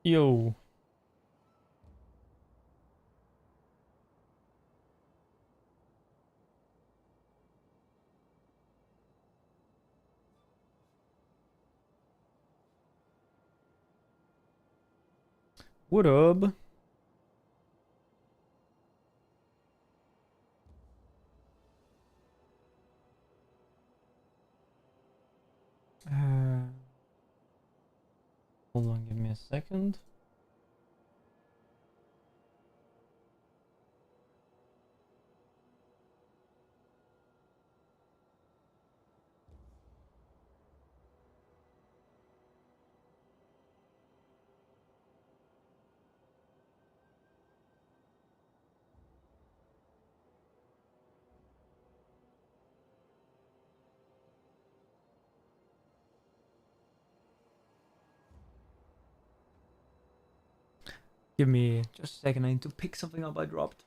Yo. What up? Hold on, give me a second. Give me just a second, I need to pick something up I dropped.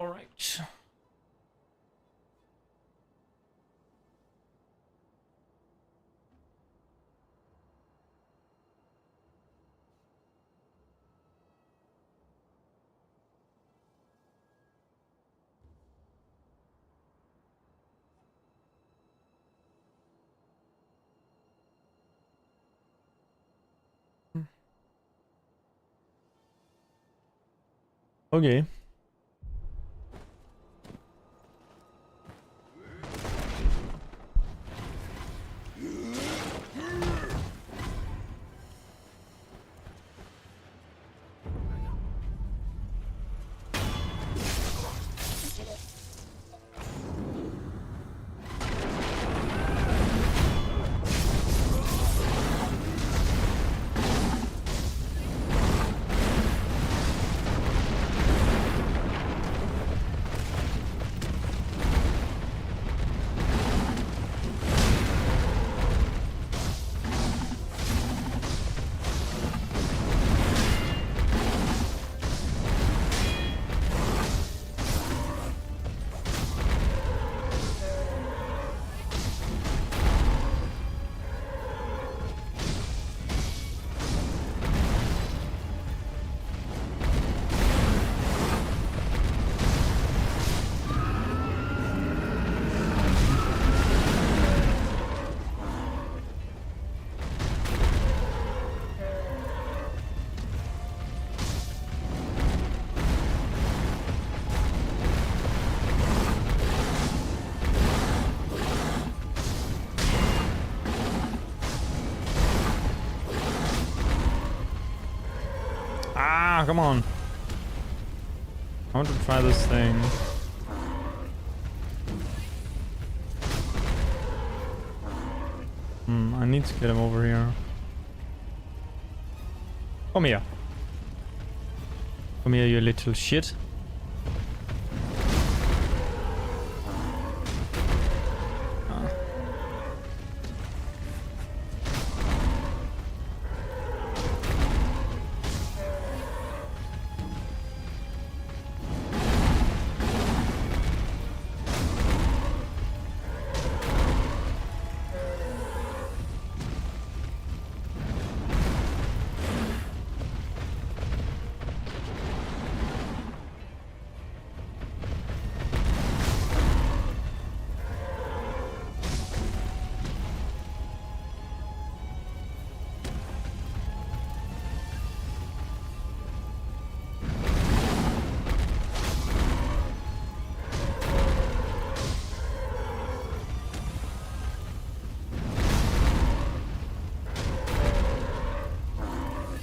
All right. Okay. Ah, come on. I want to try this thing. I need to get him over here. Come here. Come here, you little shit.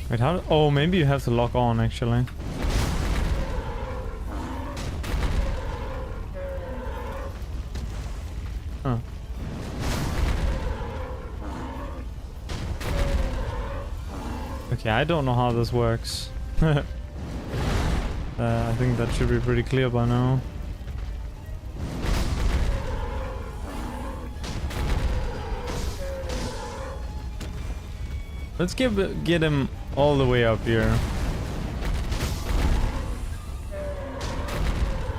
Wait, how? Oh, maybe you have to lock on actually. Huh. Okay, I don't know how this works. I think that should be pretty clear by now. Let's get him all the way up here.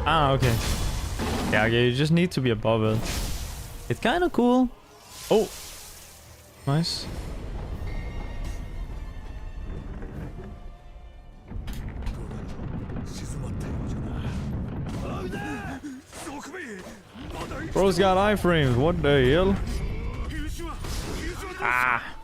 Ah, okay. Yeah, okay, you just need to be above it. It's kind of cool. Oh, nice. Bro's got iframes. What the hell? Ah.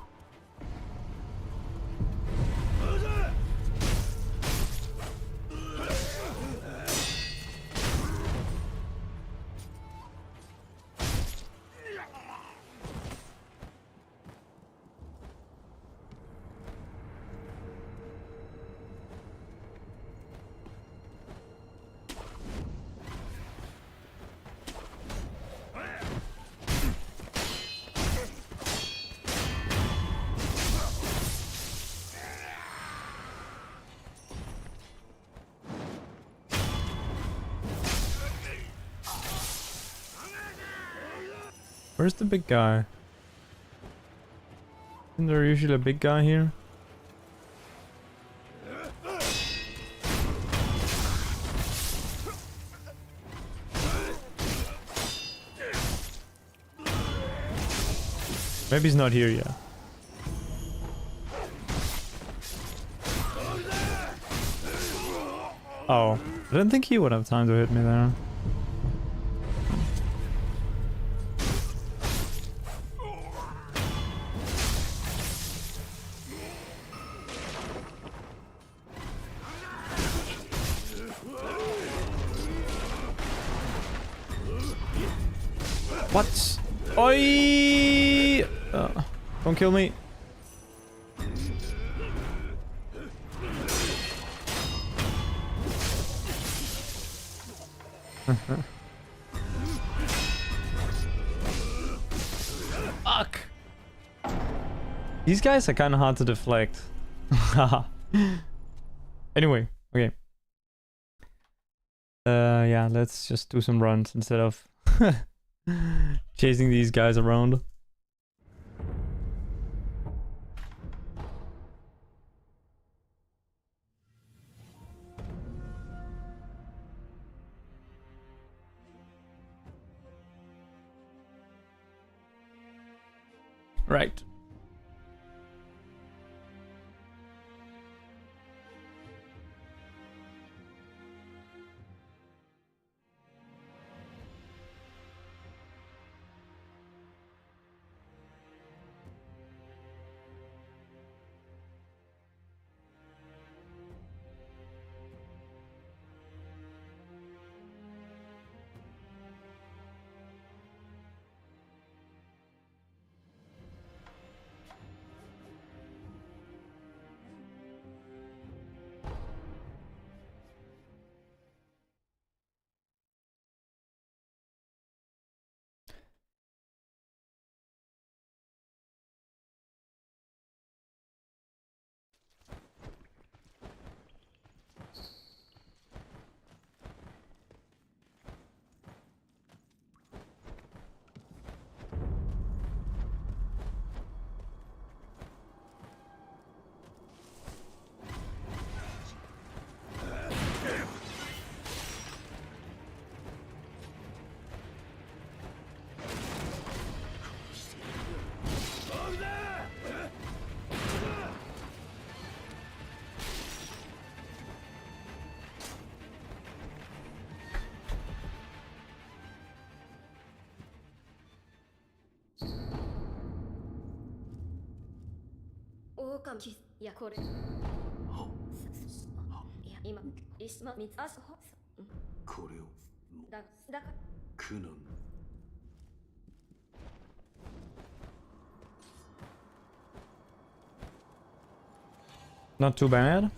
Where's the big guy? Isn't there usually a big guy here? Maybe he's not here yet. Oh, I didn't think he would have time to hit me there. What? Oi! Don't kill me. Fuck! These guys are kind of hard to deflect. Anyway, okay. Yeah, let's just do some runs instead of chasing these guys around. Right. Not too bad.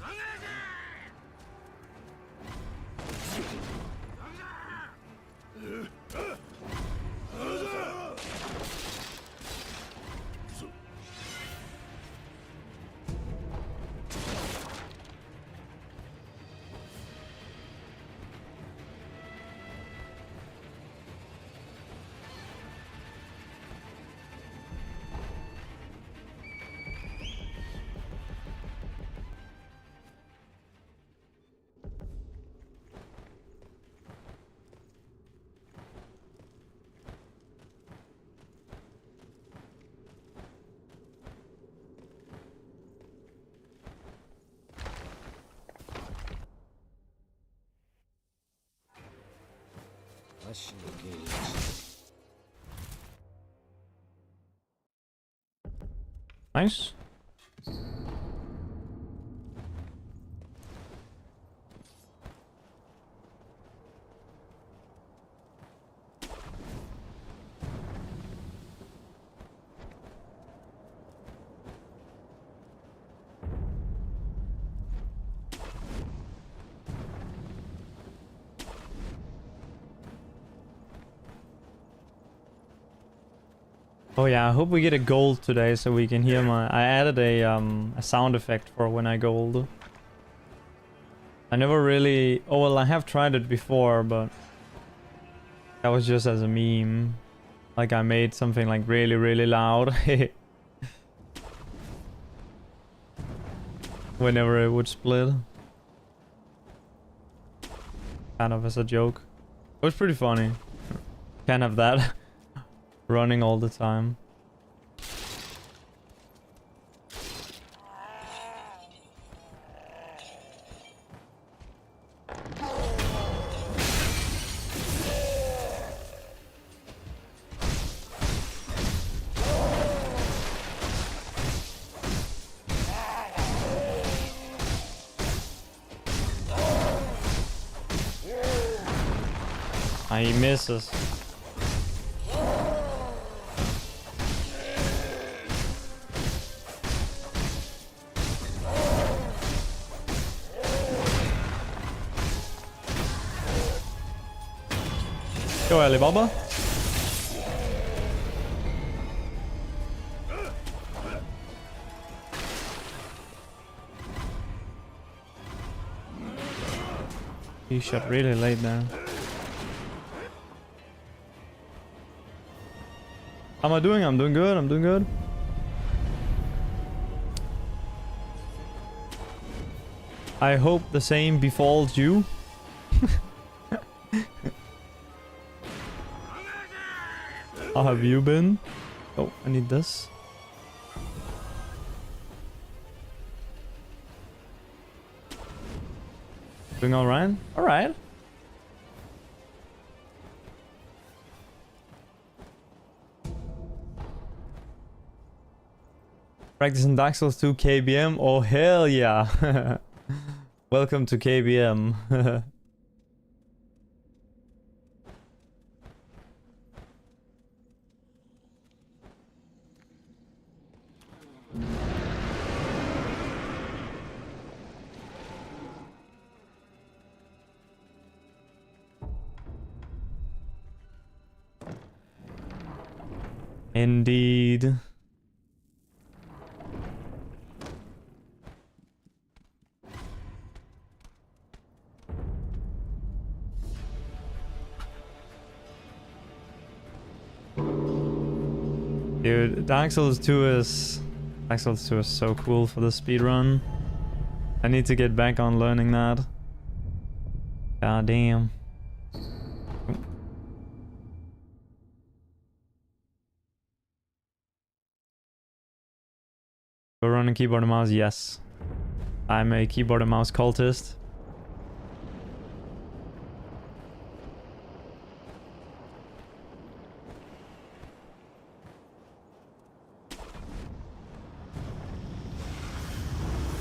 Nice. Oh yeah, I hope we get a gold today so we can hear my... I added a sound effect for when I gold. I never really... Oh well, I have tried it before, but... That was just as a meme. Like I made something like really, really loud. Whenever it would split. Kind of as a joke. It was pretty funny. Can't have that running all the time. He misses. Go Alibaba. He shot really late now. How am I doing? I'm doing good. I'm doing good. I hope the same befalls you. How have you been? Oh, I need this. Doing alright? Alright. Practicing Dark Souls 2 KBM? Oh hell yeah! Welcome to KBM. Indeed. Dude, Dark Souls 2 is so cool for the speedrun. I need to get back on learning that. God damn. Go running keyboard and mouse? Yes. I'm a keyboard and mouse cultist.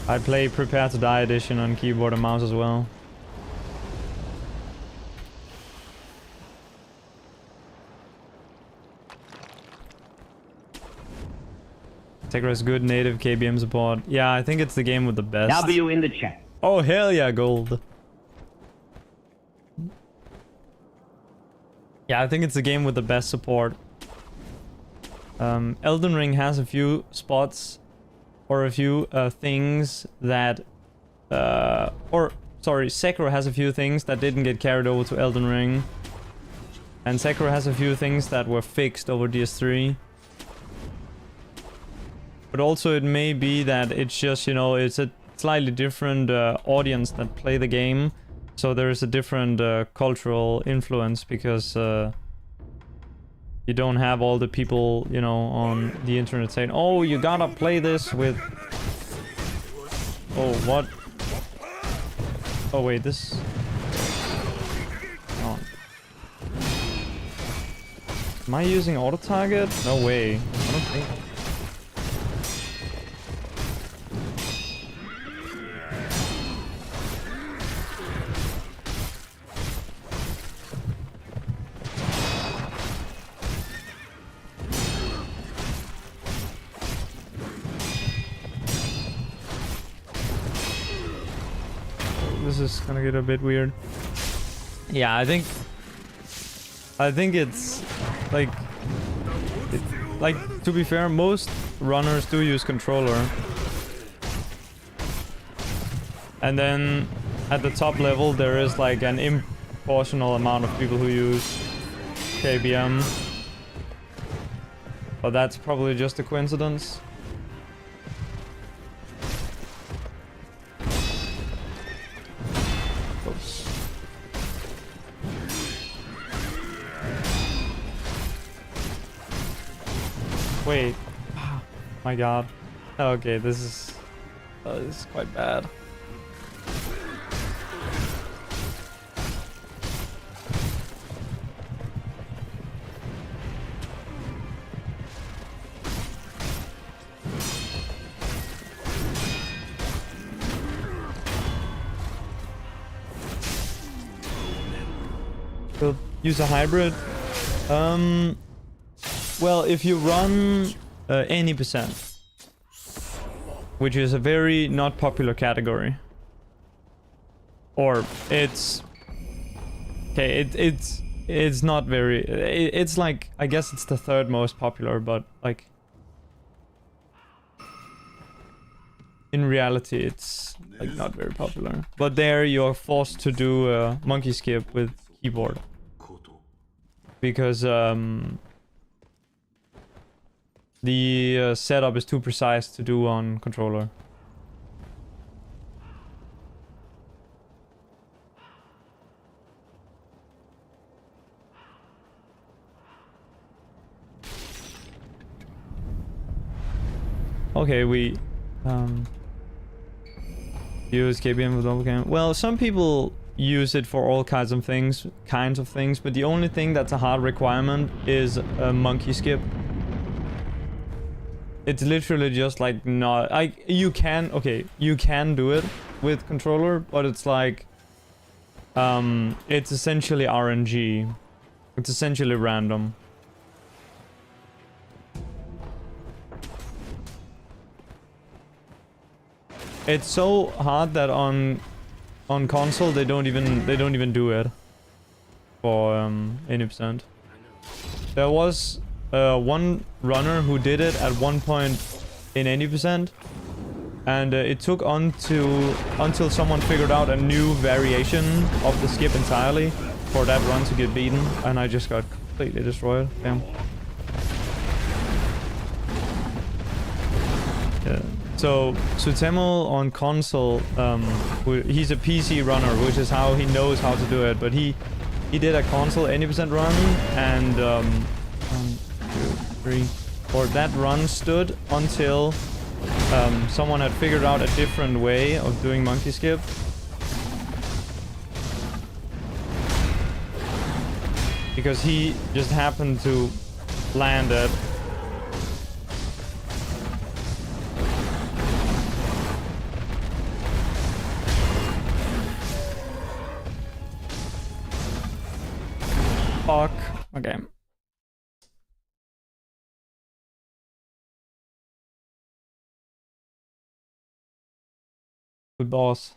I play Prepare to Die edition on keyboard and mouse as well. Sekiro is good native KBM support. Yeah, I think it's the game with the best. W in the chat. Oh hell yeah, gold. Yeah, I think it's the game with the best support. Elden Ring has a few spots or a few things that Sekiro has a few things that didn't get carried over to Elden Ring. And Sekiro has a few things that were fixed over DS3. But also it may be that it's just, you know, it's a slightly different audience that play the game. So there is a different cultural influence because you don't have all the people, you know, on the internet saying, oh, you gotta play this with... Oh, what? Oh, wait, this... Oh. Am I using auto target? No way. I don't think. This is gonna get a bit weird. Yeah, I think it's like to be fair, most runners do use controller. And then at the top level there is like an improportional amount of people who use KBM. But that's probably just a coincidence. Wait. Oh my god. Okay, this is quite bad. We'll use a hybrid. Well, if you run any percent, which is a very not popular category, or it's okay, it's not very. It's like, I guess it's the third most popular, but like in reality, it's like not very popular. But there, you're forced to do a monkey skip with keyboard because the setup is too precise to do on controller. Okay, we use KBM with double cam. Well, some people use it for all kinds of things, but the only thing that's a hard requirement is a monkey skip. It's literally just like not you can do it with controller, but it's like it's essentially RNG. It's essentially random. It's so hard that on console they don't even do it for any percent. There was one runner who did it at one point in any percent, and it took until someone figured out a new variation of the skip entirely for that run to get beaten, and I just got completely destroyed. Damn. Yeah. So Sutemo on console, he's a PC runner, which is how he knows how to do it. But he did a console any percent run, and 1, 2, 3, 4. That run stood until someone had figured out a different way of doing monkey skip. Because he just happened to land it. Fuck. Okay. Good boss.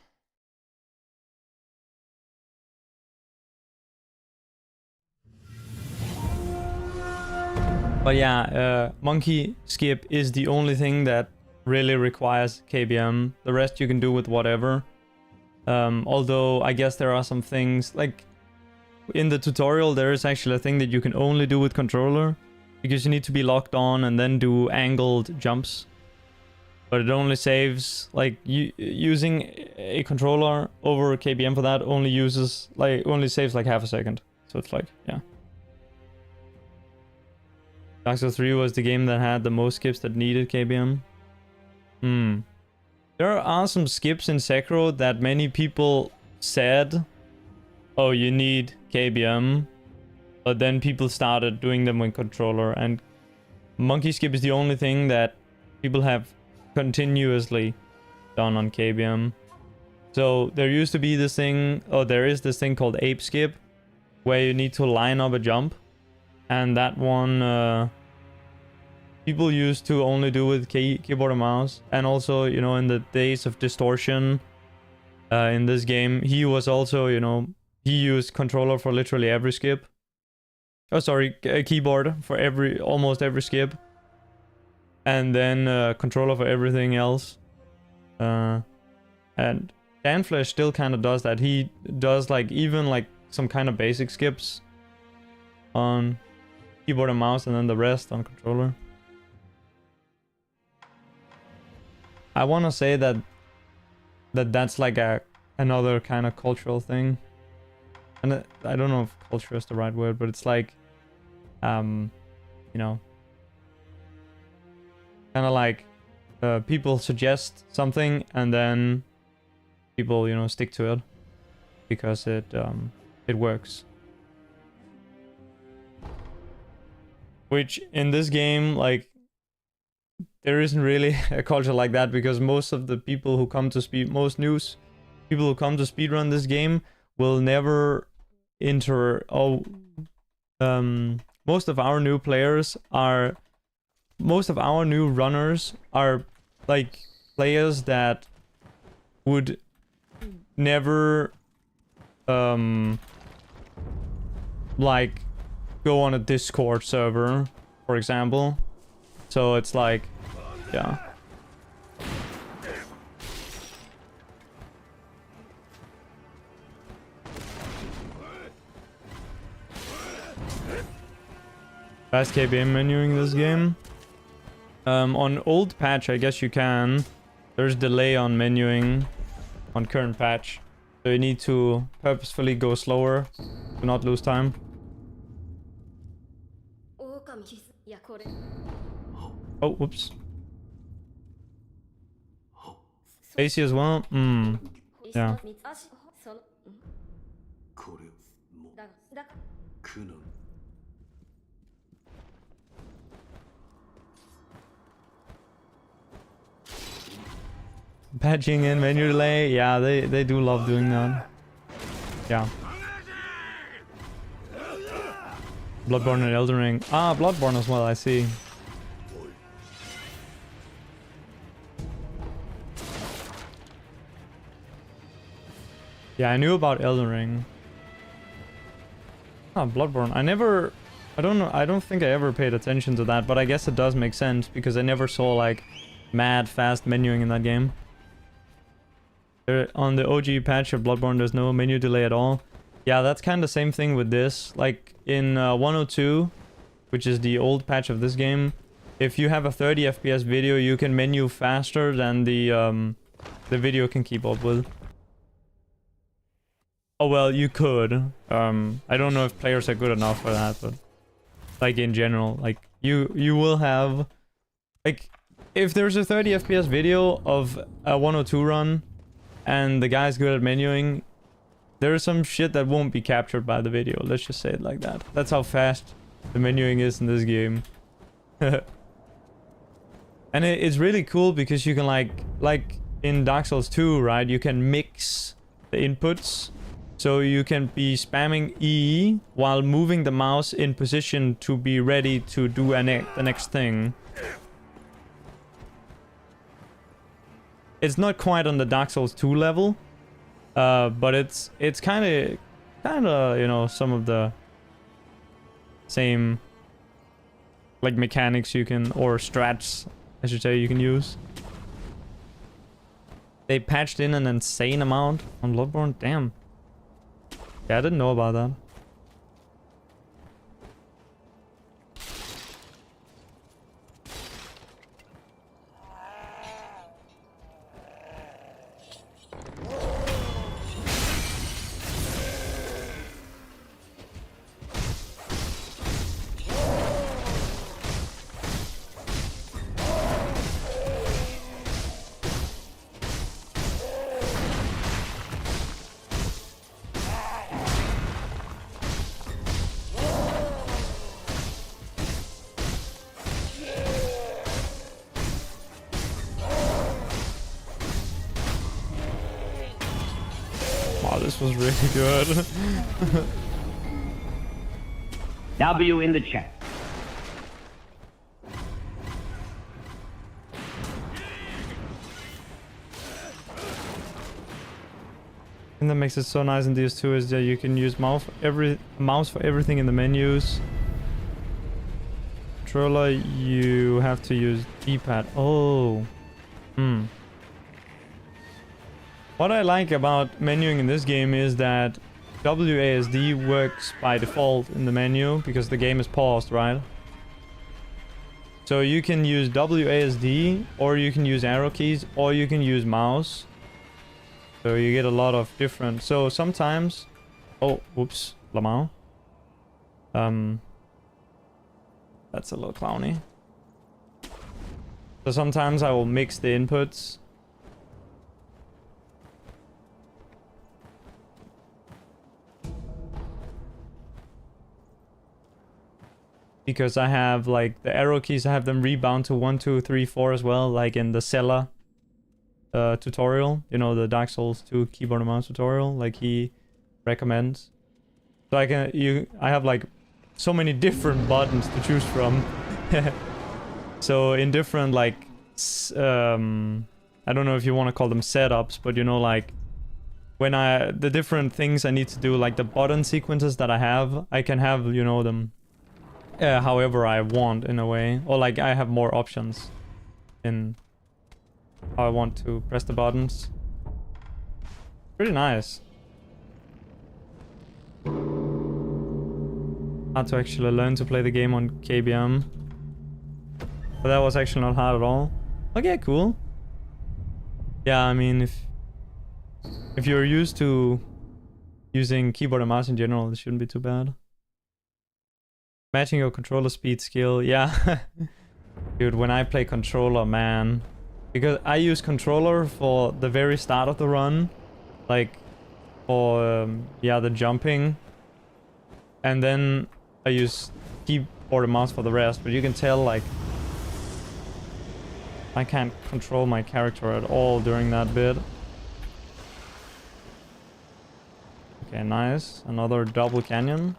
But yeah, monkey skip is the only thing that really requires KBM. The rest you can do with whatever. Although I guess there are some things like in the tutorial there is actually a thing that you can only do with controller because you need to be locked on and then do angled jumps. But it only saves, like, using a controller over KBM for that only saves like half a second. So it's like, yeah. Dark Souls 3 was the game that had the most skips that needed KBM. There are some skips in Sekiro that many people said, oh, you need KBM. But then people started doing them with controller, and monkey skip is the only thing that people have continuously done on KBM. So there used to be this thing, or there is this thing called ape skip, where you need to line up a jump. And that one, people used to only do with keyboard and mouse. And also, you know, in the days of distortion in this game, he was also, you know, he used controller for literally every skip. Oh, sorry, a keyboard for almost every skip. And then controller for everything else. And Danflesh still kind of does that. He does like even like some kind of basic skips on keyboard and mouse, and then the rest on controller. I want to say that's like another kind of cultural thing. And I don't know if culture is the right word, but it's like, you know, kind of like people suggest something and then people, you know, stick to it because it works. Which in this game, like, there isn't really a culture like that, because most of the people who come to people who come to speedrun this game will never enter. Most of our new runners are like players that would never like go on a Discord server, for example. So it's like, yeah. Fast KBM menuing this game. On old patch, I guess you can. There's delay on menuing on current patch. So you need to purposefully go slower to not lose time. Oh, whoops. AC as well? Yeah. Patching in menu delay, yeah, they do love doing that. Yeah. Bloodborne and Elden Ring. Ah, Bloodborne as well, I see. Yeah, I knew about Elden Ring. Ah, Bloodborne. I don't know, I don't think I ever paid attention to that, but I guess it does make sense because I never saw like mad fast menuing in that game. On the OG patch of Bloodborne, there's no menu delay at all. Yeah, that's kind of the same thing with this. Like in 102, which is the old patch of this game, if you have a 30 FPS video, you can menu faster than the video can keep up with. Oh well, you could. I don't know if players are good enough for that, but like in general, like you will have, like, if there's a 30 FPS video of a 102 run and the guy's good at menuing, there's some shit that won't be captured by the video. Let's just say it like that. That's how fast the menuing is in this game. And it's really cool because you can like in Dark Souls 2, right? You can mix the inputs. So you can be spamming E while moving the mouse in position to be ready to do the next thing. It's not quite on the Dark Souls 2 level, but it's kind of you know, some of the same like mechanics you can, or strats I should say, you can use. They patched in an insane amount on Bloodborne. Damn. Yeah, I didn't know about that. this was really good. W in the chat. And that makes it so nice in DS2 is that you can use mouse for everything in the menus. Controller, you have to use D-pad. Oh. What I like about menuing in this game is that WASD works by default in the menu because the game is paused, right? So you can use WASD, or you can use arrow keys, or you can use mouse. So you get a lot of different... So sometimes... Oh, whoops. Lamau. That's a little clowny. So sometimes I will mix the inputs. Because I have like the arrow keys, I have them rebound to 1, 2, 3, 4 as well, like in the Cella tutorial, you know, the Dark Souls 2 keyboard and mouse tutorial, like he recommends. So I have like so many different buttons to choose from. So in different like I don't know if you want to call them setups, but you know, like when the different things I need to do, like the button sequences that I can have, you know, them however I want in a way, or like I have more options in how I want to press the buttons. Pretty nice. Hard to actually learn to play the game on KBM. But that was actually not hard at all. Okay, cool. Yeah, I mean, if you're used to using keyboard and mouse in general, it shouldn't be too bad. Matching your controller speed skill, yeah. Dude, when I play controller, man. Because I use controller for the very start of the run. Like, for, yeah, the jumping. And then I use keyboard and mouse for the rest. But you can tell, like, I can't control my character at all during that bit. Okay, nice. Another double canyon.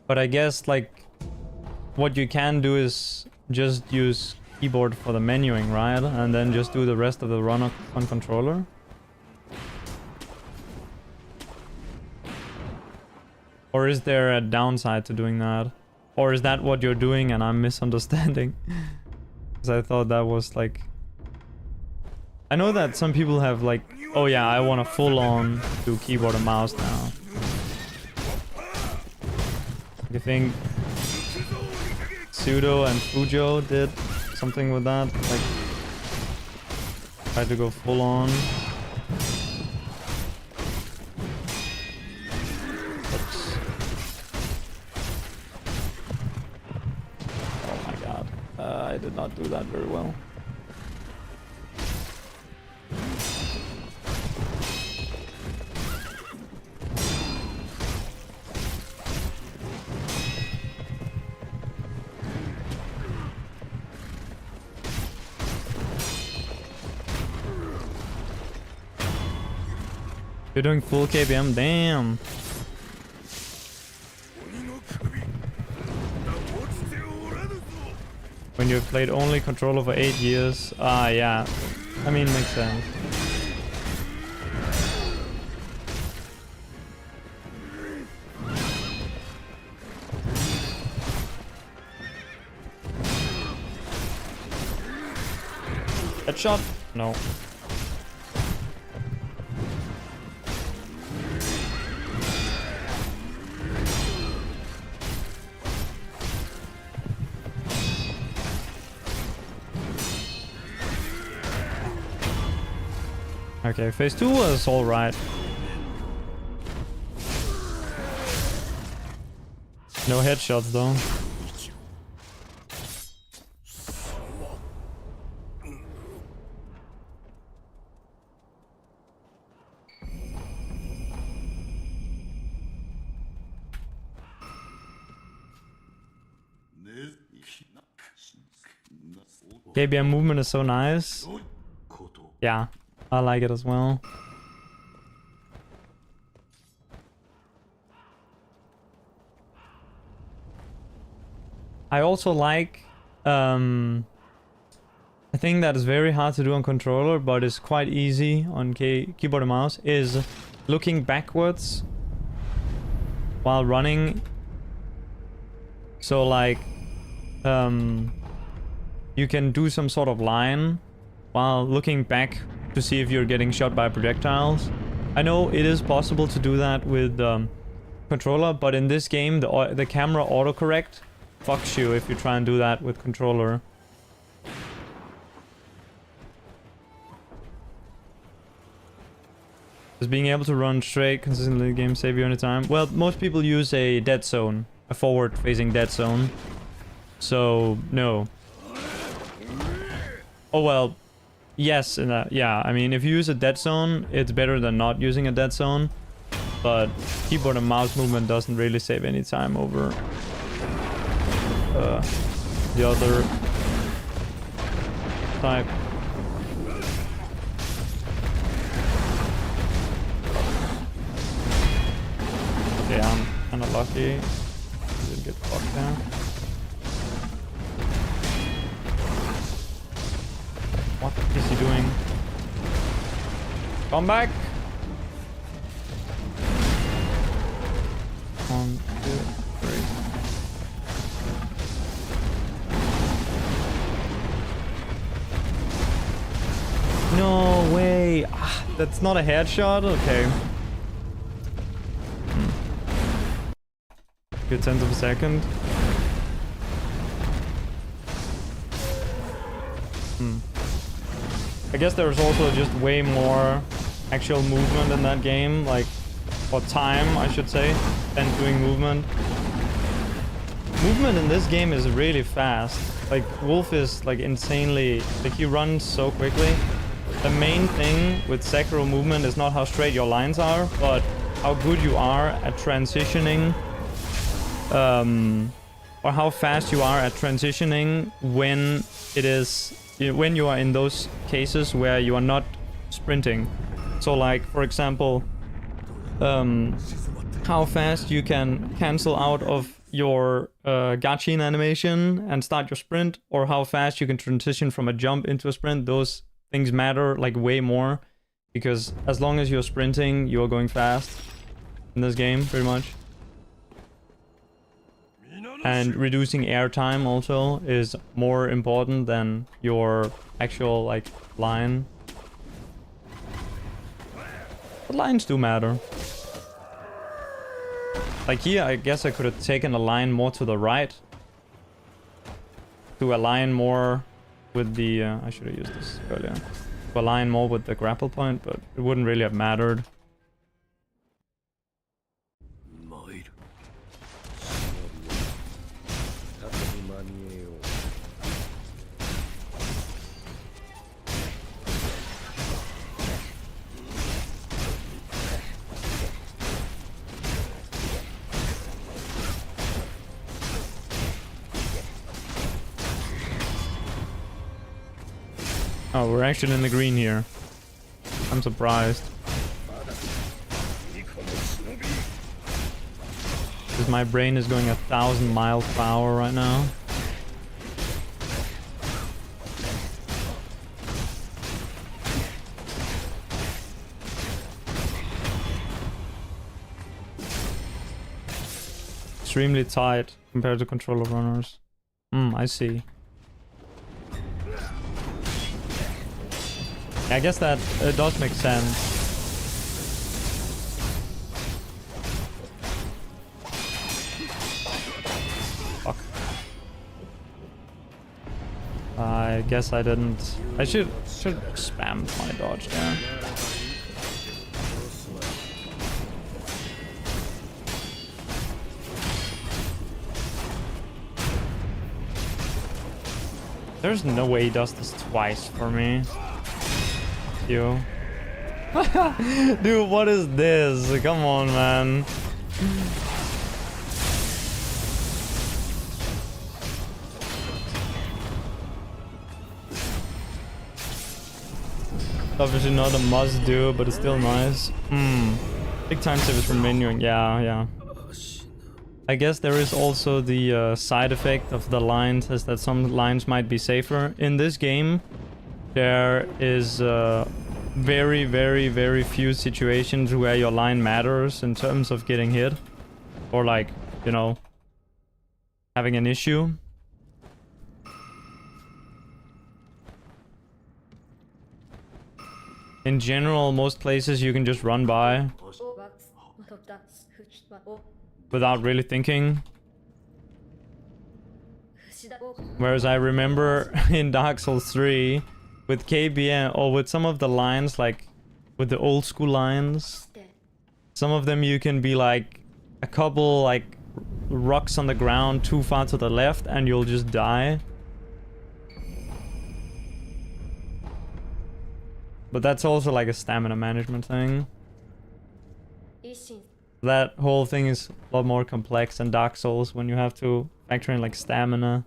But I guess, like, what you can do is just use keyboard for the menuing, right? And then just do the rest of the run on controller. Or is there a downside to doing that? Or is that what you're doing and I'm misunderstanding? Because I thought that was like... I know that some people have like, oh yeah, I want to full on do keyboard and mouse now. I think Pseudo and Fujo did something with that, like tried to go full on. Oops. Oh my god, I did not do that very well. You're doing full KBM? Damn. When you've played only controller for 8 years. Ah, yeah. I mean, makes sense. Headshot? No. Okay, phase 2 was alright. No headshots though. KBM movement is so nice. Yeah, I like it as well. I also like a thing that is very hard to do on controller, but is quite easy on keyboard and mouse, is looking backwards while running. So like, you can do some sort of line while looking back to see if you're getting shot by projectiles. I know it is possible to do that with controller, but in this game, the camera autocorrect fucks you if you try and do that with controller. Just being able to run straight consistently in the game save you any time. Well, most people use a dead zone, a forward-facing dead zone. So, no. Oh well, yes, yeah, I mean, if you use a dead zone, it's better than not using a dead zone. But keyboard and mouse movement doesn't really save any time over the other type. Yeah, I'm kinda lucky. Didn't get fucked there. What is he doing? Come back! 1, 2, 3. No way! Ah, that's not a headshot? Okay. Good sense of a second. I guess there's also just way more actual movement in that game, like, or time, I should say, than doing movement. Movement in this game is really fast. Like, Wolf is, like, insanely, like, he runs so quickly. The main thing with Sekiro movement is not how straight your lines are, but how good you are at transitioning, or how fast you are at transitioning when it is, when you are in those cases where you are not sprinting. So like, for example, how fast you can cancel out of your Gachin animation and start your sprint, or how fast you can transition from a jump into a sprint. Those things matter like way more, because as long as you're sprinting, you're going fast in this game, pretty much. And reducing airtime also is more important than your actual, like, line. But lines do matter. Like here, I guess I could have taken a line more to the right. To align more with the... I should have used this earlier. To align more with the grapple point, but it wouldn't really have mattered. Oh, we're actually in the green here. I'm surprised. Because my brain is going 1,000 miles per hour right now. Extremely tight compared to controller runners. I see. I guess that does make sense. Fuck. I guess I didn't... I should spam my dodge there. There's no way he does this twice for me. You. Dude, what is this? Come on, man. Obviously not a must do, but it's still nice. Big time savers from menuing. Yeah. I guess there is also the side effect of the lines, is that some lines might be safer. In this game, there is very, very, very few situations where your line matters in terms of getting hit. Or like, you know, having an issue. In general, most places you can just run by without really thinking. Whereas I remember in Dark Souls 3 with KBM or with some of the lines, like with the old school lines, some of them you can be like a couple like rocks on the ground too far to the left and you'll just die. But that's also like a stamina management thing. That whole thing is a lot more complex than Dark Souls when you have to factor in like stamina.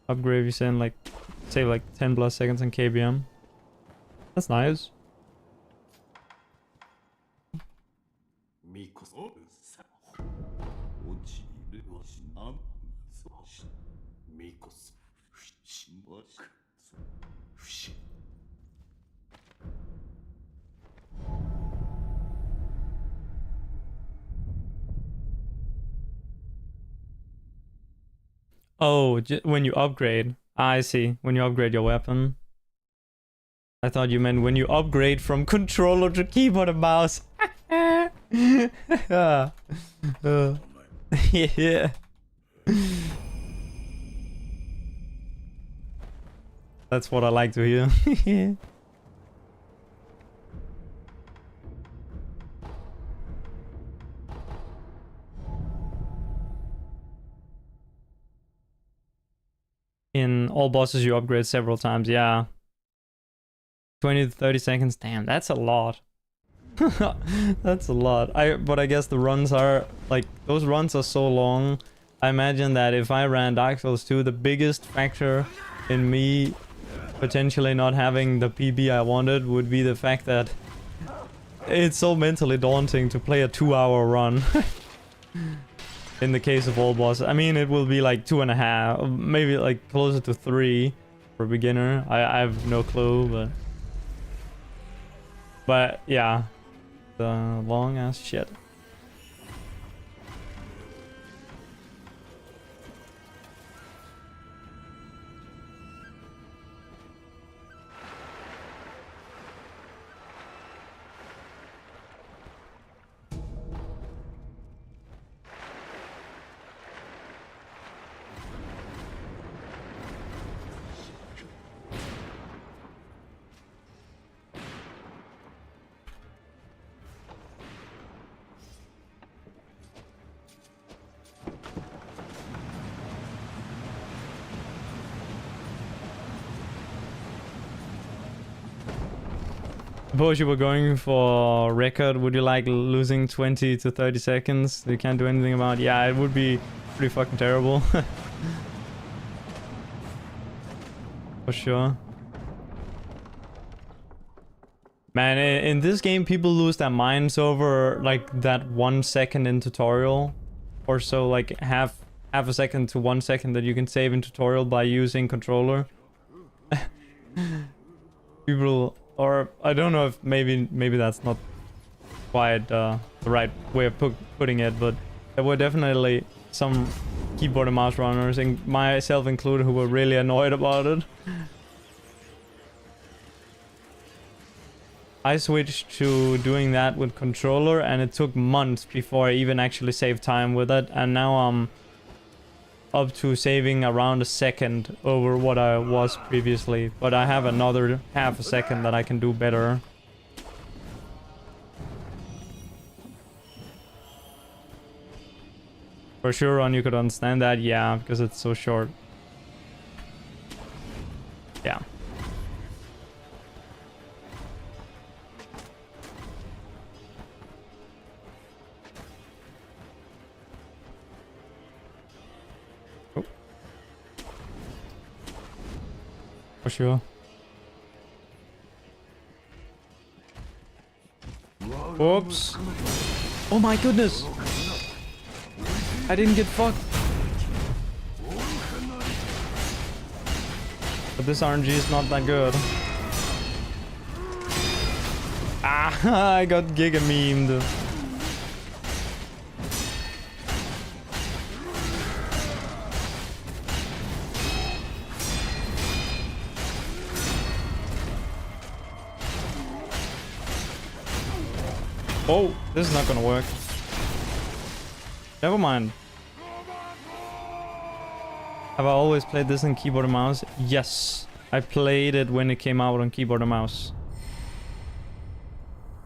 Upgrade, you send like, save like 10 plus seconds in KBM. That's nice. Oh, when you upgrade. I see. When you upgrade your weapon. I thought you meant when you upgrade from controller to keyboard and mouse. Yeah. That's what I like to hear. In all bosses you upgrade several times, yeah. 20 to 30 seconds, damn, that's a lot. That's a lot. But I guess the runs are, like, those runs are so long. I imagine that if I ran Dark Souls 2, the biggest factor in me potentially not having the PB I wanted would be the fact that it's so mentally daunting to play a 2-hour run. In the case of all bosses. I mean, it will be like 2.5, maybe like closer to 3 for a beginner. I have no clue, but yeah, the long ass shit. Suppose you were going for record, would you like losing 20 to 30 seconds you can't do anything about? Yeah, it would be pretty fucking terrible. For sure. Man, in this game people lose their minds over like that 1 second in tutorial or so, like half a second to 1 second that you can save in tutorial by using controller. People, or I don't know if maybe that's not quite the right way of putting it, but there were definitely some keyboard and mouse runners, and myself included, who were really annoyed about it. I switched to doing that with controller and it took months before I even actually saved time with it, and now I'm up to saving around a second over what I was previously, but I have another half a second that I can do better. For sure, Ron, you could understand that, yeah, because it's so short. Yeah. For sure. Oops. Oh my goodness. I didn't get fucked. But this RNG is not that good. Ah, I got giga memed. Oh, this is not gonna work. Never mind. Have I always played this on keyboard and mouse? Yes. I played it when it came out on keyboard and mouse.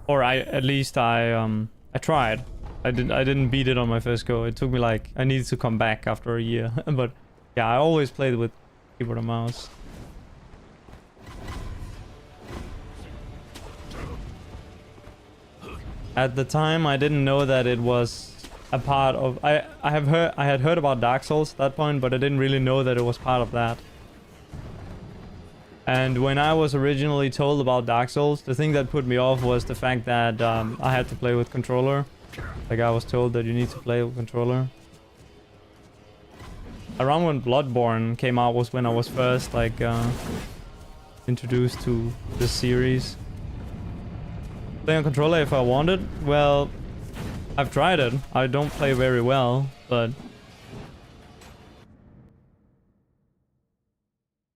Or at least I tried. I didn't beat it on my first go. It took me like, I needed to come back after a year. But yeah, I always played with keyboard and mouse. At the time, I didn't know that it was a part of... I had heard about Dark Souls at that point, but I didn't really know that it was part of that. And when I was originally told about Dark Souls, the thing that put me off was the fact that I had to play with controller. Like, I was told that you need to play with controller. Around when Bloodborne came out was when I was first, like, introduced to this series. Play on controller if I wanted? Well, I've tried it. I don't play very well, but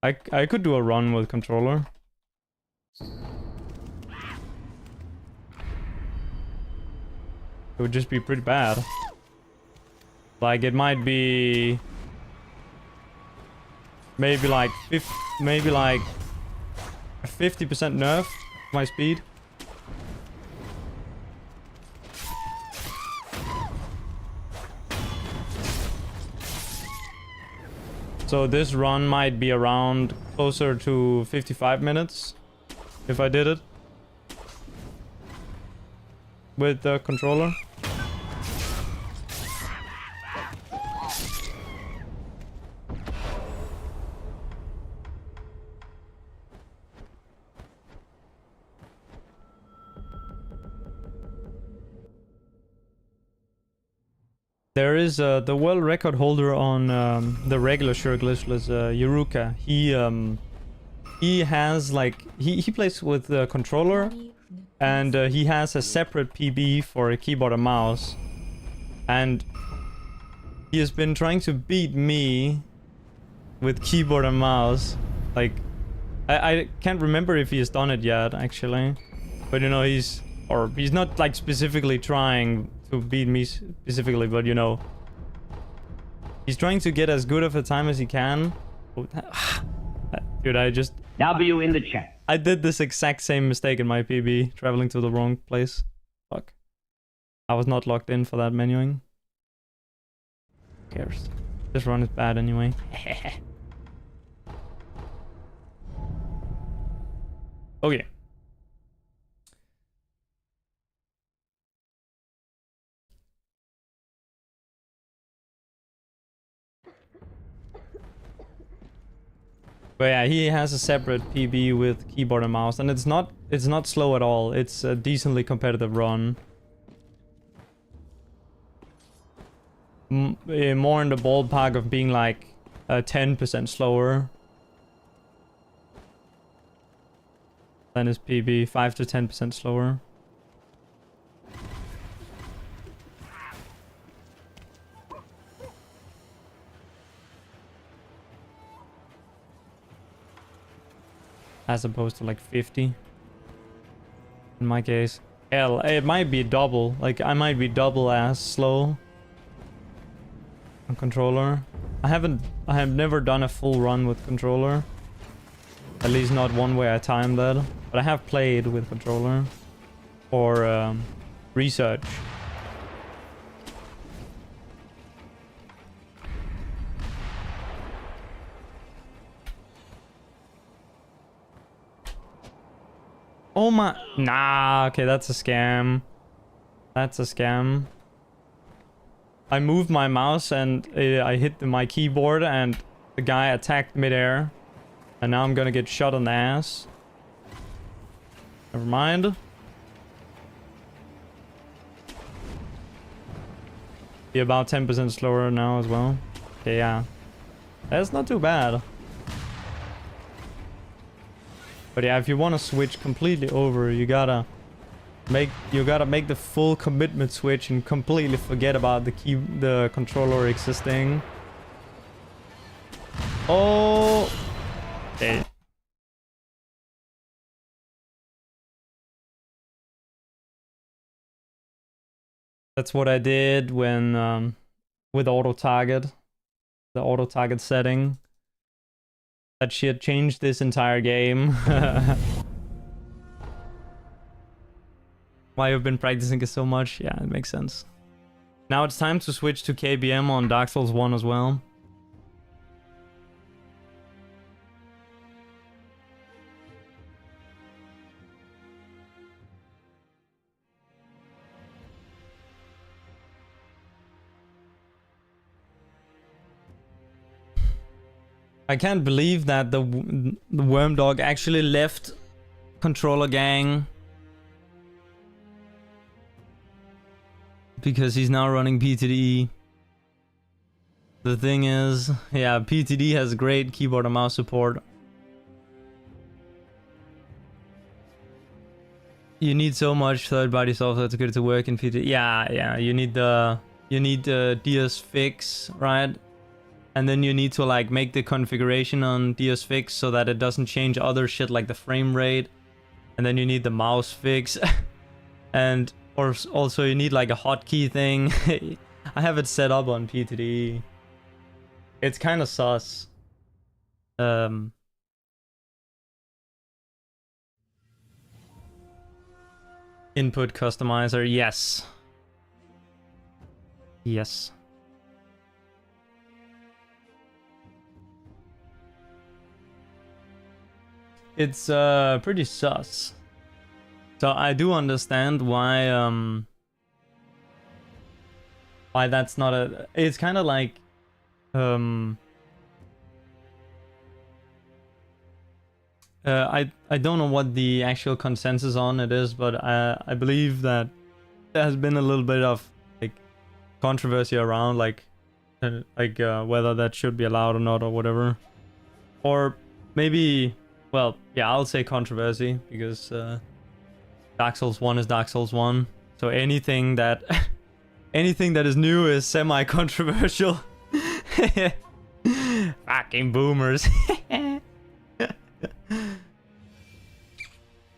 I could do a run with controller. It would just be pretty bad. Like, it might be maybe like a 50% nerf my speed. So this run might be around closer to 55 minutes if I did it with the controller. There is the world record holder on the regular Shura glitchless, Yuruka. He has like he plays with the controller, and he has a separate PB for a keyboard and mouse, and he has been trying to beat me with keyboard and mouse. Like, I can't remember if he has done it yet actually, but you know, he's not like specifically trying to beat me specifically, but you know, he's trying to get as good of a time as he can. Dude, I just... W in the chat. I did this exact same mistake in my PB, traveling to the wrong place. Fuck. I was not locked in for that menuing. Who cares? This run is bad anyway. Okay. But yeah, he has a separate PB with keyboard and mouse, and it's not slow at all. It's a decently competitive run. More in the ballpark of being like 10% slower than his PB, 5 to 10% slower. As opposed to like 50 in my case. Hell, it might be double. Like, I might be double as slow on controller. I have never done a full run with controller. At least not one where I timed that. But I have played with controller for research. Oh my... Nah, okay, that's a scam. That's a scam. I moved my mouse and I hit my keyboard and the guy attacked midair. And now I'm gonna get shot on the ass. Never mind. Be about 10% slower now as well. Okay, yeah. That's not too bad. But yeah, if you want to switch completely over, you gotta make the full commitment switch and completely forget about the controller existing. Oh, okay. That's what I did when with auto target, the auto target setting. That shit changed this entire game. Why you've been practicing it so much? Yeah, it makes sense. Now it's time to switch to KBM on Dark Souls 1 as well. I can't believe that the Worm Dog actually left Controller Gang. Because he's now running PTD. The thing is, yeah, PTD has great keyboard and mouse support. You need so much third-party software to get it to work in PTD. Yeah, you need the DS Fix, right? And then you need to like make the configuration on DS Fix so that it doesn't change other shit like the frame rate. And then you need the mouse fix. And or also you need like a hotkey thing. I have it set up on PTD. It's kind of sus. Input customizer, yes. Yes. It's pretty sus. So I do understand why that's not a... It's kind of like I don't know what the actual consensus on it is, but I believe that there has been a little bit of like controversy around like whether that should be allowed or not or whatever. Or maybe, well, yeah, I'll say controversy because Dark Souls 1 is Dark Souls 1. So anything that anything that is new is semi-controversial. Fucking boomers.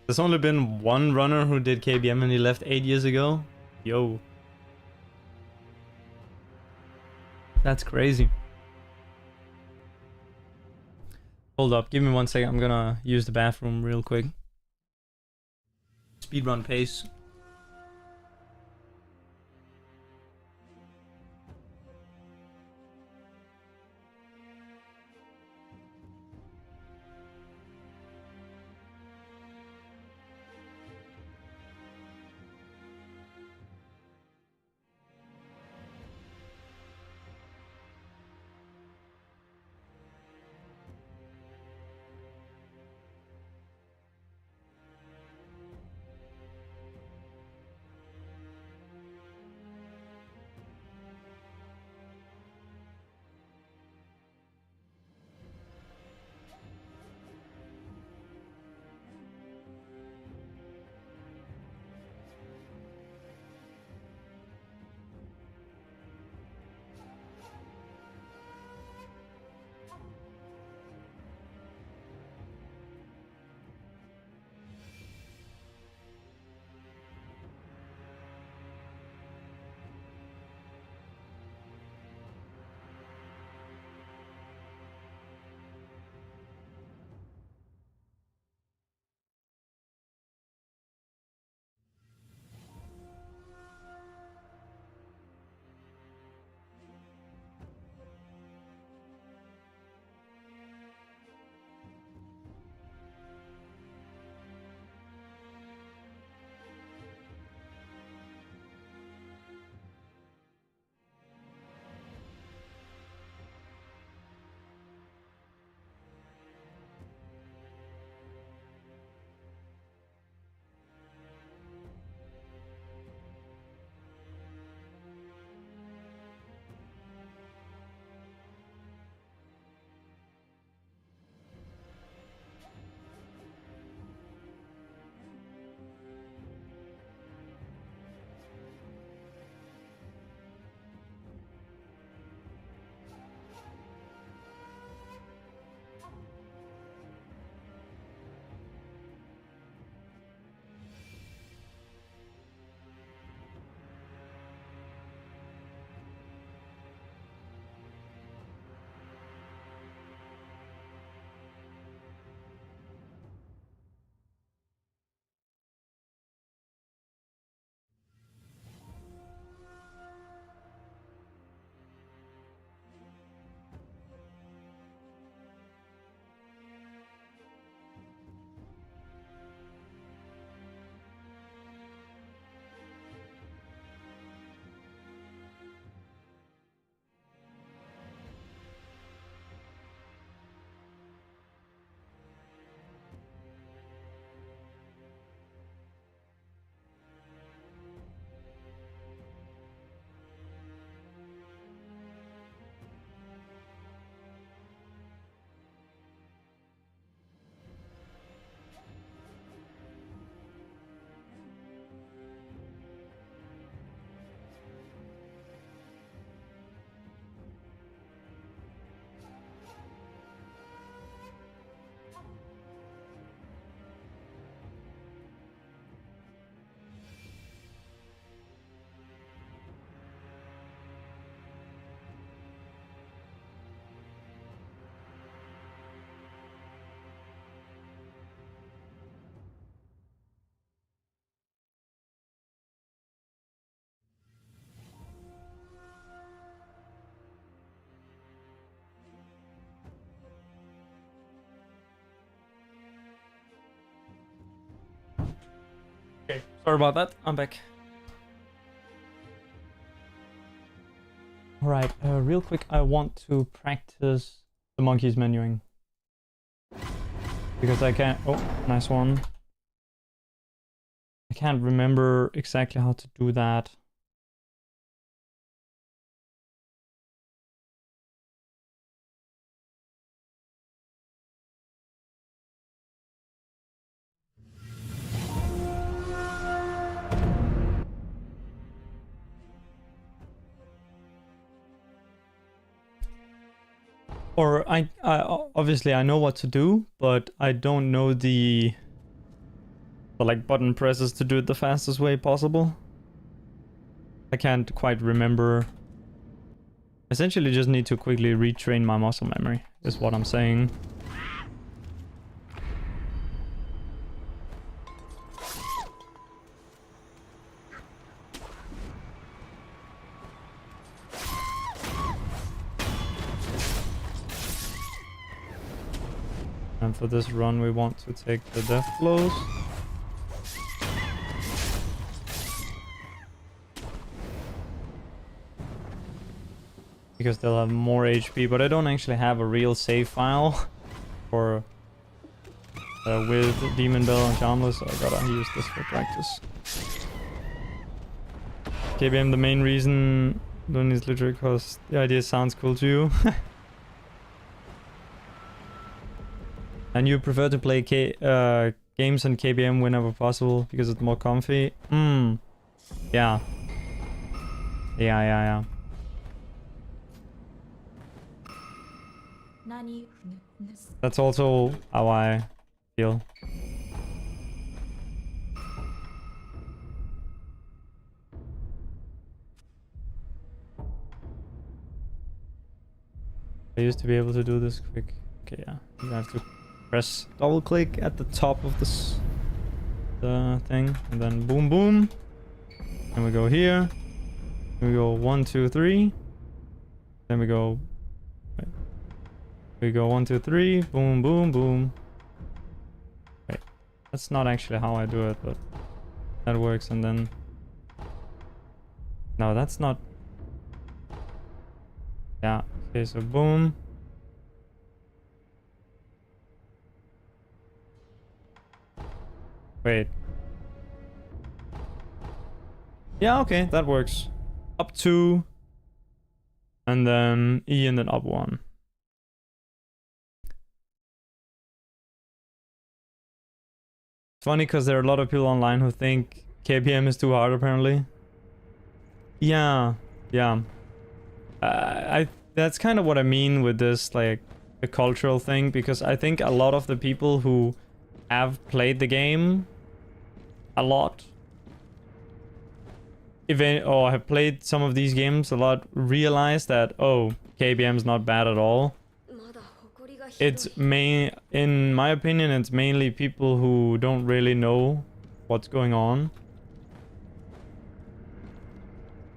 There's only been one runner who did KBM and he left 8 years ago. Yo. That's crazy. Hold up, give me 1 second. I'm gonna use the bathroom real quick. Speedrun pace. Okay, sorry about that. I'm back. Alright, real quick, I want to practice the monkeys menuing. Because I can't... Oh, nice one. I can't remember exactly how to do that. Or I obviously I know what to do, but I don't know the like button presses to do it the fastest way possible. I can't quite remember. Essentially just need to quickly retrain my muscle memory, is what I'm saying. And for this run we want to take the death blows. Because they'll have more HP, but I don't actually have a real save file for with Demon Bell Charmless, so I gotta use this for practice. KBM, the main reason doing this literally because the idea sounds cool to you. And you prefer to play games on KBM whenever possible because it's more comfy? Yeah. Yeah. That's also how I feel. I used to be able to do this quick. Okay, yeah. You have to press double click at the top of this thing, and then boom boom. And we go here. And we go 1, 2, 3. Then we go. Wait. We go 1, 2, 3. Boom boom boom. Wait, that's not actually how I do it, but that works. And then no, that's not. Yeah. Okay, so boom. Wait. Yeah, okay, that works. Up 2. And then E and then up 1. It's funny because there are a lot of people online who think KBM is too hard apparently. Yeah. That's kind of what I mean with this, like, a cultural thing, because I think a lot of the people who have played the game a lot, or have played some of these games a lot, realize that, oh, KBM's not bad at all. It's in my opinion, it's mainly people who don't really know what's going on.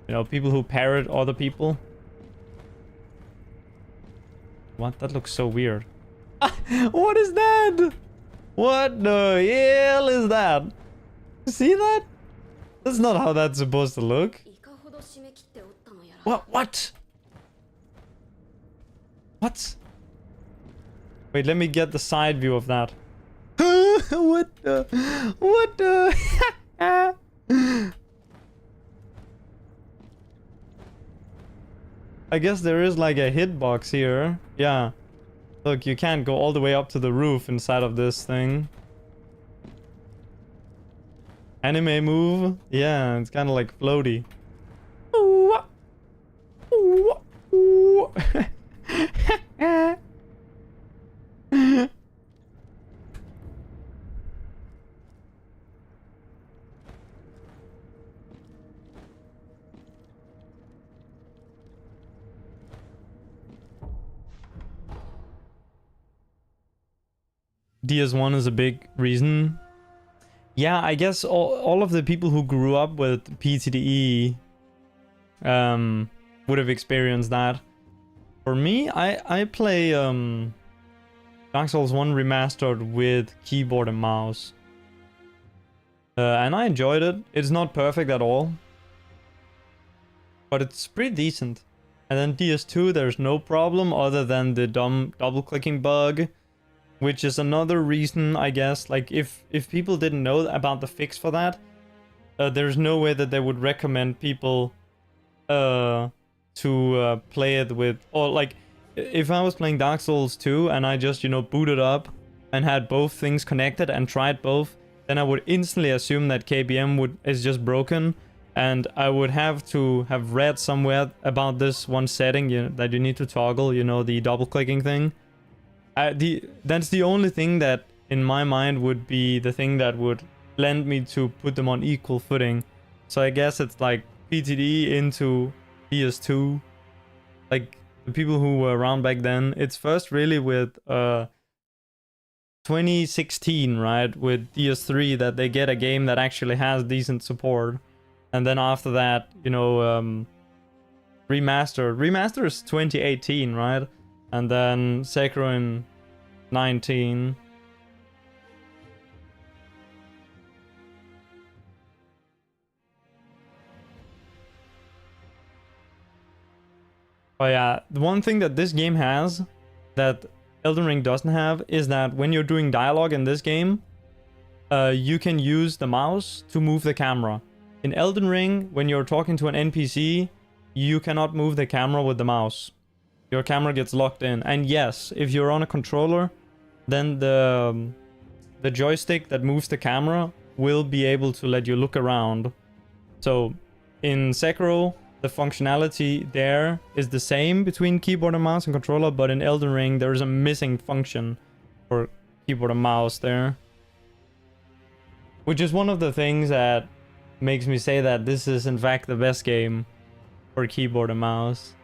You know, people who parrot other people. What? That looks so weird. What is that? What the hell is that? See that? That's not how that's supposed to look. What? What? Wait, let me get the side view of that. What the? I guess there is like a hitbox here. Yeah. Look, you can't go all the way up to the roof inside of this thing. Anime move? Yeah, it's kind of like floaty. DS1 is a big reason. Yeah, I guess all of the people who grew up with PTDE would have experienced that. For me, I play Dark Souls 1 remastered with keyboard and mouse. And I enjoyed it. It's not perfect at all, but it's pretty decent. And then DS2, there's no problem other than the dumb double-clicking bug, which is another reason, I guess. Like, if people didn't know about the fix for that, there's no way that they would recommend people to play it with, or like, if I was playing Dark Souls 2 and I just, you know, booted up and had both things connected and tried both, then I would instantly assume that KBM is just broken, and I would have to have read somewhere about this one setting that you need to toggle, you know, the double-clicking thing. That's the only thing that, in my mind, would be the thing that would lend me to put them on equal footing. So I guess it's like PTD into PS2. Like, the people who were around back then. It's first really with 2016, right? With DS3 that they get a game that actually has decent support. And then after that, you know, Remaster. Remaster is 2018, right? And then Sekiro in 19. Oh yeah, the one thing that this game has that Elden Ring doesn't have is that when you're doing dialogue in this game, you can use the mouse to move the camera. In Elden Ring, when you're talking to an NPC, you cannot move the camera with the mouse. Your camera gets locked in. And yes, if you're on a controller, then the joystick that moves the camera will be able to let you look around. So in Sekiro, the functionality there is the same between keyboard and mouse and controller, but in Elden Ring, there is a missing function for keyboard and mouse there. Which is one of the things that makes me say that this is in fact the best game for keyboard and mouse.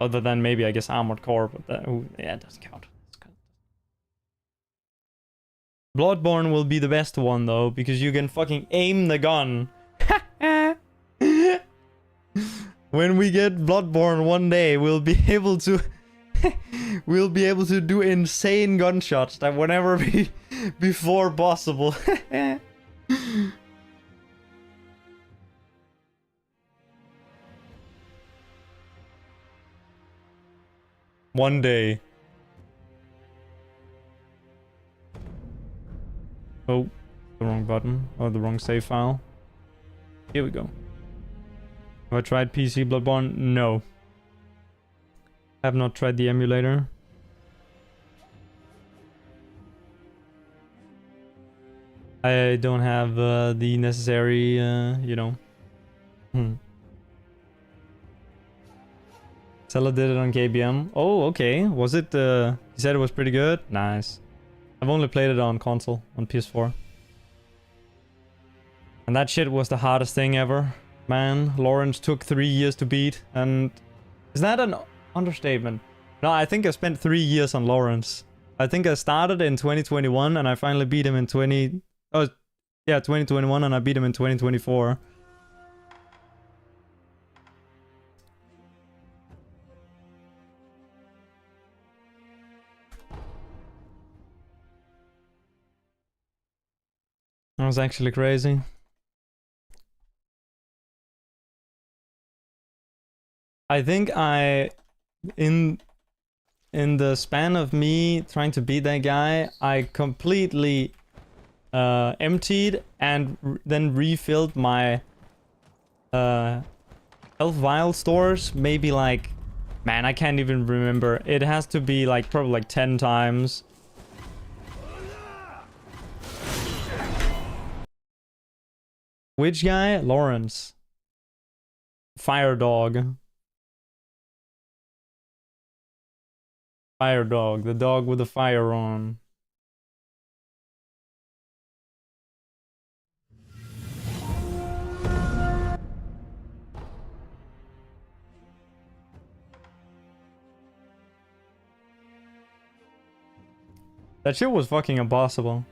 Other than maybe, I guess, Armored Core, but that, yeah, it doesn't count. Bloodborne will be the best one, though, because you can fucking aim the gun. When we get Bloodborne one day, we'll be able to... we'll be able to do insane gunshots that would never be before possible. One day. Oh, the wrong button. Or the wrong save file. Here we go. Have I tried PC Bloodborne? No. I have not tried the emulator. I don't have the necessary, you know. Stella did it on KBM. Oh, okay. Was it, he said it was pretty good? Nice. I've only played it on console, on PS4. And that shit was the hardest thing ever. Man, Lawrence took 3 years to beat, and... Is that an understatement? No, I think I spent 3 years on Lawrence. I think I started in 2021, and I finally beat him in 2021, and I beat him in 2024. That was actually crazy. I think in the span of me trying to beat that guy, I completely emptied and then refilled my health vial stores. Maybe like, man, I can't even remember. It has to be like probably like 10 times. Which guy? Lawrence. Fire dog. Fire dog. The dog with the fire on. That shit was fucking impossible.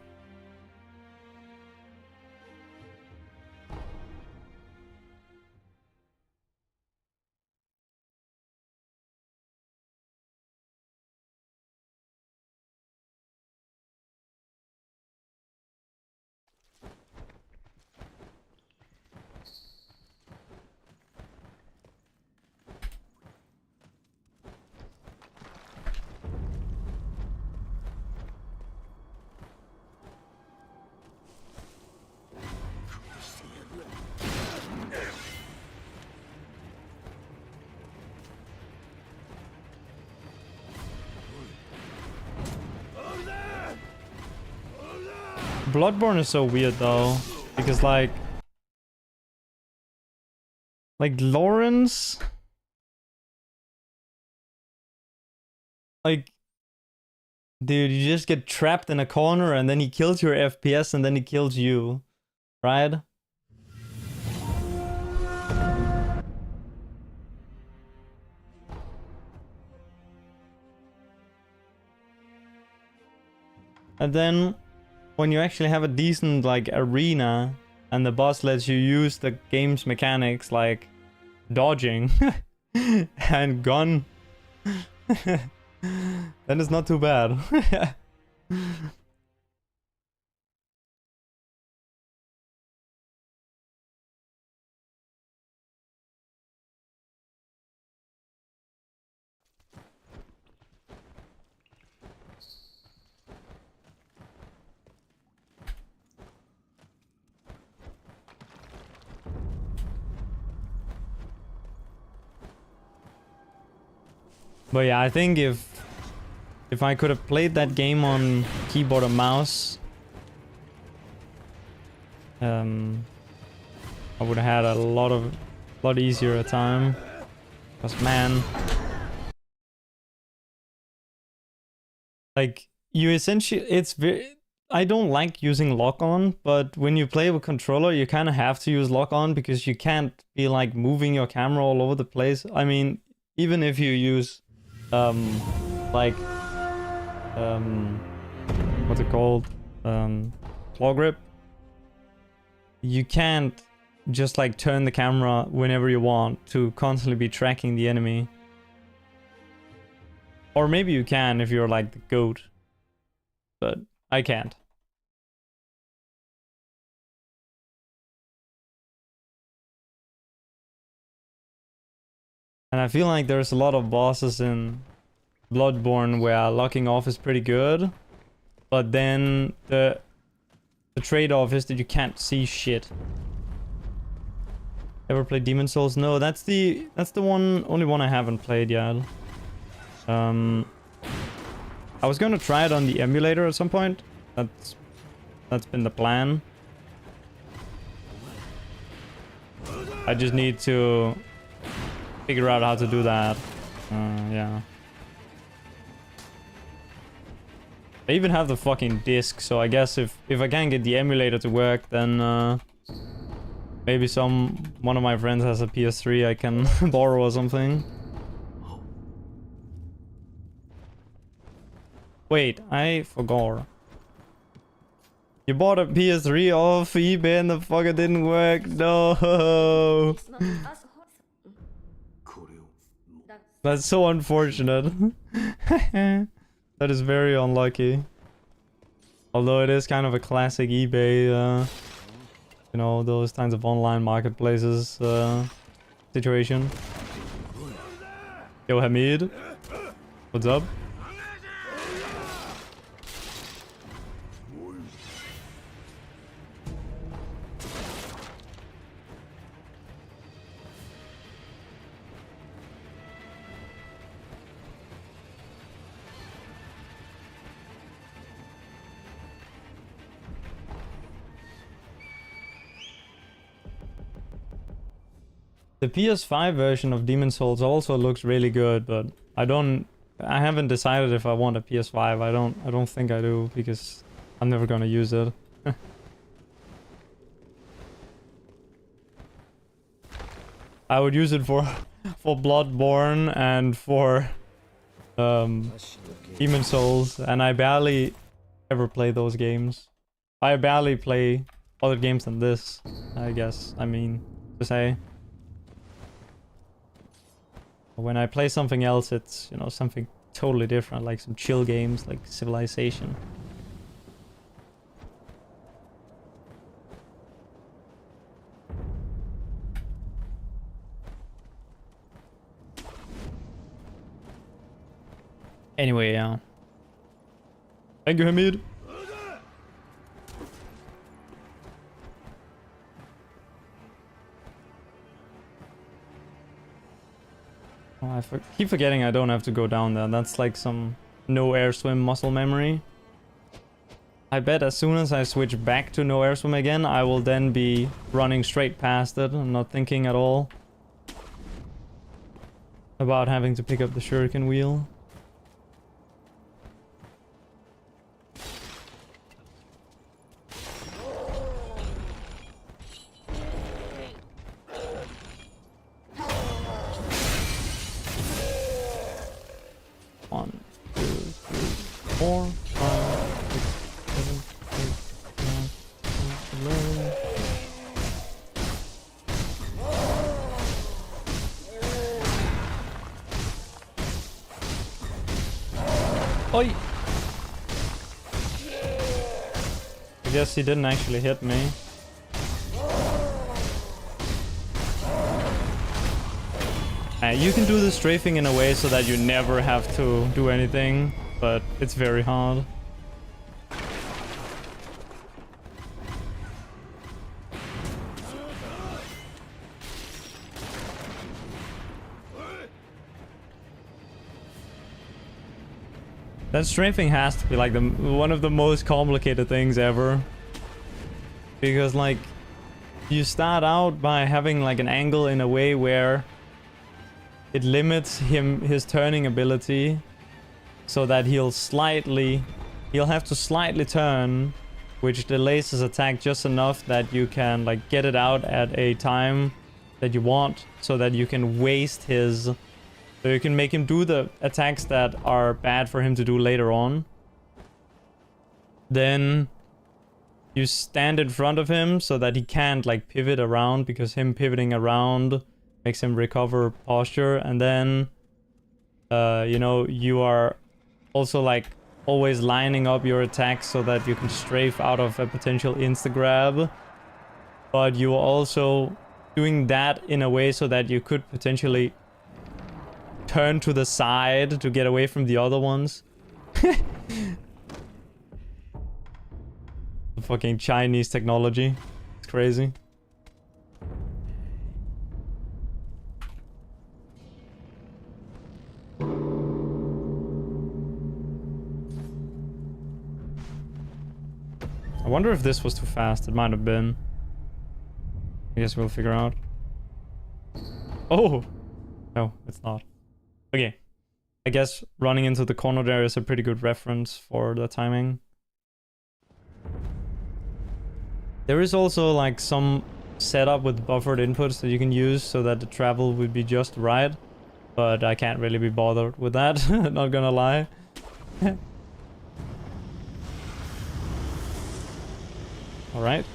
Bloodborne is so weird though, because like Lawrence, like, dude, you just get trapped in a corner and then he kills your FPS and then he kills you, right? And then when you actually have a decent like arena and the boss lets you use the game's mechanics like dodging and gun, then it's not too bad. But yeah, I think if I could have played that game on keyboard and mouse, I would have had a lot easier a time. Cause man, like you essentially, it's very. I don't like using lock on, but when you play with controller, you kind of have to use lock on because you can't be like moving your camera all over the place. I mean, even if you use what's it called, claw grip, you can't just like turn the camera whenever you want to constantly be tracking the enemy. Or maybe you can if you're like the goat, but I can't. And I feel like there's a lot of bosses in Bloodborne where locking off is pretty good, but then the trade-off is that you can't see shit. Ever played Demon Souls? No, that's the only one I haven't played yet. I was gonna try it on the emulator at some point. That's been the plan. I just need to figure out how to do that. Yeah. I even have the fucking disc, so I guess if I can't get the emulator to work, then maybe one of my friends has a PS3 I can borrow or something. Wait, I forgot. You bought a PS3 off eBay and the fucker didn't work. No. That's so unfortunate. That is very unlucky. Although it is kind of a classic eBay, you know, those kinds of online marketplaces situation. Yo, Hamid. What's up? The PS5 version of Demon Souls also looks really good, but I haven't decided if I want a PS5. I don't think I do, because I'm never gonna use it. I would use it for Bloodborne and for Demon Souls, and I barely ever play those games. I barely play other games than this, I guess. I mean, to say. When I play something else, it's, you know, something totally different, like some chill games like Civilization. Anyway, yeah. Thank you, Hamid. Oh, I keep forgetting I don't have to go down there. That's like some No Airswim muscle memory. I bet as soon as I switch back to No Airswim again, I will then be running straight past it and not thinking at all about having to pick up the shuriken wheel. One, two, three, 4, 5, 6, 7, 8, 9, 10, 11. Oi! I guess he didn't actually hit me. You can do the strafing in a way so that you never have to do anything, but it's very hard. That strafing has to be like one of the most complicated things ever. Because like, you start out by having like an angle in a way where it limits his turning ability so that he'll have to slightly turn, which delays his attack just enough that you can like get it out at a time that you want, so that you can waste his, so you can make him do the attacks that are bad for him to do later on. Then you stand in front of him so that he can't like pivot around, because him pivoting around makes him recover posture. And then you know, you are also like always lining up your attacks so that you can strafe out of a potential insta grab, but you are also doing that in a way so that you could potentially turn to the side to get away from the other ones. The fucking Chinese technology, it's crazy. I wonder if this was too fast. It might have been. I guess we'll figure out. Oh! No, it's not. Okay. I guess running into the corner there is a pretty good reference for the timing. There is also like some setup with buffered inputs that you can use so that the travel would be just right. But I can't really be bothered with that, not gonna lie. Alright.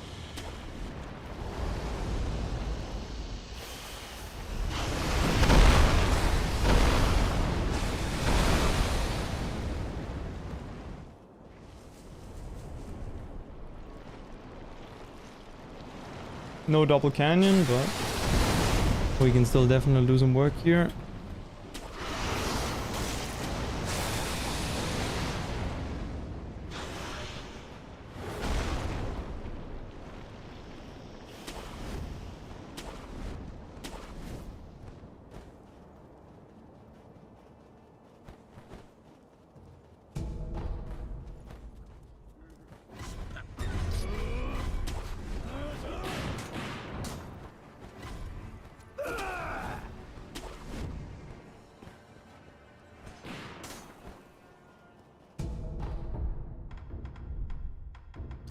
No double canyon, but we can still definitely do some work here.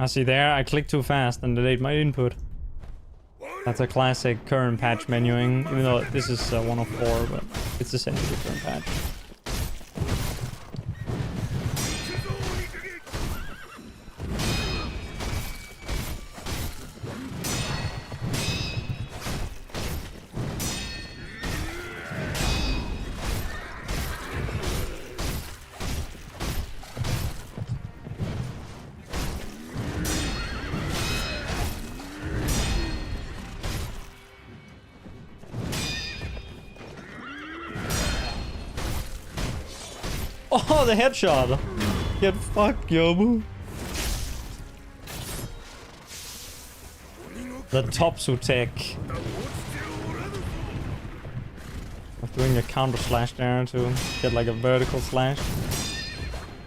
I see there, I clicked too fast and delayed my input. That's a classic current patch menuing, even though this is 104, but it's essentially current patch. Oh, the headshot! Get fucked, yo. The Topsu tech. I'm doing a counter slash there to get like a vertical slash.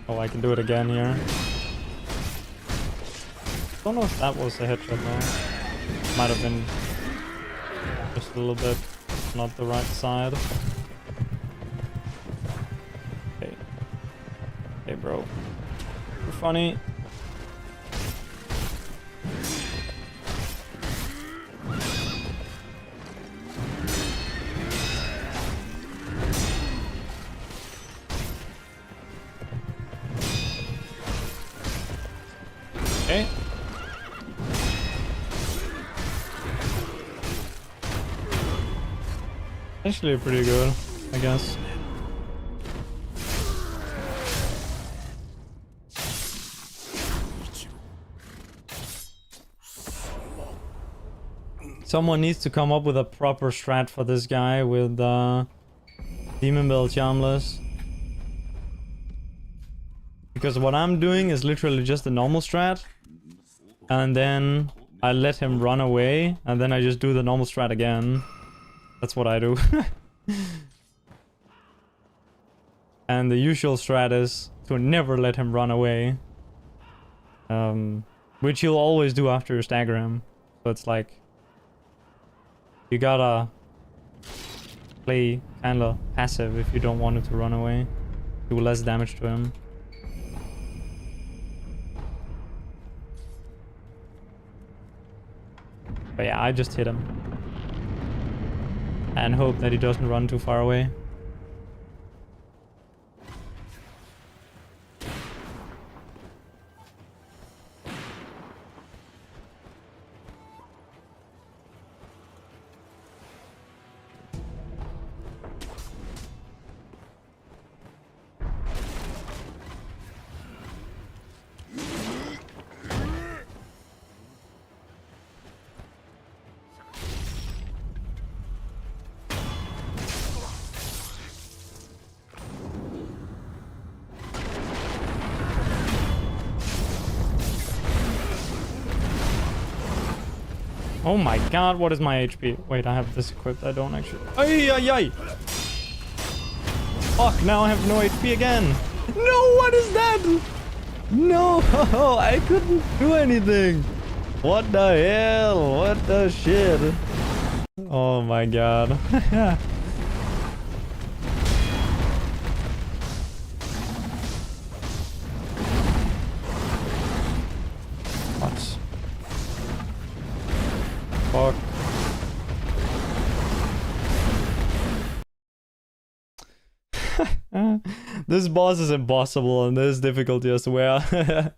Oh, I can do it again here. Don't know if that was a headshot though. Might have been just a little bit not the right side. Okay. Hey bro. You're funny. Okay. Actually pretty good, I guess. Someone needs to come up with a proper strat for this guy with Demon Bell Charmless. Because what I'm doing is literally just a normal strat. And then I let him run away. And then I just do the normal strat again. That's what I do. And the usual strat is to never let him run away. Which you'll always do after you stagger him. So it's like... you gotta play kinda passive if you don't want him to run away. Do less damage to him. But yeah, I just hit him. And hope that he doesn't run too far away. Oh my god, what is my HP? Wait, I have this equipped. I don't actually. Ay, ay, ay. Fuck, now I have no HP again. No, what is that? No, I couldn't do anything. What the hell? What the shit? Oh my god. What? Fuck. This boss is impossible on this difficulty, I swear.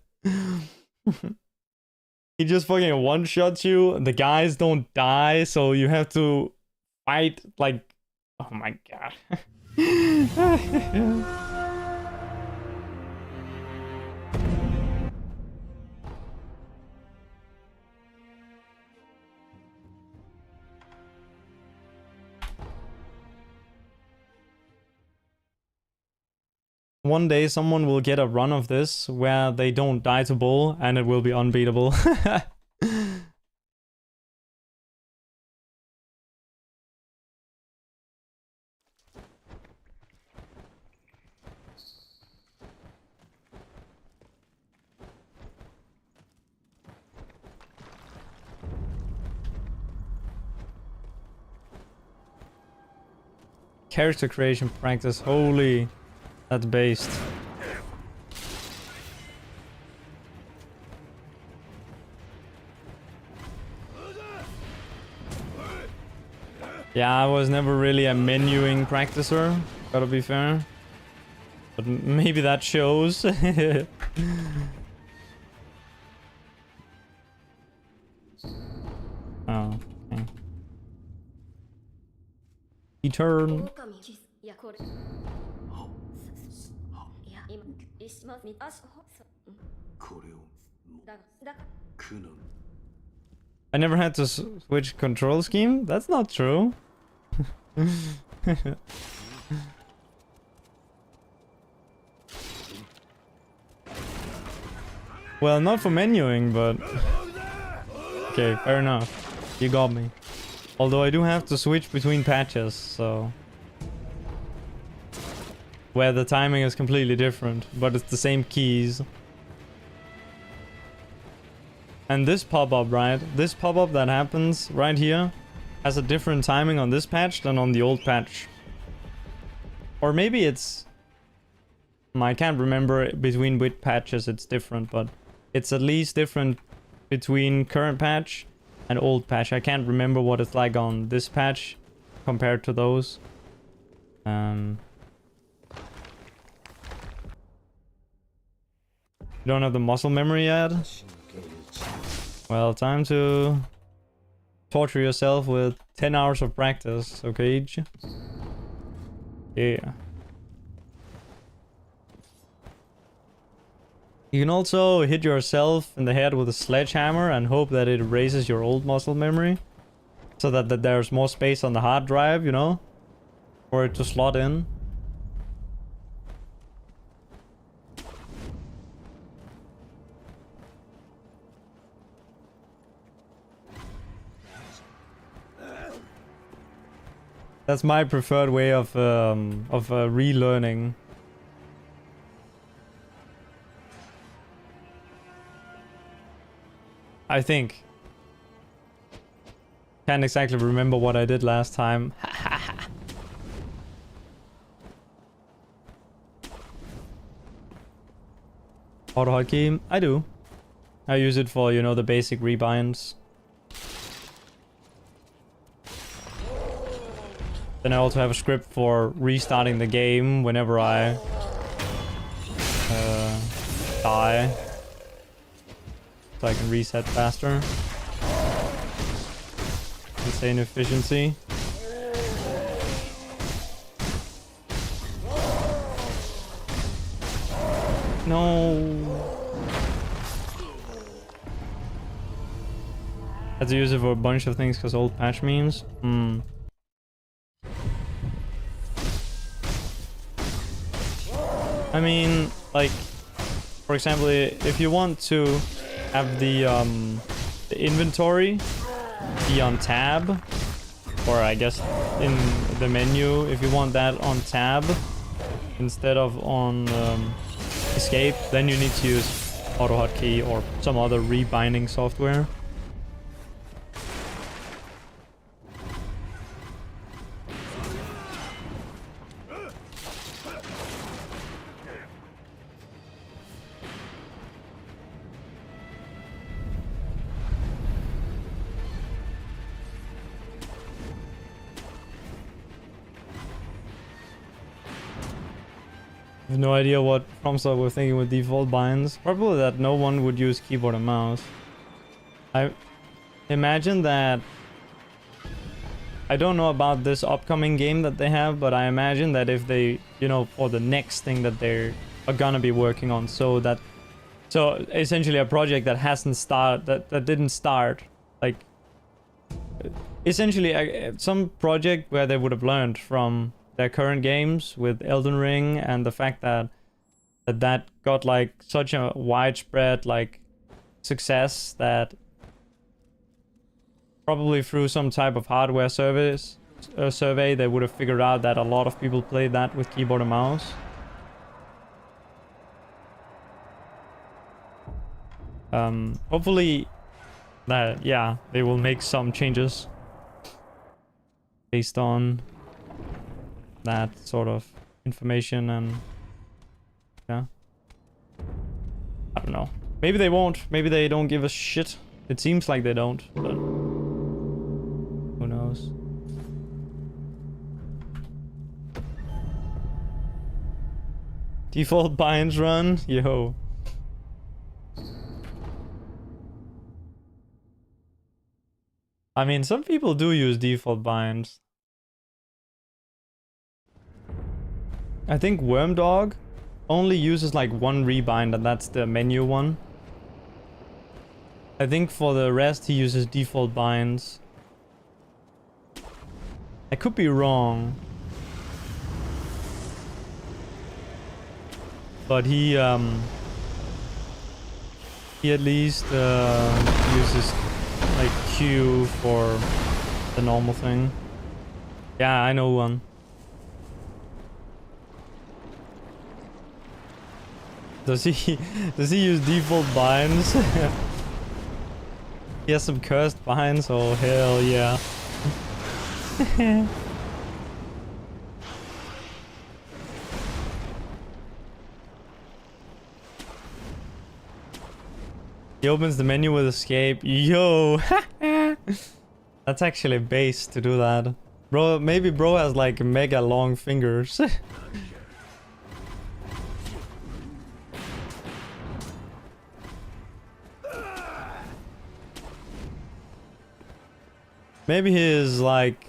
He just fucking one-shots you. The guys don't die, so you have to fight like... oh my god. One day someone will get a run of this where they don't die to bull and it will be unbeatable. Character creation practice, holy... that's based. Yeah, I was never really a menuing practicer, gotta be fair. But maybe that shows. Oh, okay. E-turn. I never had to switch control scheme? That's not true. Well, not for menuing, but... okay, fair enough. You got me. Although I do have to switch between patches, so... where the timing is completely different, but it's the same keys. And this pop-up, right? This pop-up that happens right here has a different timing on this patch than on the old patch. Or maybe it's... I can't remember between which patches it's different, but it's at least different between current patch and old patch. I can't remember what it's like on this patch compared to those. You don't have the muscle memory yet? Well, time to torture yourself with 10 hours of practice, okay? Yeah. You can also hit yourself in the head with a sledgehammer and hope that it erases your old muscle memory. So that there's more space on the hard drive, you know? For it to slot in. That's my preferred way of relearning. I think. Can't exactly remember what I did last time. Autohotkey? I do. I use it for, you know, the basic rebinds. Then I also have a script for restarting the game whenever I die. So I can reset faster. Insane efficiency. No. Had to use it for a bunch of things because old patch memes. I mean, like, for example, if you want to have the inventory be on tab, or I guess in the menu, if you want that on tab instead of on escape, then you need to use AutoHotkey or some other rebinding software. I have no idea what FromSoft were thinking with default binds. Probably that no one would use keyboard and mouse. I imagine that... I don't know about this upcoming game that they have, but I imagine that if they, you know, for the next thing that they are gonna be working on, so essentially a project that hasn't started, that didn't start, like, essentially some project where they would have learned from their current games with Elden Ring and the fact that got like such a widespread like success that probably through some type of hardware survey they would have figured out that a lot of people played that with keyboard and mouse. Hopefully that, yeah, they will make some changes based on that sort of information, and yeah, I don't know, maybe they won't, maybe they don't give a shit. It seems like they don't, but who knows. Default binds run, yo. I mean, some people do use default binds. I think Wormdog only uses like one rebind, and that's the menu one. I think for the rest he uses default binds. I could be wrong. But he at least uses like Q for the normal thing. Yeah, I know one. Does he use default binds? He has some cursed binds. Oh hell yeah. He opens the menu with escape. Yo! That's actually base to do that. Bro, maybe bro has like mega long fingers. Maybe his like,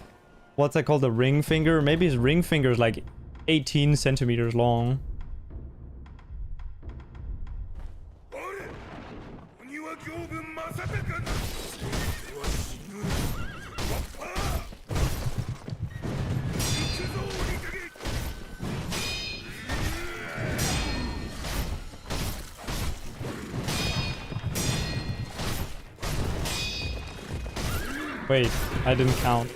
what's that called, the ring finger? Maybe his ring finger is like 18 centimeters long. Wait, I didn't count.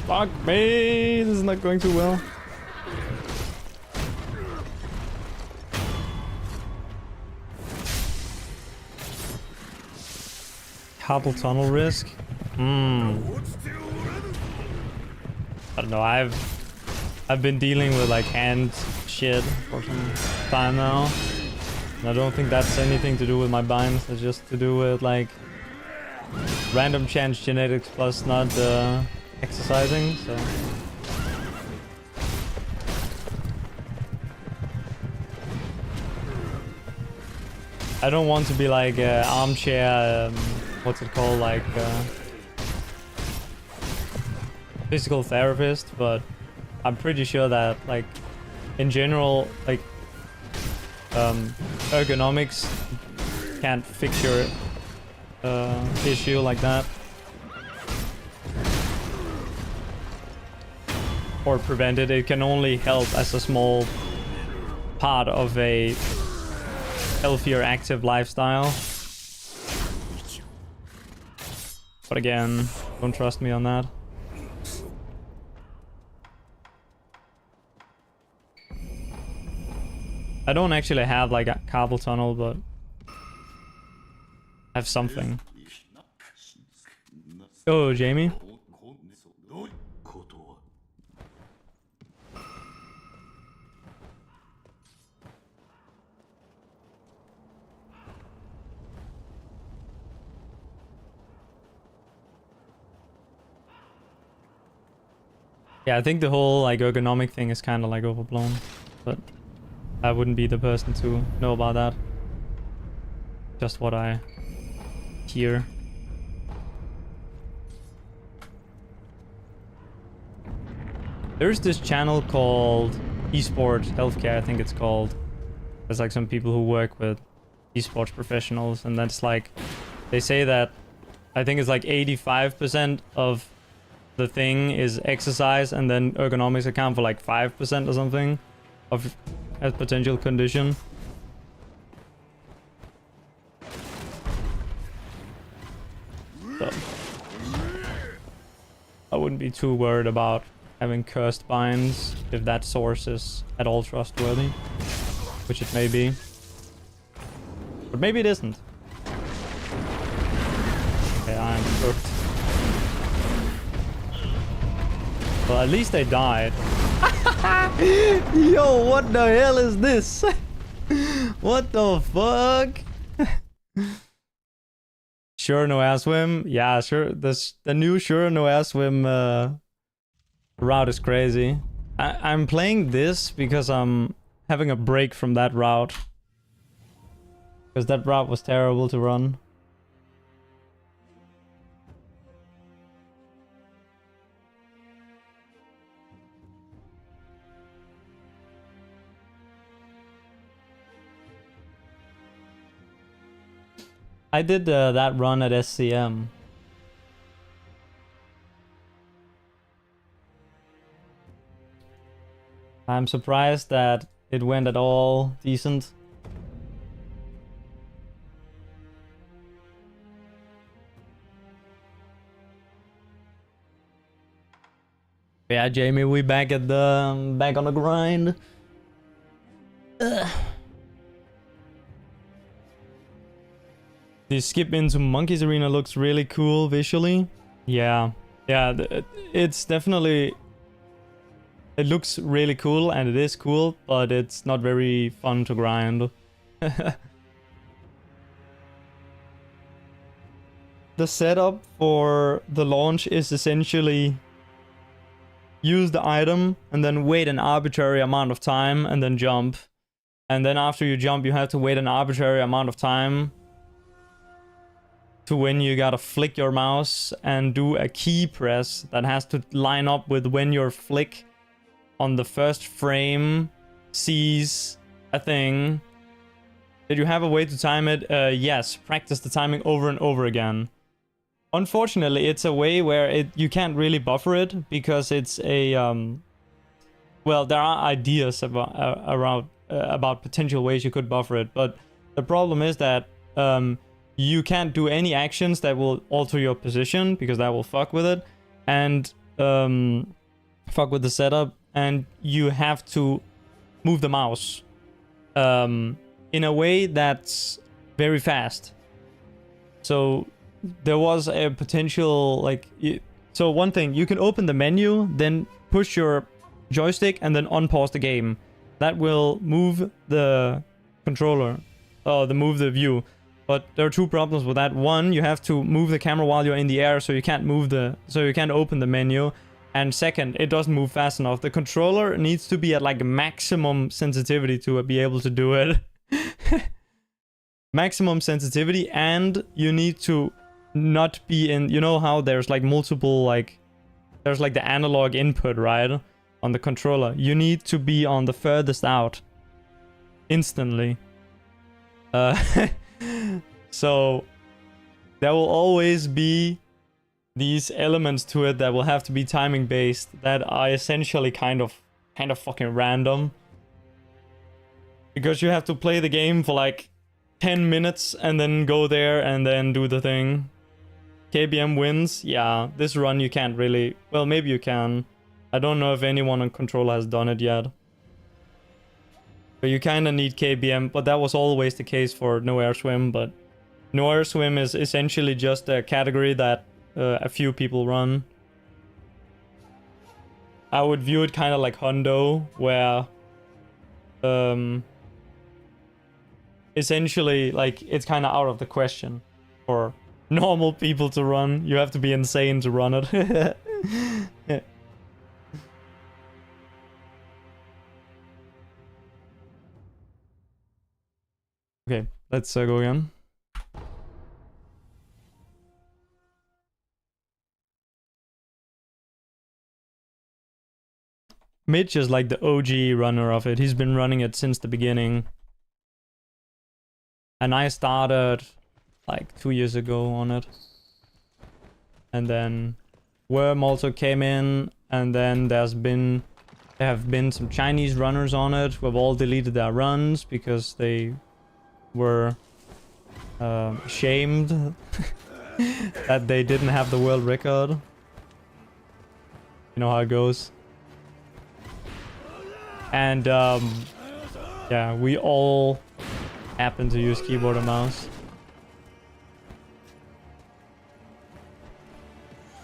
Fuck me, this is not going too well. Carpal tunnel risk? I don't know, I've been dealing with like hand shit for some time now. And I don't think that's anything to do with my binds, it's just to do with like random chance genetics plus not exercising, so. I don't want to be like armchair, what's it called, like physical therapist, but I'm pretty sure that like in general, like ergonomics can't fix your issue like that. Or prevent it. It can only help as a small part of a healthier, active lifestyle. But again, don't trust me on that. I don't actually have like a carpal tunnel, but I have something. Oh, Jamie. Yeah, I think the whole like ergonomic thing is kind of like overblown, but I wouldn't be the person to know about that. Just what I hear. There's this channel called Esports Healthcare, I think it's called. There's like some people who work with esports professionals, and that's like, they say that I think it's like 85% of the thing is exercise, and then ergonomics account for like 5% or something of a potential condition. So I wouldn't be too worried about having cursed binds if that source is at all trustworthy, which it may be, but maybe it isn't. Okay, I'm hooked. Well, at least they died. Yo, what the hell is this? What the fuck? Sure, No Airswim. Yeah, sure. The new Sure, No Airswim route is crazy. I'm playing this because I'm having a break from that route. Because that route was terrible to run. I did that run at SCM. I'm surprised that it went at all decent. Yeah, Jamie, we back at the back on the grind. Ugh. The skip into Monkey's Arena looks really cool visually. Yeah, it's definitely... It looks really cool, and it is cool, but it's not very fun to grind. The setup for the launch is essentially use the item and then wait an arbitrary amount of time and then jump. And then after you jump, you have to wait an arbitrary amount of time to when you gotta flick your mouse and do a key press that has to line up with when your flick on the first frame sees a thing. Did you have a way to time it? Yes, practice the timing over and over again. Unfortunately, it's a way where you can't really buffer it because it's a well, there are ideas about potential ways you could buffer it, but the problem is that you can't do any actions that will alter your position because that will fuck with it and fuck with the setup, and you have to move the mouse in a way that's very fast. So there was a potential, like, so one thing, you can open the menu, then push your joystick and then unpause the game. That will move the controller, move the view. But there are two problems with that. One, you have to move the camera while you're in the air, so you can't open the menu. And second, it doesn't move fast enough. The controller needs to be at like maximum sensitivity to be able to do it. Maximum sensitivity, and you need to not be in, you know how there's like multiple, like there's like the analog input, right, on the controller. You need to be on the furthest out instantly. So there will always be these elements to it that will have to be timing based that are essentially kind of fucking random, because you have to play the game for like 10 minutes and then go there and then do the thing. KBM wins. Yeah, this run you can't really... Well, maybe you can. I don't know if anyone on controller has done it yet. But you kind of need KBM, but that was always the case for No Airswim. But No Airswim is essentially just a category that a few people run. I would view it kind of like Hundo, where essentially, like, it's kind of out of the question for normal people to run. You have to be insane to run it. Yeah. Okay, let's go again. Mitch is like the OG runner of it. He's been running it since the beginning. And I started like 2 years ago on it. And then Worm also came in, and then there have been some Chinese runners on it who have all deleted their runs because they were shamed that they didn't have the world record. You know how it goes. And yeah, we all happen to use keyboard and mouse.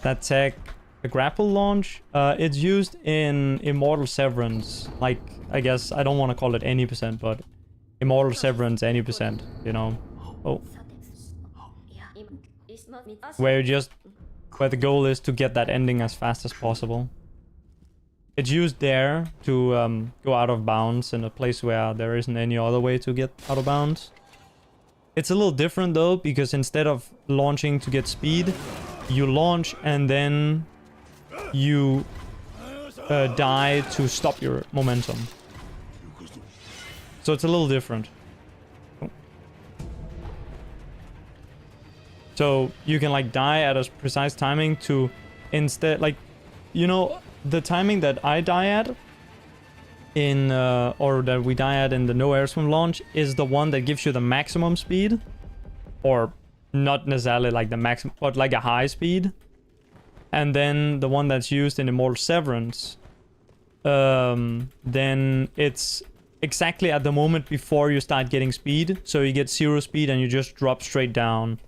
That tech, the grapple launch, it's used in Immortal Severance. Like, I guess I don't want to call it any percent, but Immortal Severance any percent, you know. Oh. Where the goal is to get that ending as fast as possible. It's used there to go out of bounds in a place where there isn't any other way to get out of bounds. It's a little different though, because instead of launching to get speed, you launch and then you die to stop your momentum. So it's a little different. So you can like die at a precise timing to instead, like, you know, the timing that I die at in or that we die at in the No Airswim launch is the one that gives you the maximum speed, or not necessarily like the maximum, but like a high speed. and then the one that's used in Immortal Severance, then it's exactly at the moment before you start getting speed. So you get 0 speed and you just drop straight down.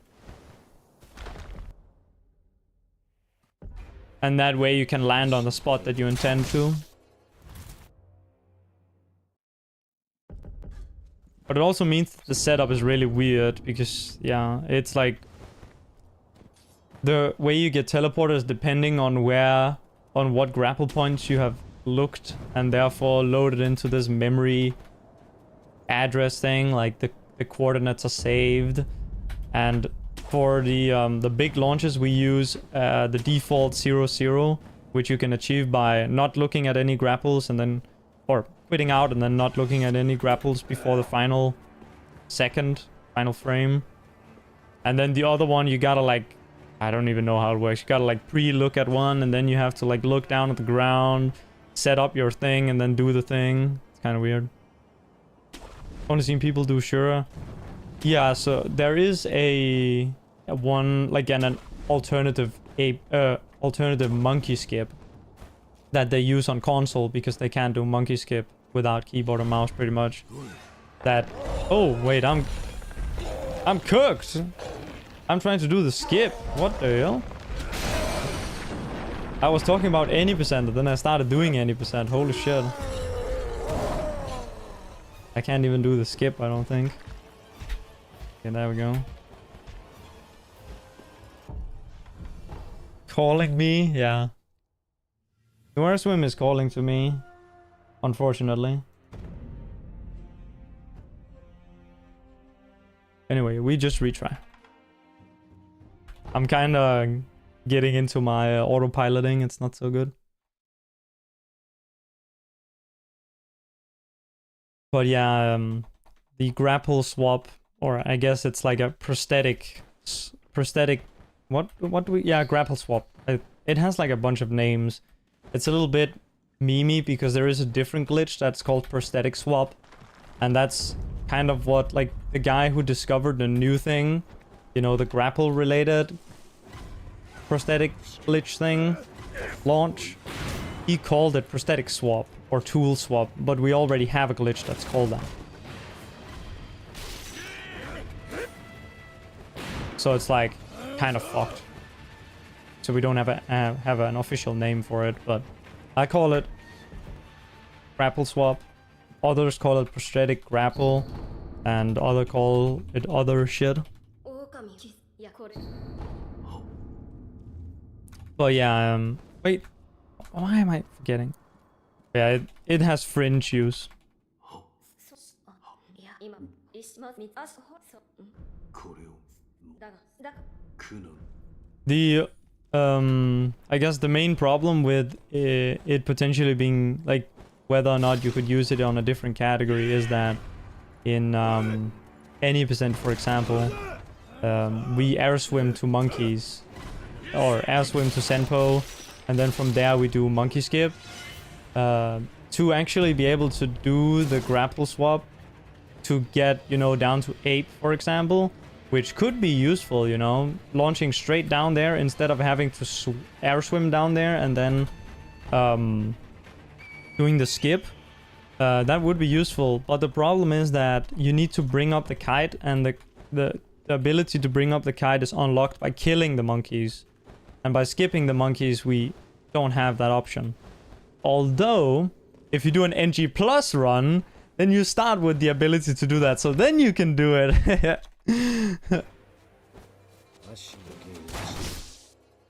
And that way you can land on the spot that you intend to. But it also means the setup is really weird because, yeah, it's like the way you get teleported is depending on what grapple points you have looked and therefore loaded into this memory address thing. Like the coordinates are saved, and for the big launches we use the default 0-0, which you can achieve by not looking at any grapples and then, or quitting out and then not looking at any grapples before the final frame. And then the other one, you gotta like, I don't even know how it works. You gotta like pre-look at one, and then you have to like look down at the ground, set up your thing, and then do the thing. It's kind of weird. Only seen people do Shura. Yeah, so there is a one, like an alternative monkey skip that they use on console because they can't do monkey skip without keyboard or mouse pretty much. That, oh wait, I'm cooked. I'm trying to do the skip. What the hell? I was talking about any percent, and then I started doing any percent. Holy shit. I can't even do the skip, I don't think. Okay, there we go. Calling me? Yeah. No Airswim is calling to me, unfortunately. Anyway, we just retry. I'm kind of getting into my autopiloting. It's not so good. But yeah, the grapple swap, or I guess it's like a prosthetic, what do we, yeah, grapple swap. It has like a bunch of names. It's a little bit memey because there is a different glitch that's called prosthetic swap. And that's kind of what, like, the guy who discovered the new thing, you know, the grapple related prosthetic glitch thing launch, he called it prosthetic swap or tool swap, but we already have a glitch that's called that. So it's like kind of fucked. So we don't have an official name for it, but I call it grapple swap. Others call it prosthetic grapple, and others call it other shit. But yeah, wait, why am I forgetting? Yeah, it has fringe use. The I guess the main problem with it potentially being like whether or not you could use it on a different category is that in any percent, for example, we airswim to monkeys or airswim to Senpo, and then from there we do monkey skip. To actually be able to do the grapple swap to get, you know, down to ape, for example, which could be useful, you know, launching straight down there instead of having to airswim down there and then doing the skip. That would be useful, but the problem is that you need to bring up the kite, and the ability to bring up the kite is unlocked by killing the monkeys. And by skipping the monkeys, we don't have that option. Although, if you do an NG+ run, then you start with the ability to do that, so then you can do it.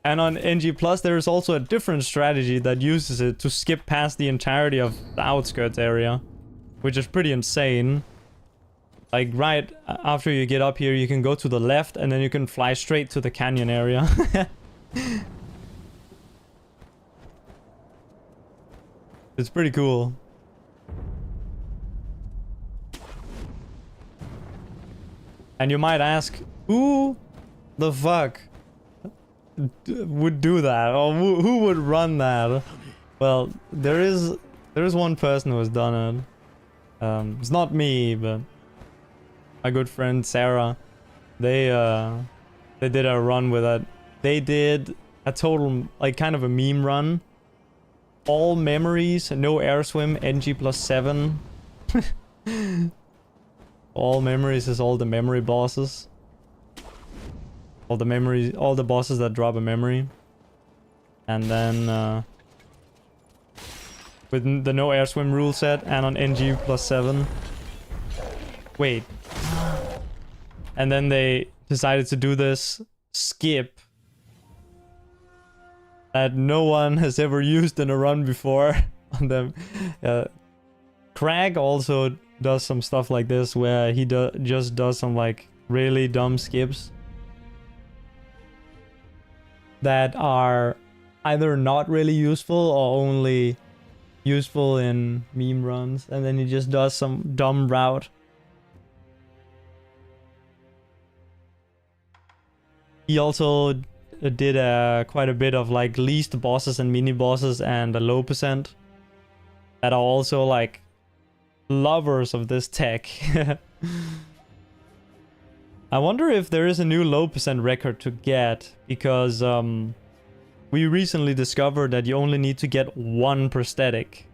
And on NG+, there is also a different strategy that uses it to skip past the entirety of the outskirts area, which is pretty insane. Like, right after you get up here, you can go to the left, and then you can fly straight to the canyon area. It's pretty cool. And you might ask, who the fuck would do that, or who would run that? Well, there is one person who has done it. It's not me, but my good friend Sarah. They did a run with it. They did a total, like, kind of a meme run. All memories, no airswim, NG+7. All memories is all the memory bosses. All the memories, all the bosses that drop a memory. And then with the no airswim rule set and on NG+7. Wait. And then they decided to do this skip that no one has ever used in a run before on them. Crag also does some stuff like this where he just does some like really dumb skips that are either not really useful or only useful in meme runs, and then he just does some dumb route. He also did quite a bit of like least bosses and mini bosses and a low percent that are also like lovers of this tech. I wonder if there is a new low percent record to get, because we recently discovered that you only need to get one prosthetic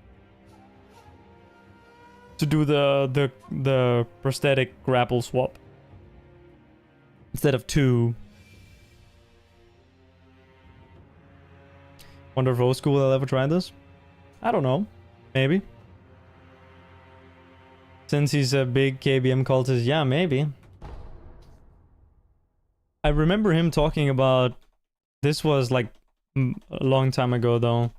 to do the prosthetic grapple swap instead of 2. Wonder if old school will ever try this? I don't know. Maybe. Since he's a big KBM cultist, yeah, maybe. I remember him talking about... This was like a long time ago though.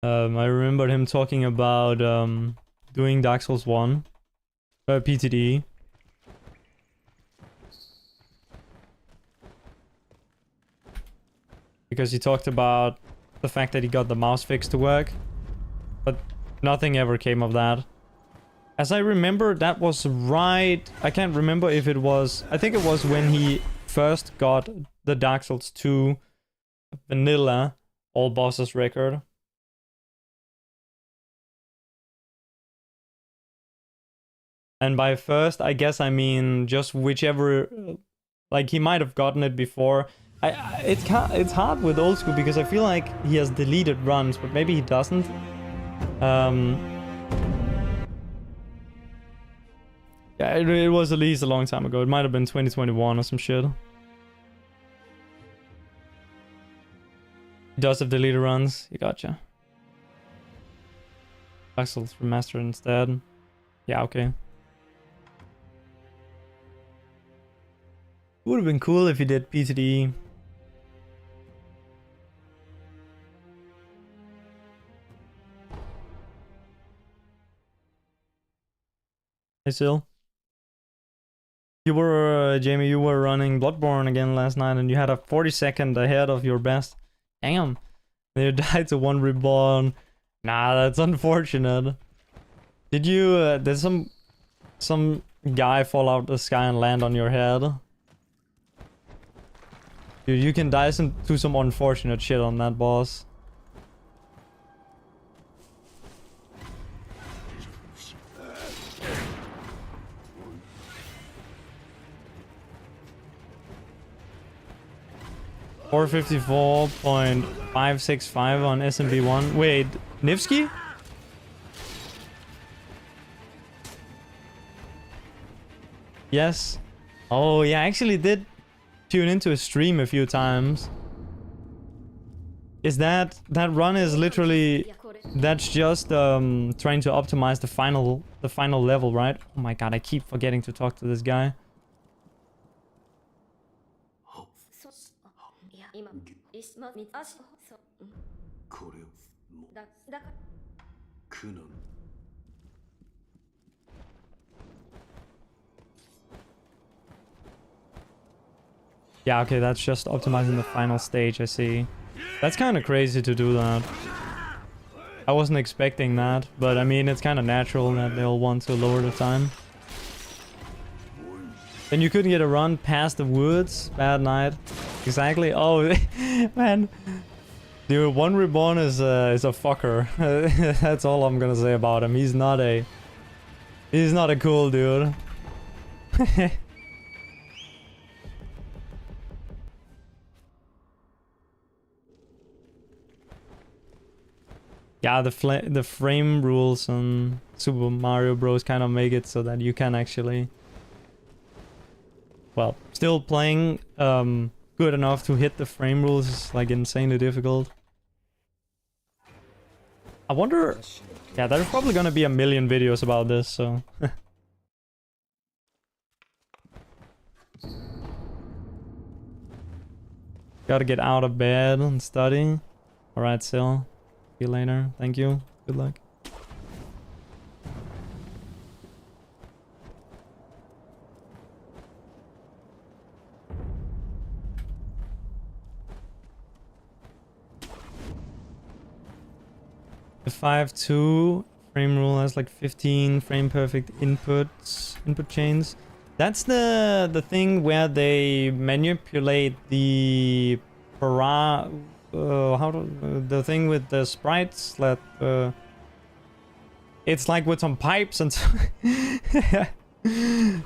I remembered him talking about doing Dark Souls 1. PTD. Because he talked about the fact that he got the mouse fix to work. But nothing ever came of that. As I remember, that was right... I can't remember if it was... I think it was when he first got the Dark Souls 2 vanilla all bosses record. And by first, I guess I mean just whichever... Like, he might have gotten it before. It's hard with old school because I feel like he has deleted runs, but maybe he doesn't. Yeah, it was at least a long time ago. It might have been 2021 or some shit. He does have deleted runs. You gotcha. Dark Souls remastered instead. Yeah, okay. Would have been cool if he did PTD. Hey, Sil. You were, Jamie, you were running Bloodborne again last night and you had a 40-second ahead of your best. Damn. You died to one reborn. Nah, that's unfortunate. Did you, did some guy fall out of the sky and land on your head? Dude, you can die to some unfortunate shit on that boss. $454.565 on SMB1. Wait, Nivsky? Yes. Oh yeah, I actually did tune into a stream a few times. Is that run is literally, that's just trying to optimize the final level, right? Oh my god, I keep forgetting to talk to this guy. Yeah, okay, that's just optimizing the final stage, I see. That's kind of crazy to do that. I wasn't expecting that, but I mean, it's kind of natural that they'll want to lower the time. Then you couldn't get a run past the woods. Bad night. Exactly. Oh, man. Dude, One Reborn is a fucker. That's all I'm gonna say about him. He's not a cool dude. Yeah, the frame rules on Super Mario Bros. Kind of make it so that you can actually, well, still playing good enough to hit the frame rules is like insanely difficult. I wonder, yeah, there's probably gonna be a million videos about this, so. Gotta get out of bed and study. Alright, Sil. See you later. Thank you. Good luck. The 5.2 frame rule has like 15 frame perfect input chains. That's the thing where they manipulate the the thing with the sprites that it's like with some pipes and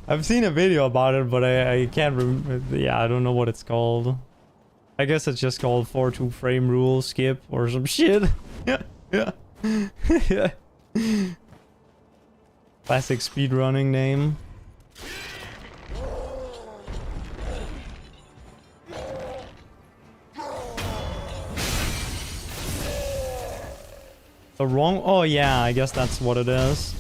I've seen a video about it, but I can't remember. Yeah, I don't know what it's called. I guess it's just called 4.2 frame rule skip or some shit. Yeah. Yeah. Classic speedrunning name. The wrong... Oh yeah, I guess that's what it is.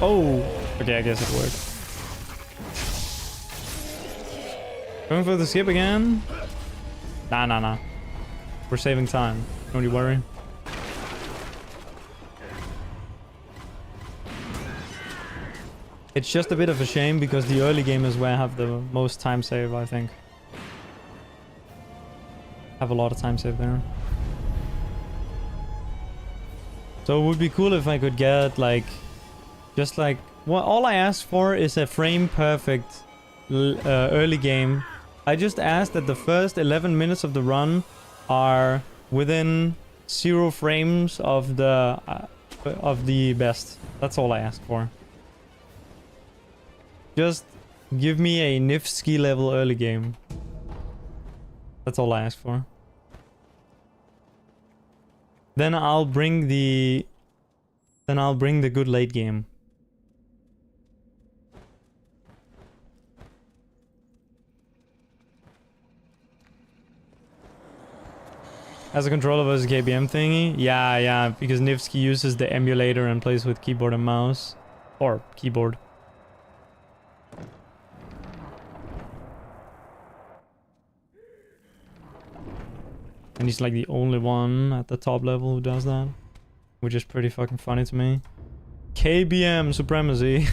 Oh, okay, I guess it worked. Going for the skip again? Nah. We're saving time. Don't you worry. It's just a bit of a shame because the early game is where I have the most time save, I think. Have a lot of time save there. So it would be cool if I could get like... Just like... Well, all I asked for is a frame perfect early game. I just asked that the first 11 minutes of the run are within 0 frames of the best. That's all I asked for. Just give me a Nifsky level early game. That's all I asked for. Then I'll bring the good late game. As a controller versus KBM thingy? Yeah, because Nifsky uses the emulator and plays with keyboard and mouse. Or keyboard. And he's like the only one at the top level who does that. Which is pretty fucking funny to me. KBM supremacy.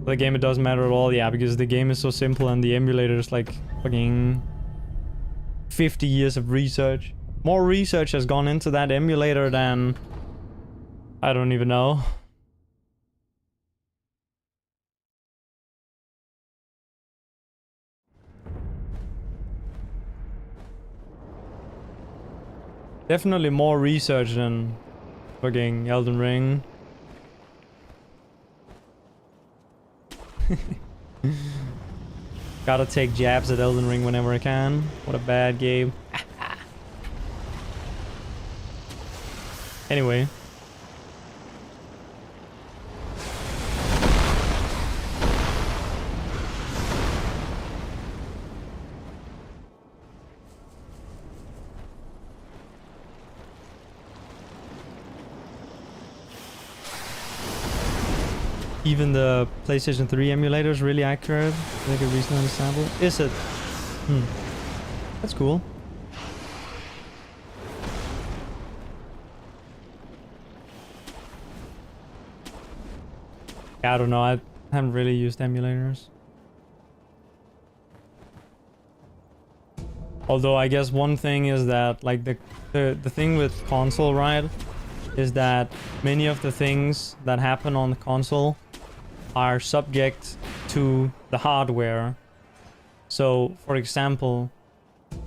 The game, it doesn't matter at all, yeah, because the game is so simple and the emulator is like fucking 50 years of research. More research has gone into that emulator than... I don't even know. Definitely more research than fucking Elden Ring. Gotta take jabs at Elden Ring whenever I can. What a bad game. Anyway. Even the PlayStation 3 emulator is really accurate. Like a reasonable sample. Is it? That's cool. Yeah, I don't know. I haven't really used emulators. Although I guess one thing is that like the thing with console, right? is that many of the things that happen on the console are subject to the hardware. So, for example,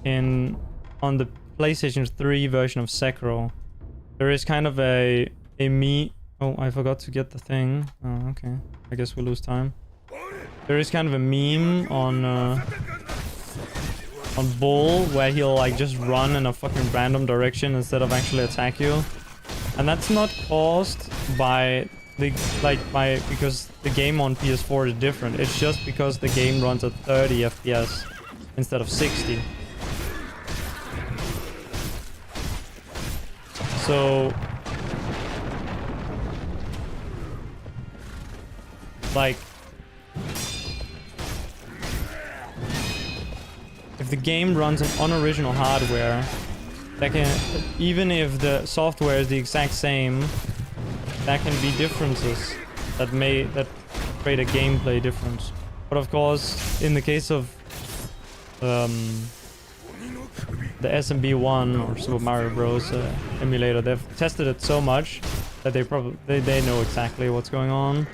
on the PlayStation 3 version of Sekiro, there is kind of a oh, I forgot to get the thing. Oh, okay. I guess we'll lose time. There is kind of a meme on Bull where he'll like just run in a fucking random direction instead of actually attack you. And that's not caused by because the game on PS4 is different. It's just because the game runs at 30 FPS instead of 60. So like if the game runs on unoriginal hardware, that can, even if the software is the exact same, that can be differences that create a gameplay difference. But of course, in the case of the SMB1 or Super Mario Bros. Emulator, they've tested it so much that they know exactly what's going on.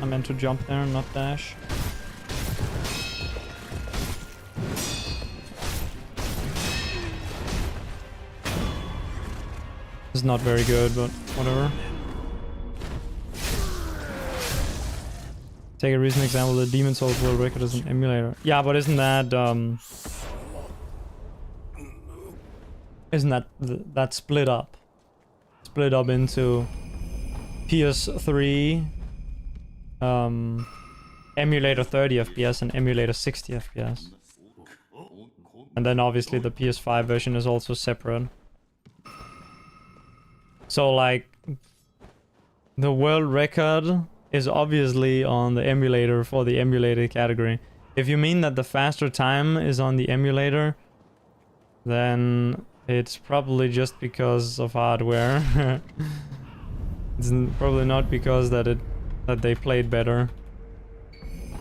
I meant to jump there, not dash. It's not very good, but whatever. Take a recent example, the Demon Souls world record is an emulator. Yeah, but isn't that that split up? Split up into PS3 emulator 30 FPS and emulator 60 FPS. And then obviously the PS5 version is also separate. So like the world record is obviously on the emulator for the emulator category. If you mean that the faster time is on the emulator, then it's probably just because of hardware. It's probably not because that they played better.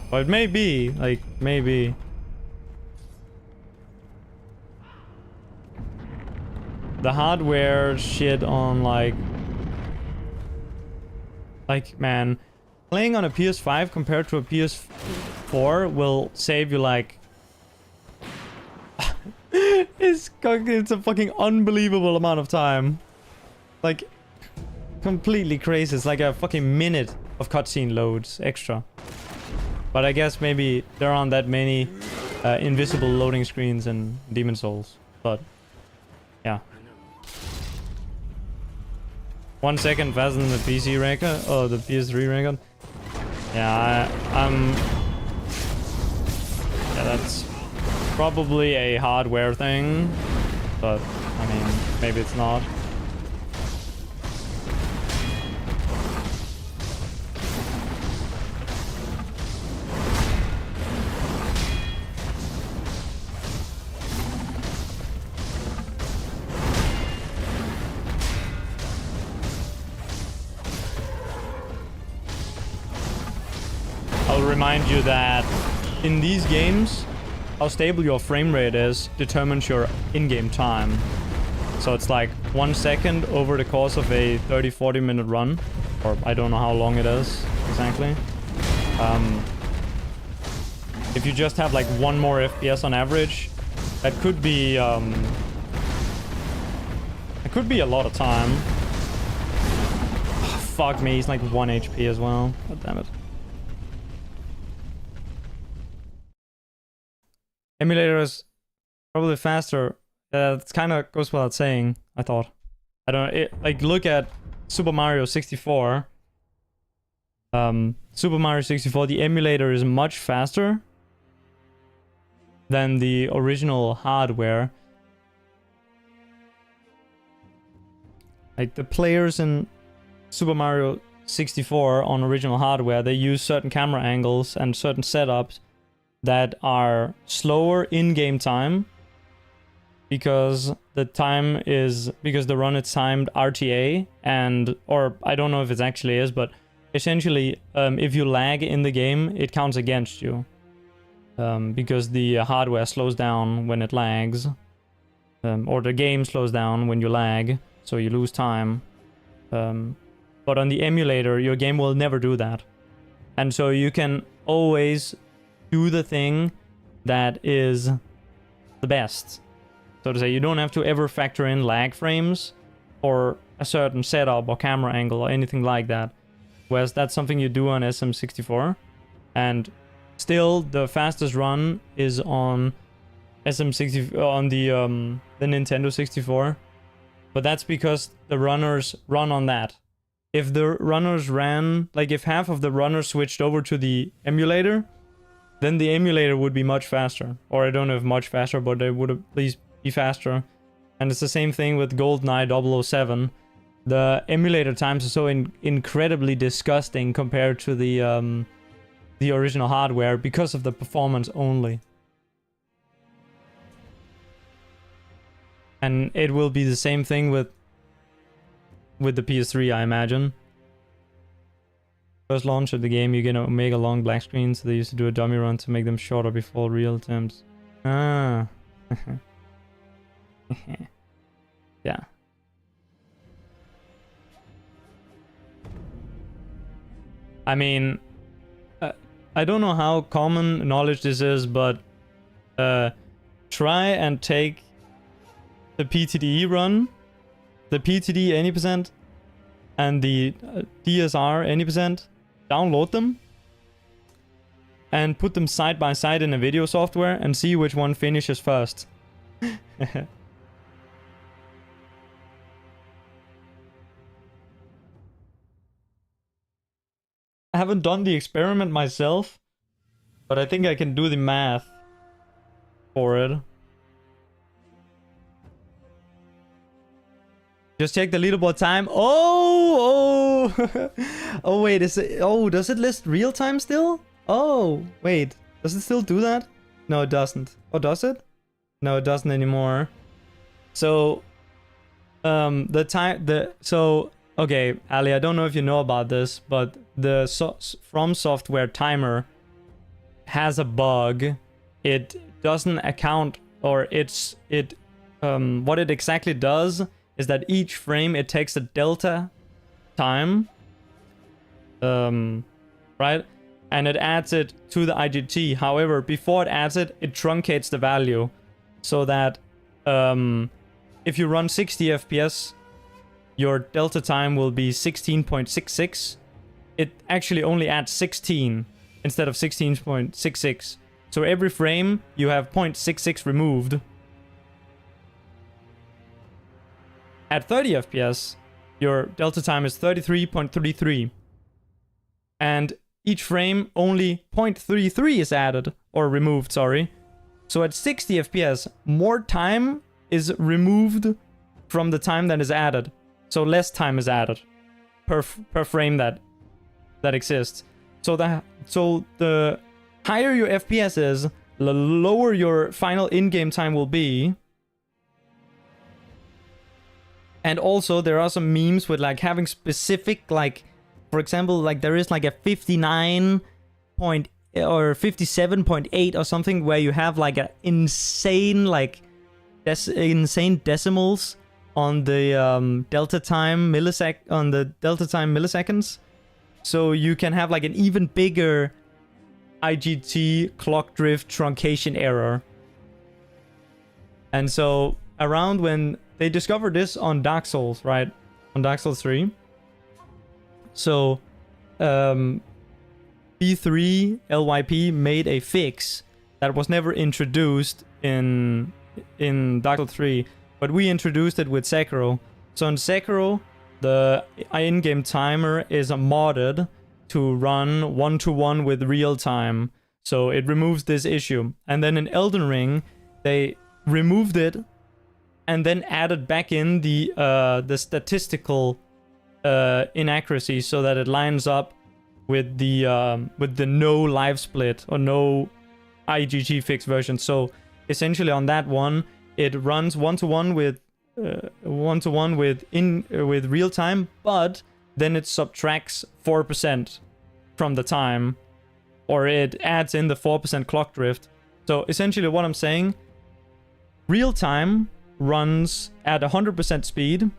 But it may be, like, maybe. The hardware shit on like man, playing on a PS5 compared to a PS4 will save you like it's a fucking unbelievable amount of time. Like completely crazy. It's like a fucking minute of cutscene loads extra. But I guess maybe there aren't that many invisible loading screens in Demon Souls. But yeah. 1 second faster than the PC record, or the PS3 record. Yeah, yeah, that's probably a hardware thing, but I mean, maybe it's not. Remind you that in these games, how stable your frame rate is determines your in-game time. So it's like 1 second over the course of a 30-40 minute run, or I don't know how long it is exactly. If you just have like 1 more FPS on average, that could be it could be a lot of time. Oh, fuck me, he's like 1 HP as well. God damn it. Emulator is probably faster. It kind of goes without saying, I thought. I don't know, like look at Super Mario 64. Super Mario 64, the emulator is much faster than the original hardware. Like the players in Super Mario 64 on original hardware, they use certain camera angles and certain setups that are slower in-game time because the run is timed RTA, and or I don't know if it actually is, but essentially if you lag in the game, it counts against you because the hardware slows down when it lags, or the game slows down when you lag, so you lose time. But on the emulator, your game will never do that. And so you can always do the thing that is the best. So to say, you don't have to ever factor in lag frames or a certain setup or camera angle or anything like that. Whereas that's something you do on SM64. And still, the fastest run is on SM60, on the Nintendo 64. But that's because the runners run on that. If the runners ran, like if half of the runners switched over to the emulator, then the emulator would be much faster. Or I don't know if much faster, but they would at least be faster. And it's the same thing with GoldenEye 007. The emulator times are so incredibly disgusting compared to the original hardware because of the performance only. And it will be the same thing with the PS3, I imagine. First launch of the game, you're gonna make a long black screen, so they used to do a dummy run to make them shorter before real attempts. Ah. Yeah. I mean, I don't know how common knowledge this is, but try and take the PTDE run, the PTD any percent, and the DSR any percent, download them, and put them side by side in a video software and see which one finishes first. I haven't done the experiment myself, but I think I can do the math for it. Just check the leaderboard time. Oh, oh, wait, is it? Oh, does it list real time still? Oh, wait, does it still do that? No, it doesn't. Oh, does it? No, it doesn't anymore. So, okay, Ali, I don't know if you know about this, but the From Software timer has a bug. It doesn't account, or what it exactly does is that each frame it takes a delta time, right? And it adds it to the IGT. However, before it adds it, it truncates the value so that if you run 60 FPS, your delta time will be 16.66. It actually only adds 16 instead of 16.66. So every frame you have 0.66 removed. At 30 FPS, your delta time is 33.33. And each frame only 0.33 is added, or removed, sorry. So at 60 FPS, more time is removed from the time that is added. So less time is added per frame that exists. So the higher your FPS is, the lower your final in-game time will be. And also there are some memes with like having specific, like, for example, like there is like a 59 point or 57.8 or something where you have like a insane, like insane decimals on the delta time milliseconds. So you can have like an even bigger IGT clock drift truncation error. And so around when they discovered this on Dark Souls, right? On Dark Souls 3. So B3 LYP made a fix that was never introduced in Dark Souls 3, but we introduced it with Sekiro. So in Sekiro, the in-game timer is modded to run 1-to-1 with real time. So it removes this issue. And then in Elden Ring, they removed it and then added back in the statistical inaccuracy so that it lines up with the no live split or no IGT fixed version. So essentially on that one, it runs one-to-one with real time, but then it subtracts 4% from the time, or it adds in the 4% clock drift. So essentially what I'm saying, real time runs at 100% speed,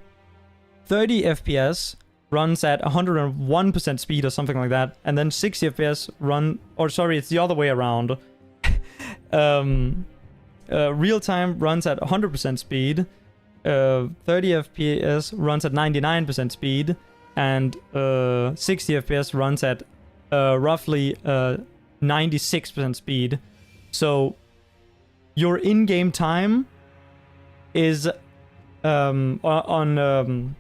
30 FPS runs at 101% speed or something like that, and then 60 FPS it's the other way around. Real time runs at 100% speed, 30 FPS runs at 99% speed, and 60 FPS runs at roughly 96% speed. So your in-game time is on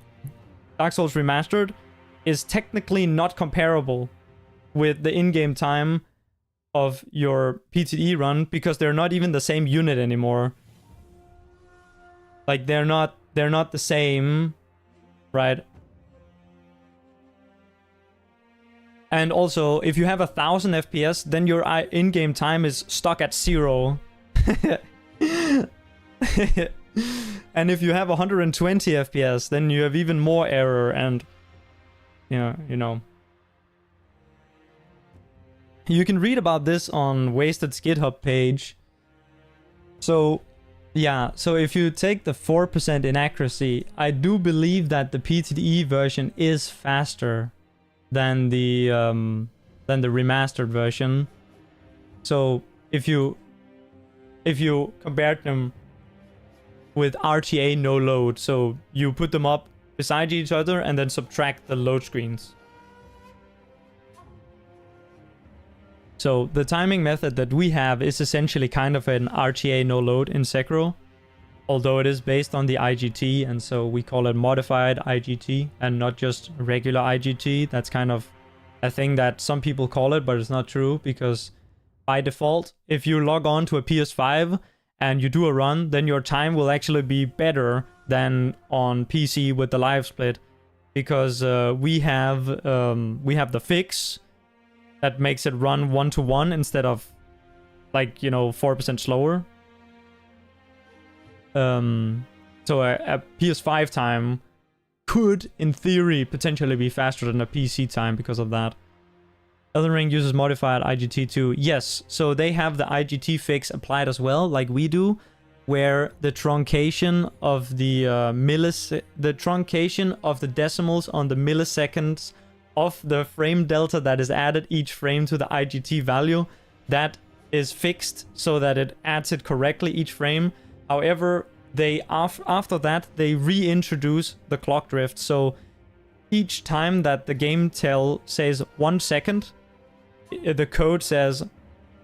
Dark Souls Remastered is technically not comparable with the in-game time of your PTE run, because they're not even the same unit anymore. Like they're not the same, right? And also, if you have 1000 FPS, then your in-game time is stuck at 0. And if you have 120 FPS, then you have even more error, and you know. You can read about this on Wasted's GitHub page. So, yeah, so if you take the 4% inaccuracy, I do believe that the PTE version is faster than the remastered version. So if you compared them with RTA no load, so you put them up beside each other and then subtract the load screens. So the timing method that we have is essentially kind of an RTA no load in Sekiro, although it is based on the IGT, and so we call it modified IGT and not just regular IGT. That's kind of a thing that some people call it, but it's not true, because by default, if you log on to a PS5 and you do a run, then your time will actually be better than on PC with the live split, because we have the fix that makes it run 1-to-1 instead of, like, 4% slower. So a PS5 time could, in theory, potentially be faster than a PC time because of that. Elden Ring uses modified IGT too. Yes, so they have the IGT fix applied as well, like we do, where the truncation of the truncation of the decimals on the milliseconds of the frame delta that is added each frame to the IGT value, that is fixed so that it adds it correctly each frame. However, they after that they reintroduce the clock drift. So each time that the game says 1 second, the code says,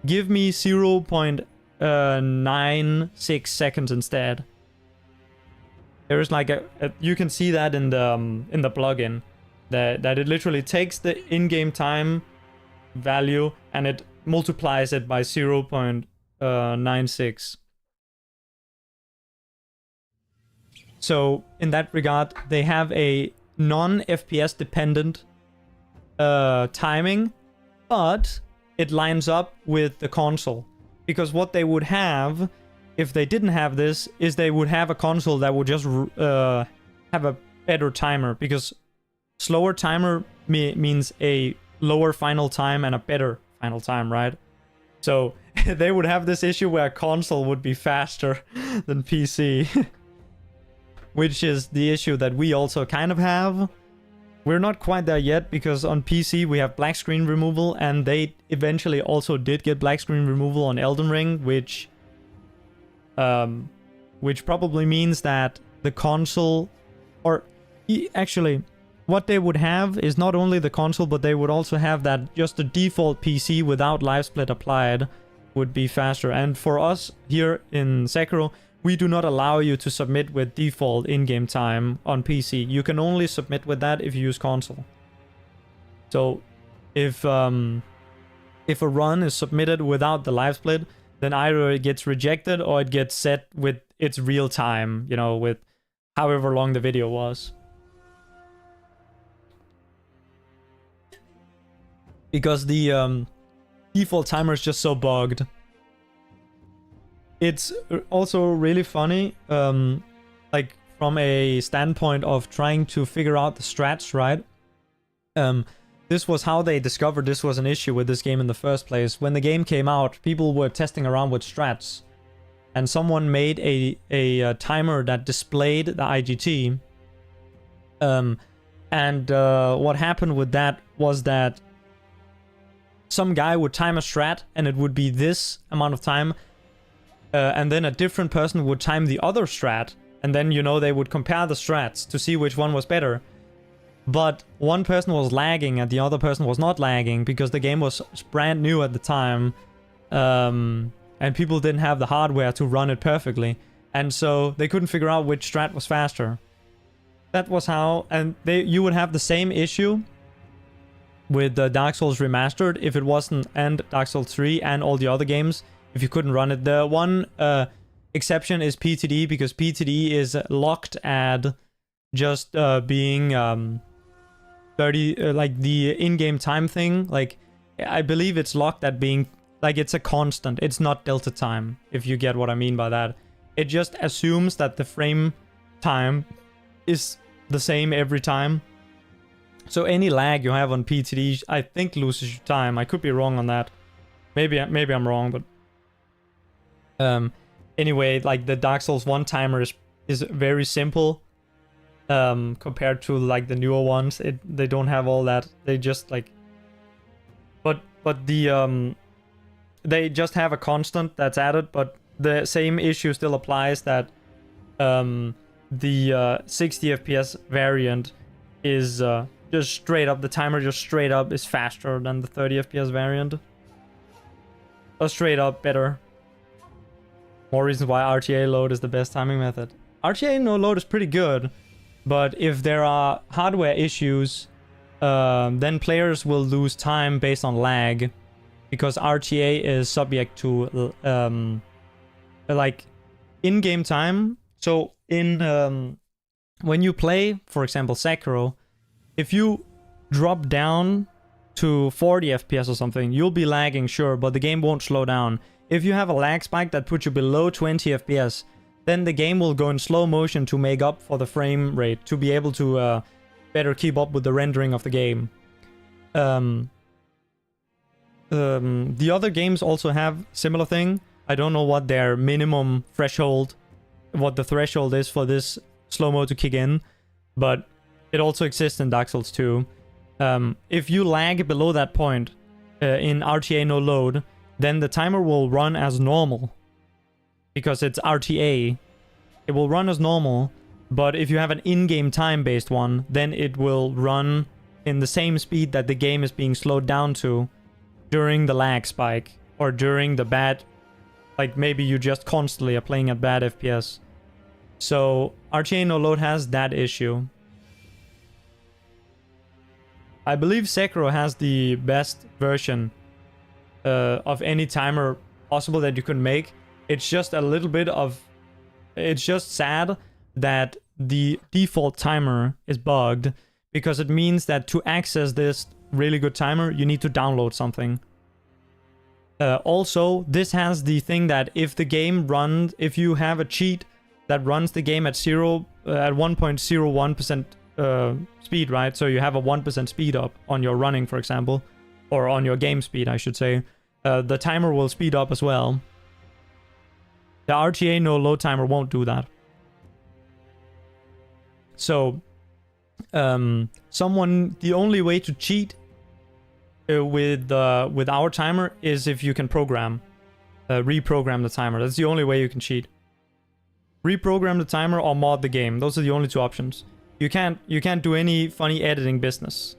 give me 0.96 seconds instead. There is like you can see that in the plugin, that it literally takes the in-game time value and it multiplies it by 0.96. So in that regard, they have a non-FPS dependent timing, but it lines up with the console. Because what they would have, if they didn't have this, is they would have a console that would just have a better timer, because slower timer means a lower final time and a better final time, right? So they would have this issue where a console would be faster than PC. Which is the issue that we also kind of have. We're not quite there yet, because on PC we have black screen removal, and they eventually also did get black screen removal on Elden Ring, which probably means that the console, or actually what they would have is not only the console, but they would also have that just the default PC without live split applied would be faster. And for us here in Sekiro, we do not allow you to submit with default in-game time on PC. You can only submit with that if you use console. So if a run is submitted without the live split, then either it gets rejected or it gets set with its real time, with however long the video was. because the default timer is just so bugged. It's also really funny, like from a standpoint of trying to figure out the strats, right? This was how they discovered this was an issue with this game in the first place. When the game came out, people were testing around with strats, and someone made a timer that displayed the IGT. What happened with that was that some guy would time a strat, and it would be this amount of time, and then a different person would time the other strat, and then, you know, they would compare the strats to see which one was better. But one person was lagging and the other person was not lagging because the game was brand new at the time, and people didn't have the hardware to run it perfectly, and so they couldn't figure out which strat was faster. That was how, and you would have the same issue with Dark Souls Remastered if it wasn't, and Dark Souls 3 and all the other games, if you couldn't run it. The one exception is PTD, because PTD is locked at just being 30, like the in-game time thing. Like, I believe it's locked at being, like, it's a constant. It's not delta time, if you get what I mean by that. It just assumes that the frame time is the same every time. So any lag you have on PTD, I think, loses your time. I could be wrong on that. Maybe I'm wrong, but anyway, like the Dark Souls 1 timer is very simple compared to like the newer ones. They don't have all that. They just like, but the they just have a constant that's added, but the same issue still applies, that the 60 FPS variant is just straight up, the timer just straight up is faster than the 30 FPS variant. Or straight up better. More reasons why RTA load is the best timing method. RTA no load is pretty good, but if there are hardware issues, then players will lose time based on lag, because RTA is subject to like in-game time. So in when you play, for example, Sekiro, if you drop down to 40 FPS or something, you'll be lagging, sure, but the game won't slow down. If you have a lag spike that puts you below 20 FPS, then the game will go in slow motion to make up for the frame rate, to be able to better keep up with the rendering of the game. The other games also have similar thing. I don't know what their minimum threshold, what the threshold is for this slow-mo to kick in, but it also exists in Dark Souls 2. If you lag below that point in RTA no load, then the timer will run as normal, because it's RTA. It will run as normal, but if you have an in-game time-based one, then it will run in the same speed that the game is being slowed down to during the lag spike, or during the bad, like maybe you just constantly are playing at bad FPS. So RTA no load has that issue. I believe Sekiro has the best version of any timer possible that you can make. It's just a little bit of... It's just sad that the default timer is bugged, because it means that to access this really good timer, you need to download something. Also, this has the thing that if the game runs... If you have a cheat that runs the game at 1.01% speed, right? So you have a 1% speed up on your running, for example, or on your game speed, I should say. The timer will speed up as well. The RTA no load timer won't do that. So, the only way to cheat with our timer is if you can reprogram the timer. That's the only way you can cheat. Reprogram the timer or mod the game. Those are the only two options. You can't do any funny editing business.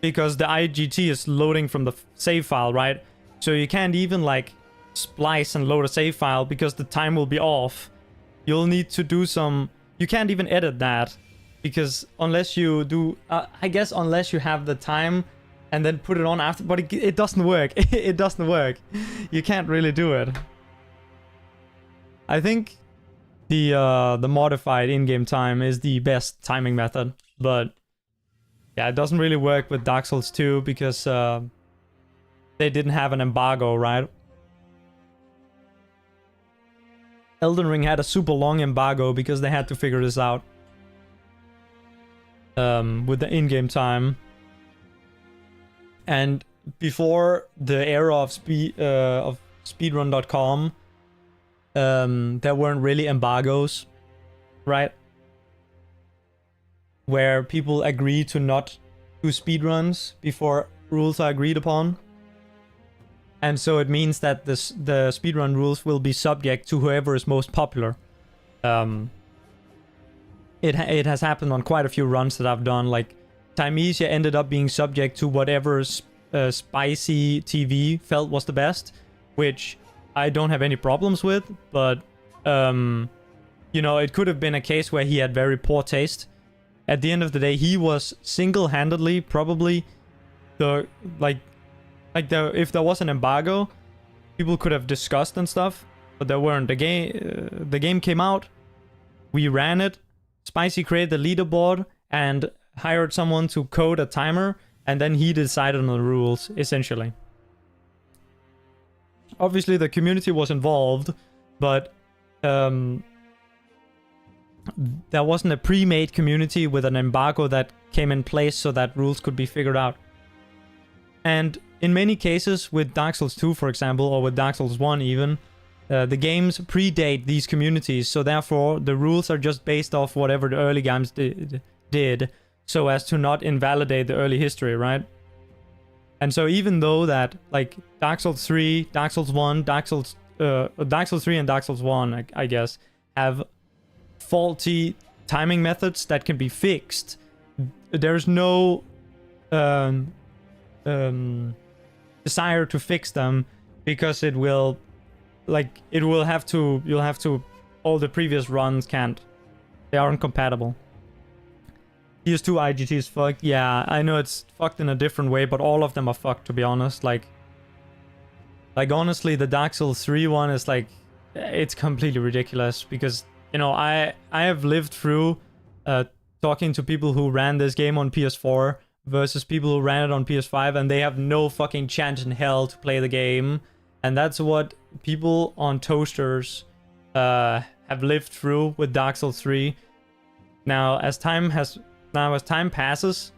Because the IGT is loading from the save file, right? So you can't even like splice and load a save file because the time will be off. You'll need to do some... You can't even edit that, because unless you do... I guess unless you have the time and then put it on after, but it doesn't work. It doesn't work. You can't really do it. I think the modified in-game time is the best timing method, but Yeah, it doesn't really work with Dark Souls 2 because they didn't have an embargo, right? Elden Ring had a super long embargo because they had to figure this out with the in-game time. And before the era of speedrun.com, there weren't really embargoes, right? Where people agree to not do speedruns before rules are agreed upon. And so it means that the speedrun rules will be subject to whoever is most popular. It has happened on quite a few runs that I've done. Like, Timesia ended up being subject to whatever spicy TV felt was the best, which I don't have any problems with, but, you know, it could have been a case where he had very poor taste. At the end of the day, he was single-handedly probably the, if there was an embargo, people could have discussed and stuff, but there weren't. The game came out, we ran it, Spicy created the leaderboard and hired someone to code a timer, and then he decided on the rules, essentially. Obviously, the community was involved, but there wasn't a pre-made community with an embargo that came in place so that rules could be figured out. And in many cases, with Dark Souls 2, for example, or with Dark Souls 1 even, the games predate these communities, so therefore the rules are just based off whatever the early games did, so as to not invalidate the early history, right? And so even though that, like, Dark Souls 3, Dark Souls 1, Dark Souls 3 and Dark Souls 1, I guess, have faulty timing methods that can be fixed, there's no desire to fix them, because it will, like, you'll have to, all the previous runs can't. They aren't compatible. PS2 IGT is fucked. Yeah, I know it's fucked in a different way, but all of them are fucked, to be honest. Like honestly, the Dark Souls 3 one is like, it's completely ridiculous, because, you know, I have lived through talking to people who ran this game on PS4 versus people who ran it on PS5, and they have no fucking chance in hell to play the game. And that's what people on toasters have lived through with Dark Souls 3. Now, as time passes,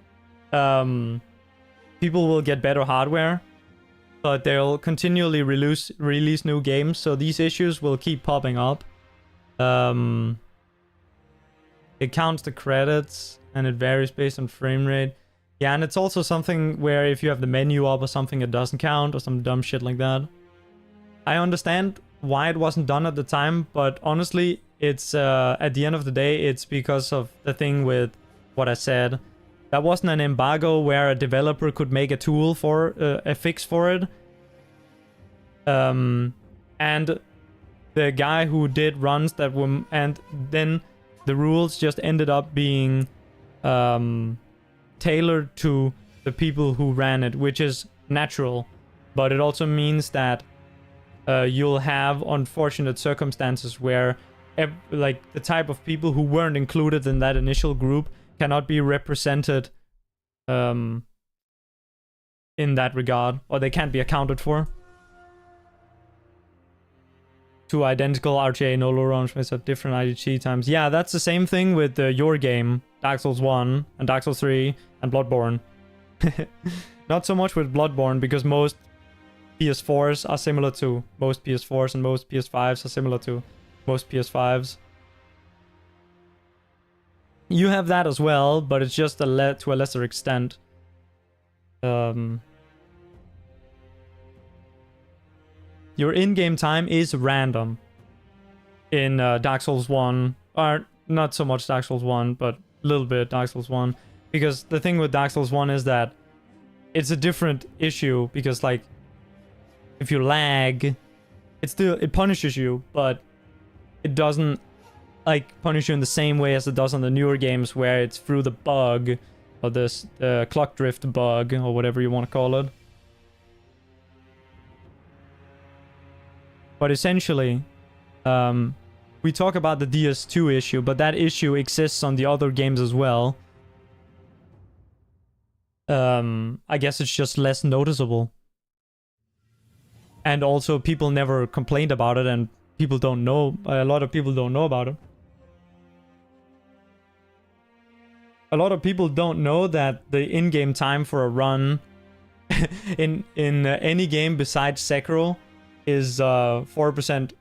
people will get better hardware, but they'll continually release new games, so these issues will keep popping up. It counts the credits, and it varies based on frame rate. Yeah, and it's also something where if you have the menu up or something, it doesn't count, or some dumb shit like that. I understand why it wasn't done at the time, but honestly, it's at the end of the day, it's because of the thing with what I said. That wasn't an embargo where a developer could make a tool for a fix for it. And the guy who did runs that were, and then the rules just ended up being tailored to the people who ran it, which is natural, but it also means that you'll have unfortunate circumstances where like the type of people who weren't included in that initial group cannot be represented in that regard, or they can't be accounted for. Two identical RTA no low runs at different IGT times. Yeah, that's the same thing with your game, Dark Souls 1 and Dark Souls 3 and Bloodborne. Not so much with Bloodborne, because most PS4s are similar to most PS4s, and most PS5s are similar to most PS5s. You have that as well, but it's just to a lesser extent. Your in-game time is random in Dark Souls 1, or not so much Dark Souls 1, but a little bit Dark Souls 1. Because the thing with Dark Souls 1 is that it's a different issue, because like, if you lag, it punishes you, but it doesn't like punish you in the same way as it does on the newer games, where it's through the bug, or the clock drift bug, or whatever you want to call it. But essentially, we talk about the DS2 issue, but that issue exists on the other games as well. I guess it's just less noticeable. And also people never complained about it, and people don't know, a lot of people don't know about it. A lot of people don't know that the in-game time for a run in any game besides Sekiro is 4%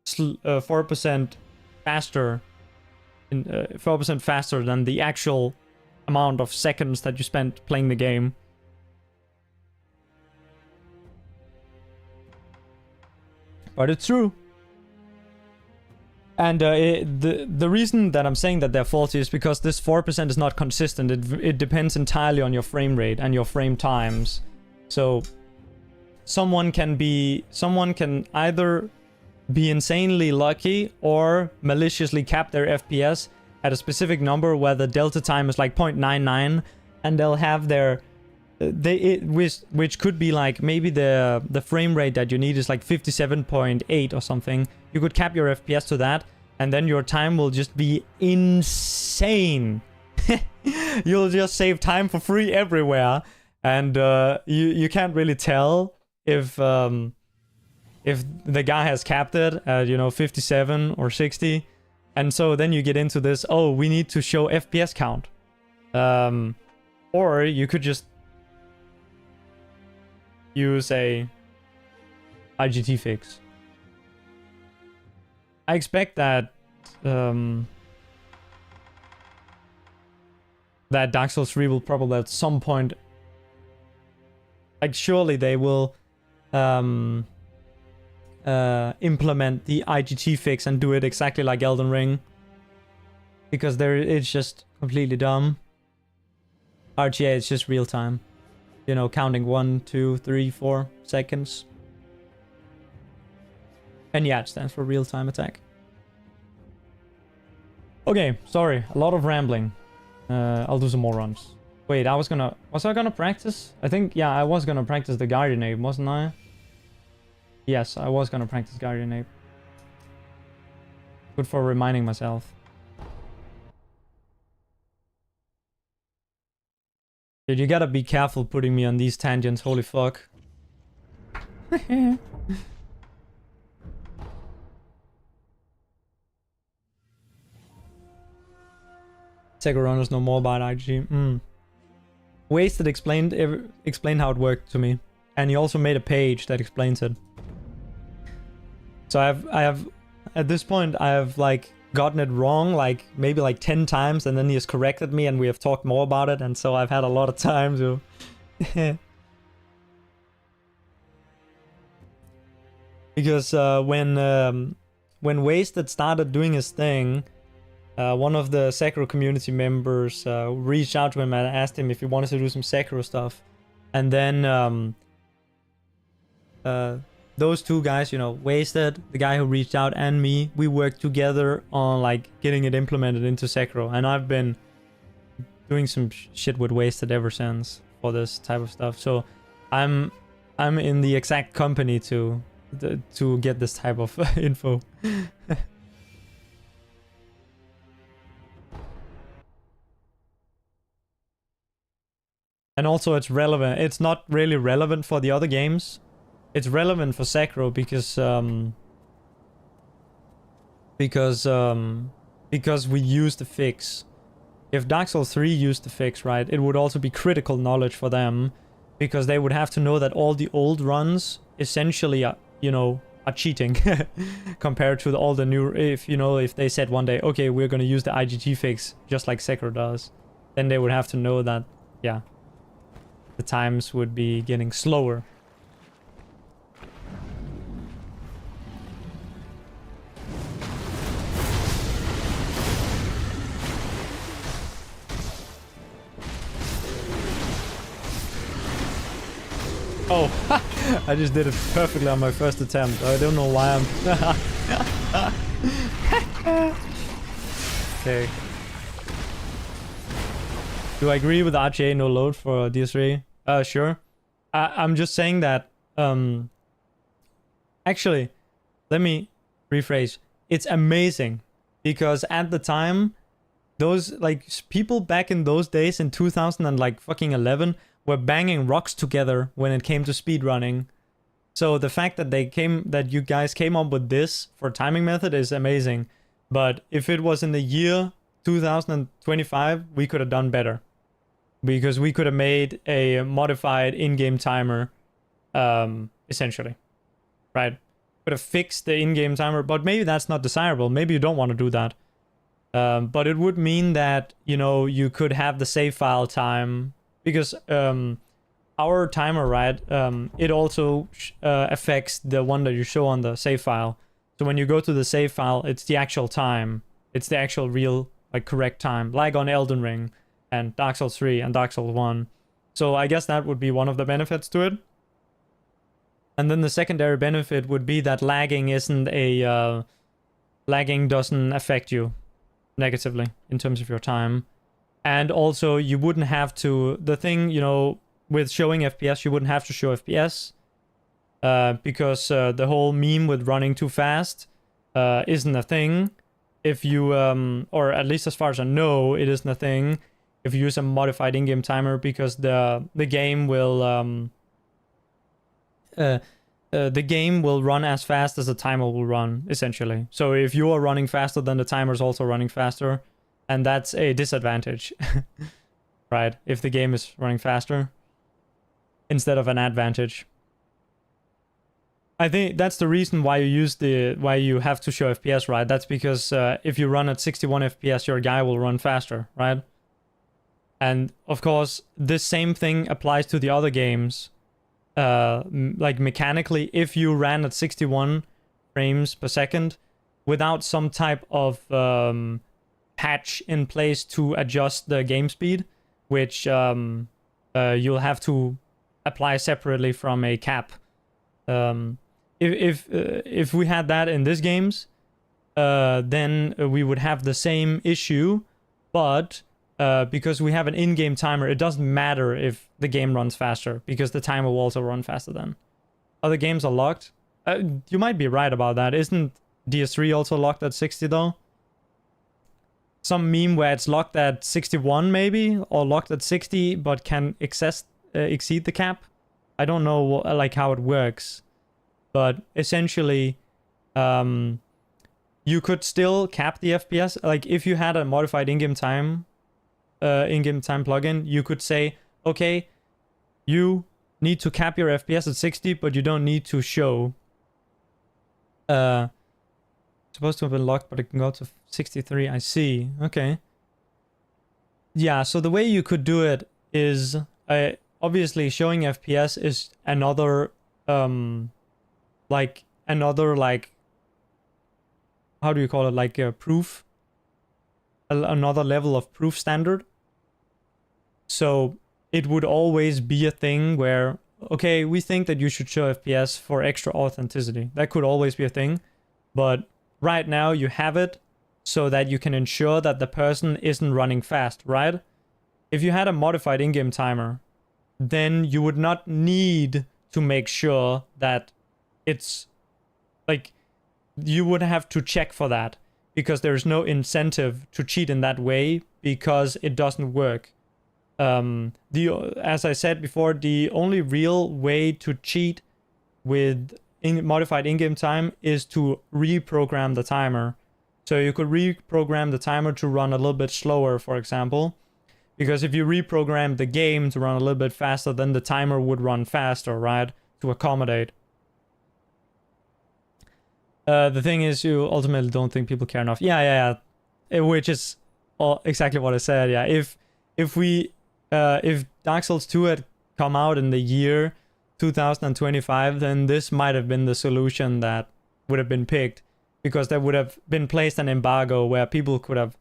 4% faster, 4% faster than the actual amount of seconds that you spent playing the game. But it's true. And the reason that I'm saying that they're faulty is because this 4% is not consistent. It depends entirely on your frame rate and your frame times. So someone can either be insanely lucky or maliciously cap their FPS at a specific number where the delta time is like 0.99, and they'll have their which could be like maybe the frame rate that you need is like 57.8 or something. You could cap your FPS to that, and then your time will just be insane. You'll just save time for free everywhere, and you can't really tell if the guy has capped it at 57 or 60, and so then you get into this, oh, we need to show FPS count, or you could just use a IGT fix. I expect that that Dark Souls 3 will probably at some point, like surely they will implement the IGT fix and do it exactly like Elden Ring, because it's just completely dumb. RTA is just real time, counting 1, 2, 3, 4 seconds. And yeah, it stands for real-time attack. Okay, sorry, a lot of rambling. I'll do some more runs. Wait, was I gonna practice? I think, yeah, I was gonna practice the Guardian Ape, wasn't I? Yes, I was gonna practice Guardian Ape. Good for reminding myself. Dude, you gotta be careful putting me on these tangents, holy fuck. Sekiro runners know more about IG. Wasted explained how it worked to me, and he also made a page that explains it. So I have at this point I have like gotten it wrong like maybe like 10 times, and then he has corrected me and we have talked more about it, and so I've had a lot of time to because when Wasted started doing his thing, one of the Sekiro community members reached out to him and asked him if he wanted to do some Sekiro stuff. And then those two guys, Wasted, the guy who reached out, and me, we worked together on like getting it implemented into Sekiro. And I've been doing some shit with Wasted ever since for this type of stuff. So I'm in the exact company to get this type of info. And also it's relevant. It's not really relevant for the other games. It's relevant for Sekiro because we use the fix. If Dark Souls 3 used the fix, right, it would also be critical knowledge for them, because they would have to know that all the old runs essentially are cheating compared to all the new. If they said one day, okay, we're gonna use the IGT fix just like Sekiro does, then they would have to know that, yeah, the times would be getting slower. Oh, I just did it perfectly on my first attempt. I don't know why I'm... Okay. Do I agree with RTA no load for DS3? Sure. I'm just saying that, actually, let me rephrase. It's amazing, because at the time, those people back in those days in 2000 and like fucking 11 were banging rocks together when it came to speedrunning. So the fact that you guys came up with this for timing method is amazing. But if it was in the year 2025, we could have done better. Because we could have made a modified in-game timer, essentially. Right? Could have fixed the in-game timer, but maybe that's not desirable. Maybe you don't want to do that. But it would mean that, you know, you could have the save file time. Because our timer, right, it also affects the one that you show on the save file. So when you go to the save file, it's the actual time. It's the actual real, like, correct time. Like on Elden Ring and Dark Souls 3 and Dark Souls 1. So I guess that would be one of the benefits to it. And then the secondary benefit would be that lagging isn't a... lagging doesn't affect you negatively in terms of your time. And also, you wouldn't have to... The thing, you know, with showing FPS, you wouldn't have to show FPS. Because the whole meme with running too fast isn't a thing. If you... or at least as far as I know, it isn't a thing. If you use a modified in-game timer, because the game will... the game will run as fast as the timer will run, essentially. So if you are running faster, then the timer is also running faster. And that's a disadvantage, right? If the game is running faster instead of an advantage. I think that's the reason why you have to show FPS, right? That's because if you run at 61 FPS, your guy will run faster, right? And of course, this same thing applies to the other games. Like mechanically, if you ran at 61 frames per second without some type of patch in place to adjust the game speed, which you'll have to apply separately from a cap. If we had that in these games, then we would have the same issue, but because we have an in-game timer, it doesn't matter if the game runs faster, because the timer will also run faster then. Other games are locked. You might be right about that. Isn't DS3 also locked at 60 though? Some meme where it's locked at 61 maybe, or locked at 60, but can exceed the cap. I don't know like how it works, but essentially, you could still cap the FPS. Like if you had a modified in-game time plugin, you could say, okay, you need to cap your FPS at 60, but you don't need to show. Supposed to have been locked, but it can go to 63. I see. Okay. Yeah, so the way you could do it is obviously showing FPS is another like how do you call it, like a proof, another level of proof standard. So it would always be a thing where, okay, we think that you should show FPS for extra authenticity. That could always be a thing, but right now you have it so that you can ensure that the person isn't running fast, right? If you had a modified in-game timer, then you would not need to make sure that it's like, you would have to check for that, because there's no incentive to cheat in that way, because it doesn't work. As I said before, the only real way to cheat with modified in-game time is to reprogram the timer. So you could reprogram the timer to run a little bit slower, for example, because if you reprogram the game to run a little bit faster, then the timer would run faster, right? To accommodate. The thing is, you ultimately don't think people care enough. Yeah. Which is exactly what I said. Yeah, if Dark Souls 2 had come out in the year 2025, then this might have been the solution that would have been picked, because there would have been placed an embargo where people could have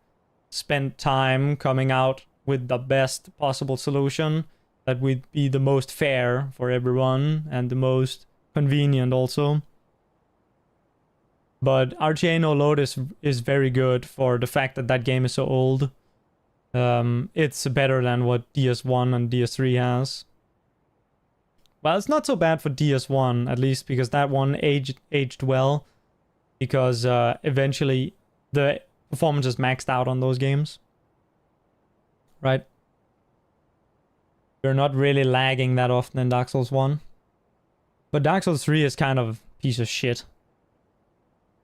spent time coming out with the best possible solution that would be the most fair for everyone and the most convenient also. But RTA no load is very good for the fact that that game is so old. It's better than what DS1 and DS3 has. Well, it's not so bad for DS1, at least, because that one aged well. Because eventually the performance is maxed out on those games. right? You're not really lagging that often in Dark Souls 1. But Dark Souls 3 is kind of a piece of shit.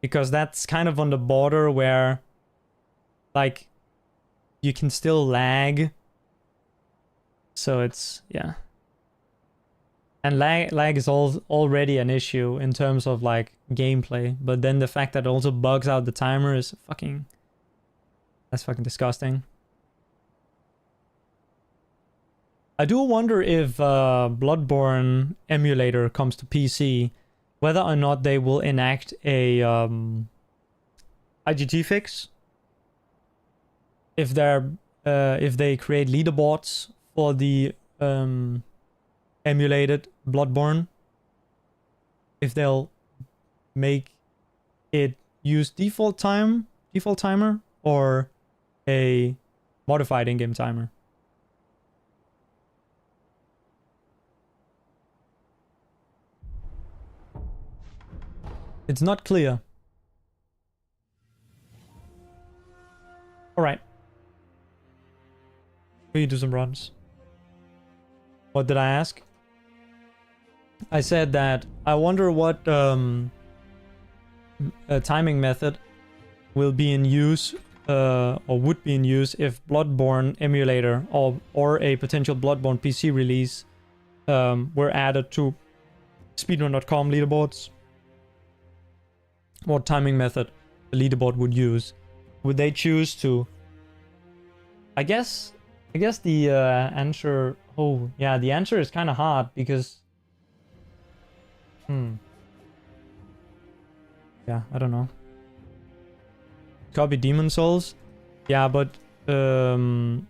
Because that's kind of on the border where, like, you can still lag. So it's, yeah. And lag is already an issue in terms of, like, gameplay. But then the fact that it also bugs out the timer is fucking... That's fucking disgusting. I do wonder if Bloodborne emulator comes to PC, whether or not they will enact a IGT fix. If they create leaderboards for the emulated Bloodborne, if they'll make it use default timer, or a modified in-game timer. It's not clear. Alright. We do some runs. What did I ask? I said that I wonder what timing method will be in use, or would be in use if Bloodborne emulator or a potential Bloodborne PC release were added to Speedrun.com leaderboards. What timing method the leaderboard would use? Would they choose to... I guess the answer... Oh, yeah, the answer is kind of hard because... Yeah, I don't know. Copy Demon Souls? Yeah, but... I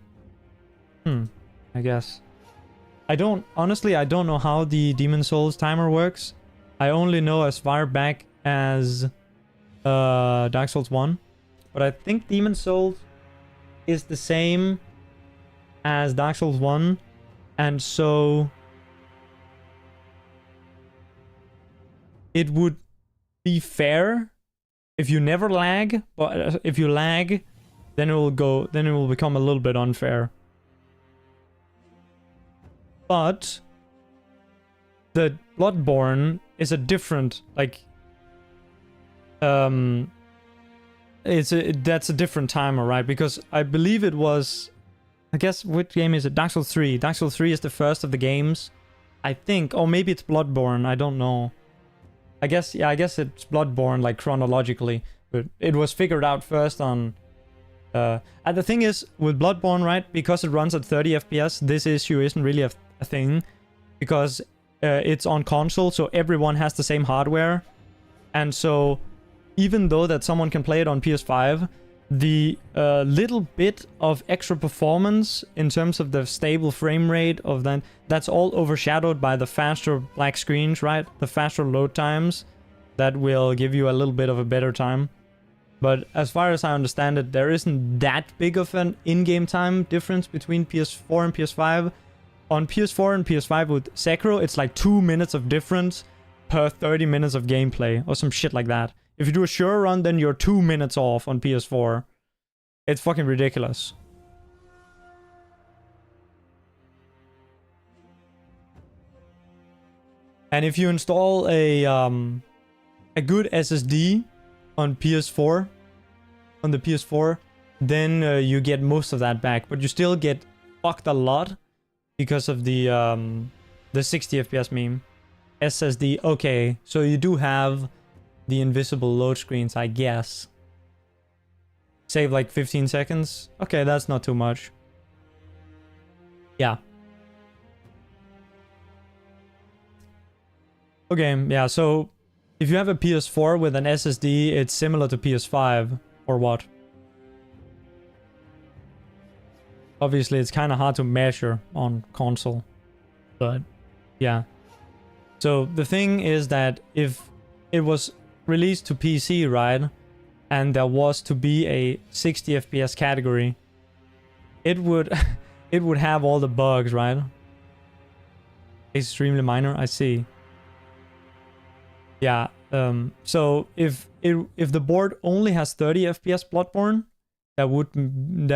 guess. Honestly, I don't know how the Demon Souls timer works. I only know as far back as Dark Souls 1. But I think Demon Souls is the same as Dark Souls 1. And so... it would be fair if you never lag, but if you lag, then it will become a little bit unfair. But the Bloodborne is a different, like, that's a different timer, right? Because I believe it was, I guess, which game is it? Dark Souls 3. Dark Souls 3 is the first of the games, I think. Or maybe it's Bloodborne, I don't know. I guess it's Bloodborne, like, chronologically. But it was figured out first on... and the thing is, with Bloodborne, right, because it runs at 30 FPS, this issue isn't really a thing. Because it's on console, so everyone has the same hardware. And so, even though that someone can play it on PS5, the little bit of extra performance in terms of the stable frame rate of that's all overshadowed by the faster black screens, right? The faster load times that will give you a little bit of a better time. But as far as I understand it, there isn't that big of an in-game time difference between PS4 and PS5. On PS4 and PS5 with Sekiro, it's like 2 minutes of difference per 30 minutes of gameplay or some shit like that. If you do a Shura run, then you're 2 minutes off on PS4. It's fucking ridiculous. And if you install a good SSD on PS4, on the PS4, then you get most of that back. But you still get fucked a lot because of the 60 FPS meme. SSD, okay, so you do have the invisible load screens, I guess. Save like 15 seconds. Okay, that's not too much. Yeah. Okay, yeah, so if you have a PS4 with an SSD, it's similar to PS5, or what? Obviously, it's kind of hard to measure on console, but yeah. So the thing is that if it was released to PC, right, and there was to be a 60 FPS category, it would it would have all the bugs, right? Extremely minor, I see. Yeah, so if the board only has 30 FPS Bloodborne, that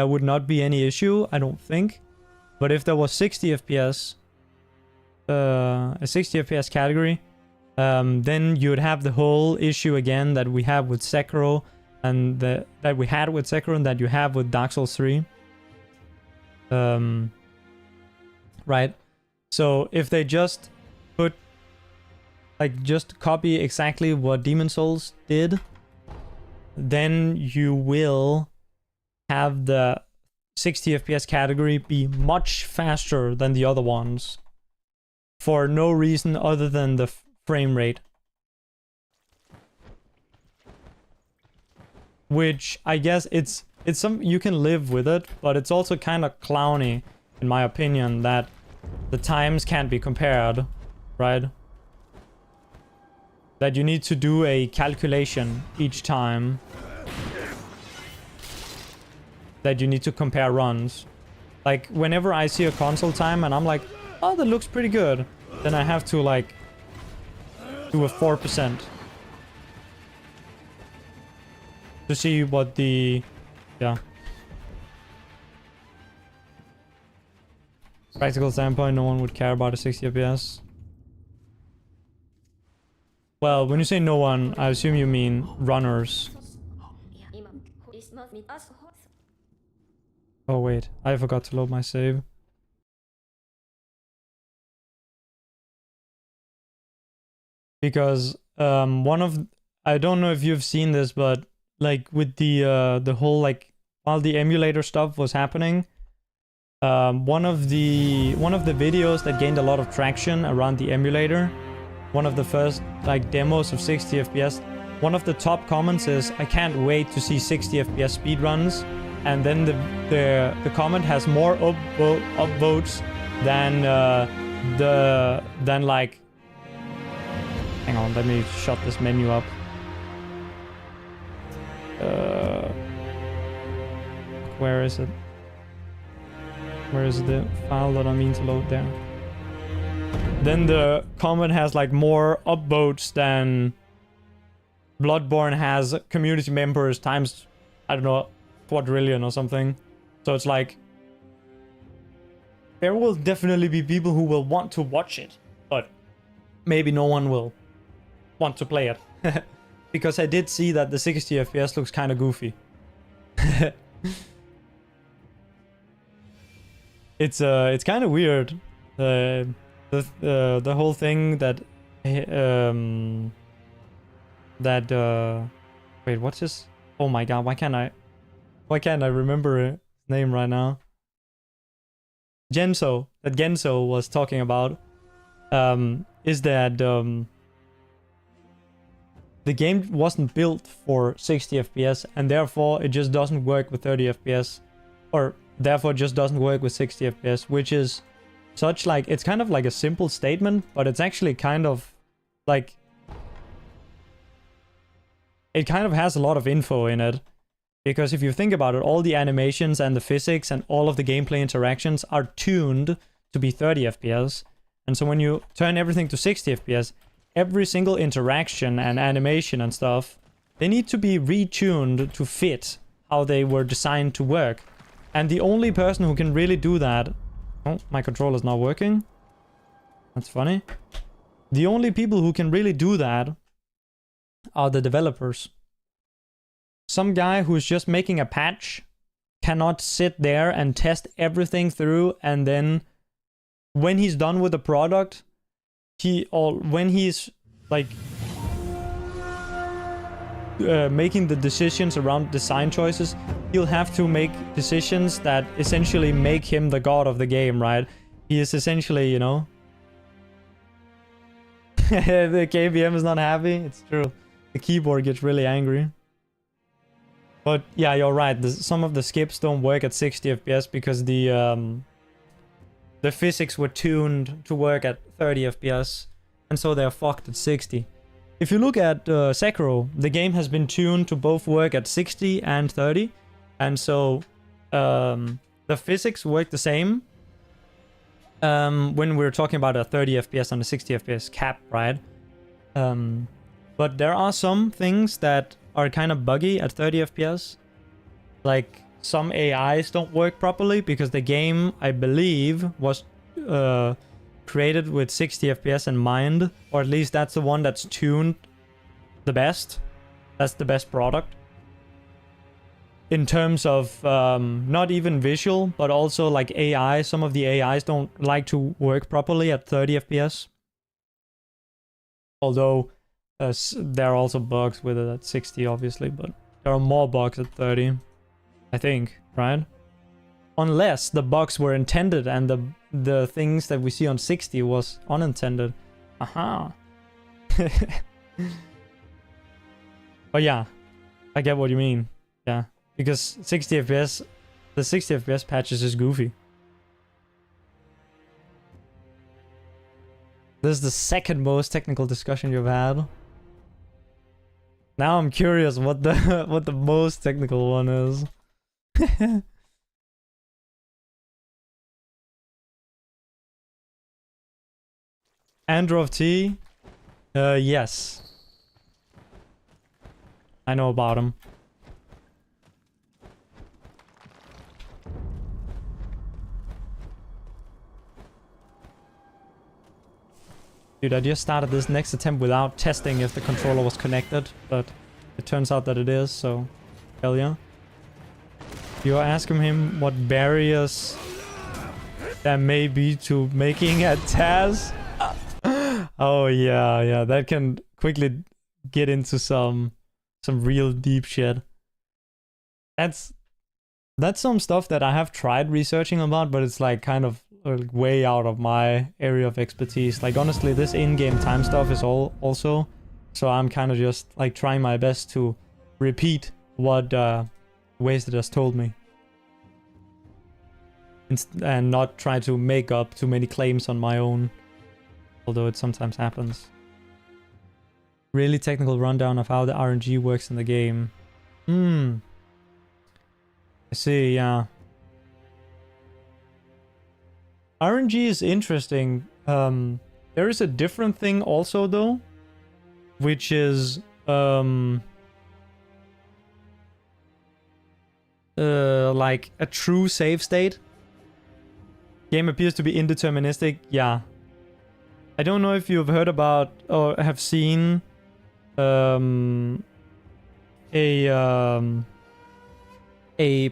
would not be any issue, I don't think. But if there was 60 FPS, a 60 FPS category, then you'd have the whole issue again that we have with Sekiro, and that we had with Sekiro, and that you have with Dark Souls 3. Right? So if they just put, like, just copy exactly what Demon Souls did, then you will have the 60 FPS category be much faster than the other ones for no reason other than the frame rate. Which I guess it's some, you can live with it, but it's also kind of clowny in my opinion that the times can't be compared, right? That you need to do a calculation each time. That you need to compare runs. Like, whenever I see a console time and I'm like, oh, that looks pretty good, then I have to, like, do a 4% to see what the... yeah. Practical standpoint, no one would care about a 60 FPS. Well, when you say no one, I assume you mean runners. Oh wait, I forgot to load my save. Because one of, I don't know if you've seen this, but like with the whole, like, while the emulator stuff was happening, one of the videos that gained a lot of traction around the emulator, one of the first, like, demos of 60 FPS, one of the top comments is, I can't wait to see 60 FPS speedruns. And then the comment has more upvotes than like, hang on, let me shut this menu up. Where is it? Where is the file that I mean to load there? Then the comment has like more upvotes than Bloodborne has community members times, I don't know, quadrillion or something. So it's like, there will definitely be people who will want to watch it, but maybe no one will want to play it. Because I did see that the 60 FPS looks kind of goofy. It's kind of weird. The whole thing that wait, what's his? Oh my god, why can't I remember his name right now? Genso, that Genso was talking about, is that the game wasn't built for 60 FPS, and therefore it just doesn't work with 30 FPS, or therefore just doesn't work with 60 FPS, which is such, like, it's kind of like a simple statement, but it's actually kind of like, it kind of has a lot of info in it. Because if you think about it, all the animations and the physics and all of the gameplay interactions are tuned to be 30 FPS. And so when you turn everything to 60 FPS, every single interaction and animation and stuff, they need to be retuned to fit how they were designed to work. And the only person who can really do that... Oh, my controller's not working. That's funny. The only people who can really do that are the developers. Some guy who's just making a patch cannot sit there and test everything through, and then when he's done with the product, when he's like making the decisions around design choices, he'll have to make decisions that essentially make him the god of the game, right? He is essentially, you know... The KBM is not happy. It's true. The keyboard gets really angry. But yeah, you're right. Some of the skips don't work at 60 FPS because the physics were tuned to work at 30 FPS, and so they're fucked at 60. If you look at Sekiro, the game has been tuned to both work at 60 and 30, and so the physics work the same when we're talking about a 30 FPS and a 60 FPS cap, right? But there are some things that are kind of buggy at 30 FPS. Like, some AIs don't work properly because the game, I believe, was created with 60 FPS in mind, or at least that's the one that's tuned the best. That's the best product. In terms of not even visual, but also like AI. Some of the AIs don't like to work properly at 30 FPS. Although there are also bugs with it at 60, obviously, but there are more bugs at 30, I think, right? Unless the bugs were intended and the things that we see on 60 was unintended. Aha. But yeah, I get what you mean. Yeah, because 60 FPS, the 60 FPS patches is goofy. This is the second most technical discussion you've had. Now I'm curious what the most technical one is. Andrew T. Yes. I know about him. Dude, I just started this next attempt without testing if the controller was connected, but it turns out that it is, so hell yeah. You're asking him what barriers there may be to making a task? Oh yeah, that can quickly get into some real deep shit. That's some stuff that I have tried researching about, but it's like kind of way out of my area of expertise. Like honestly, this in-game time stuff is also, so I'm kind of just like trying my best to repeat what Wasted has told me, and not try to make up too many claims on my own, although it sometimes happens. Really technical rundown of how the RNG works in the game. I see, yeah. RNG is interesting. There is a different thing also though, which is like a true save state. Game appears to be indeterministic. Yeah. I don't know if you've heard about or have seen a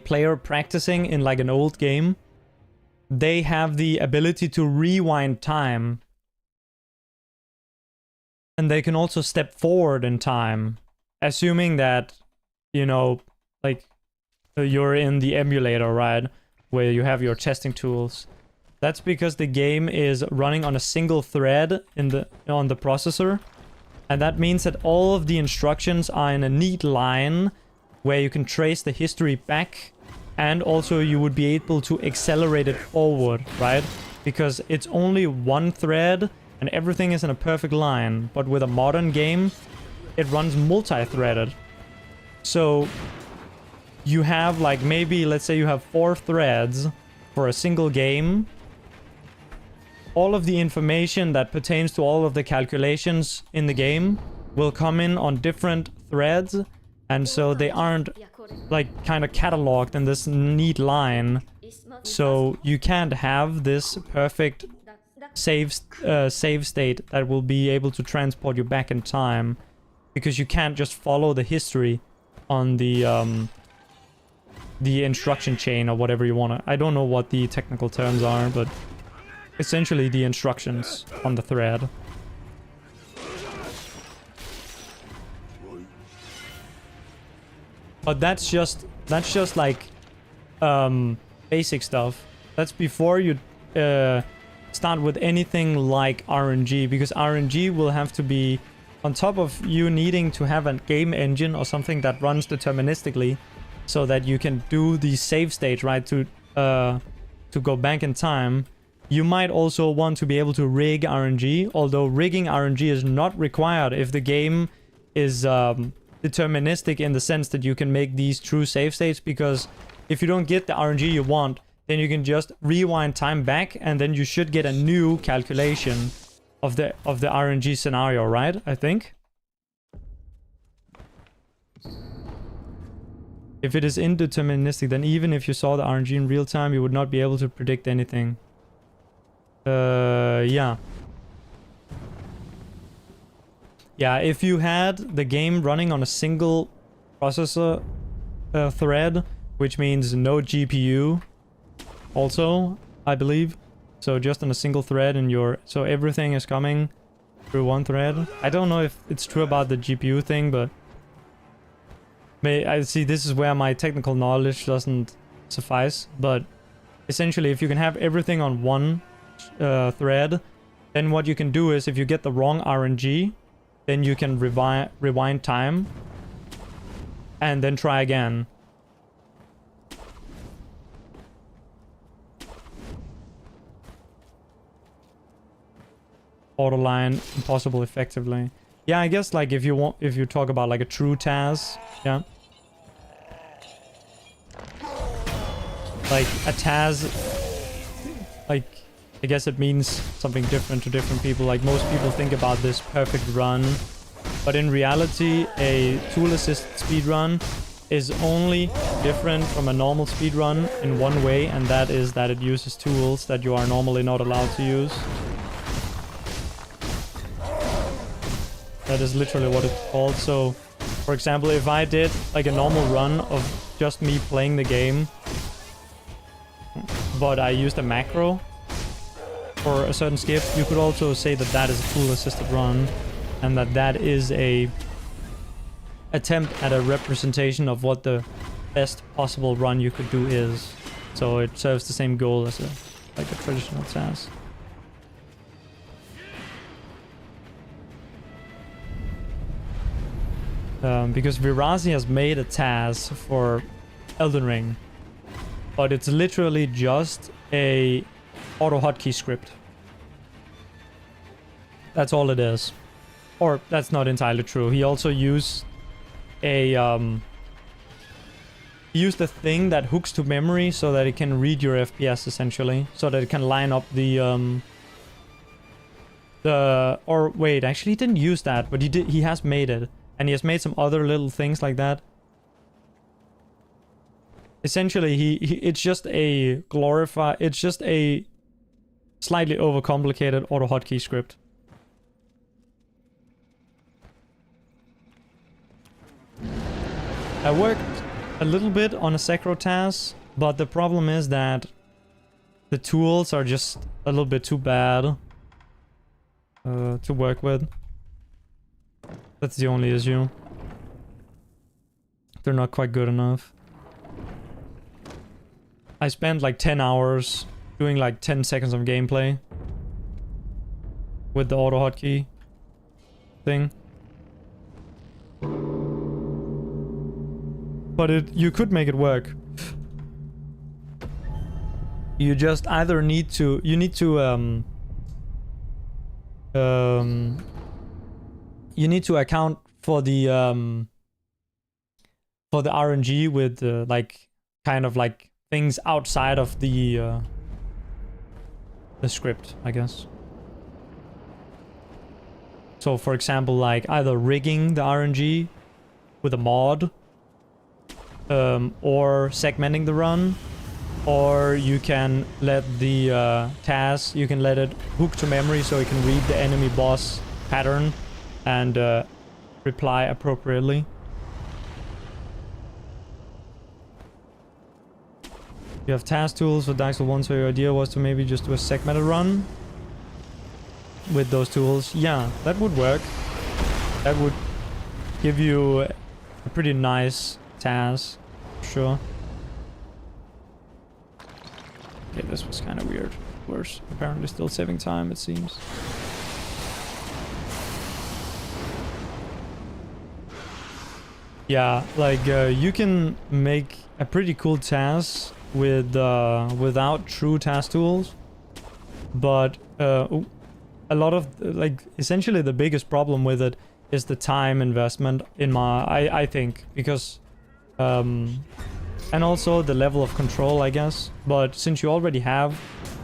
player practicing in like an old game. They have the ability to rewind time. And they can also step forward in time. Assuming that, you know, like you're in the emulator, right? Where you have your testing tools. That's because the game is running on a single thread on the processor. And that means that all of the instructions are in a neat line where you can trace the history back. And also you would be able to accelerate it forward, right? Because it's only one thread and everything is in a perfect line. But with a modern game, it runs multi-threaded. So you have like maybe, let's say you have 4 threads for a single game. All of the information that pertains to all of the calculations in the game will come in on different threads. And so they aren't like kind of cataloged in this neat line. So you can't have this perfect save state that will be able to transport you back in time, because you can't just follow the history on the instruction chain or whatever you want to. I don't know what the technical terms are, but essentially the instructions on the thread. But that's just like basic stuff. That's before you start with anything like RNG, because RNG will have to be on top of you needing to have a game engine or something that runs deterministically, so that you can do the save state, right, to go back in time. You might also want to be able to rig RNG, although rigging RNG is not required if the game is deterministic in the sense that you can make these true save states, because if you don't get the RNG you want, then you can just rewind time back and then you should get a new calculation of the RNG scenario, right? I think. If it is indeterministic, then even if you saw the RNG in real time, you would not be able to predict anything. Yeah. Yeah, if you had the game running on a single processor thread, which means no GPU also, I believe. So just on a single thread and so everything is coming through one thread. I don't know if it's true about the GPU thing, but I see this is where my technical knowledge doesn't suffice. But essentially, if you can have everything on one thread, then what you can do is if you get the wrong RNG, then you can rewind time and then try again. Autoline impossible effectively. Yeah, I guess like if you talk about like a true TAS, yeah. Like a TAS, like I guess it means something different to different people. Like most people think about this perfect run, but in reality a tool assist speedrun is only different from a normal speedrun in one way, and that is that it uses tools that you are normally not allowed to use. That is literally what it's called. So, for example, if I did like a normal run of just me playing the game, but I used a macro for a certain skip, you could also say that that is a tool-assisted run, and that is a attempt at a representation of what the best possible run you could do is. So it serves the same goal as a traditional TAS. Because Virazi has made a TAS for Elden Ring, but it's literally just a auto hotkey script. That's all it is. Or that's not entirely true. He also used a he used a thing that hooks to memory so that it can read your FPS essentially, so that it can line up or wait, actually he didn't use that, but he has made it. And he has made some other little things like that. Essentially, it's just a slightly overcomplicated auto hotkey script. I worked a little bit on a Sekiro TAS, but the problem is that the tools are just a little bit too bad to work with. That's the only issue. They're not quite good enough. I spent like 10 hours doing like 10 seconds of gameplay with the auto hotkey thing. But you could make it work. You just either need to you need to account for the RNG with like kind of like things outside of the script, I guess. So for example, like either rigging the RNG with a mod, or segmenting the run, or you can let the TAS, you can let it hook to memory so it can read the enemy boss pattern and reply appropriately. You have task tools for Dark Souls 1, so your idea was to maybe just do a segmented run with those tools. Yeah, that would work. That would give you a pretty nice task, sure. Okay, this was kind of weird. Worse, apparently still saving time, it seems. Yeah, like you can make a pretty cool task with without true task tools, but a lot of like essentially the biggest problem with it is the time investment in I think, because and also the level of control, I guess. But since you already have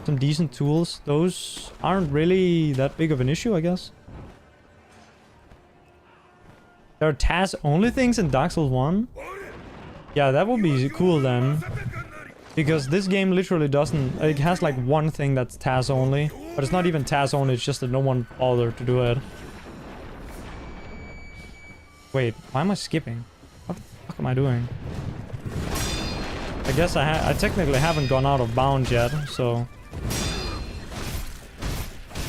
some decent tools, those aren't really that big of an issue, I guess. There are task-only things in Dark Souls 1? Yeah, that would be cool then. Because this game literally doesn't... It has like one thing that's TAS only. But it's not even TAS only, it's just that no one bothered to do it. Wait, why am I skipping? What the fuck am I doing? I guess I technically haven't gone out of bounds yet, so...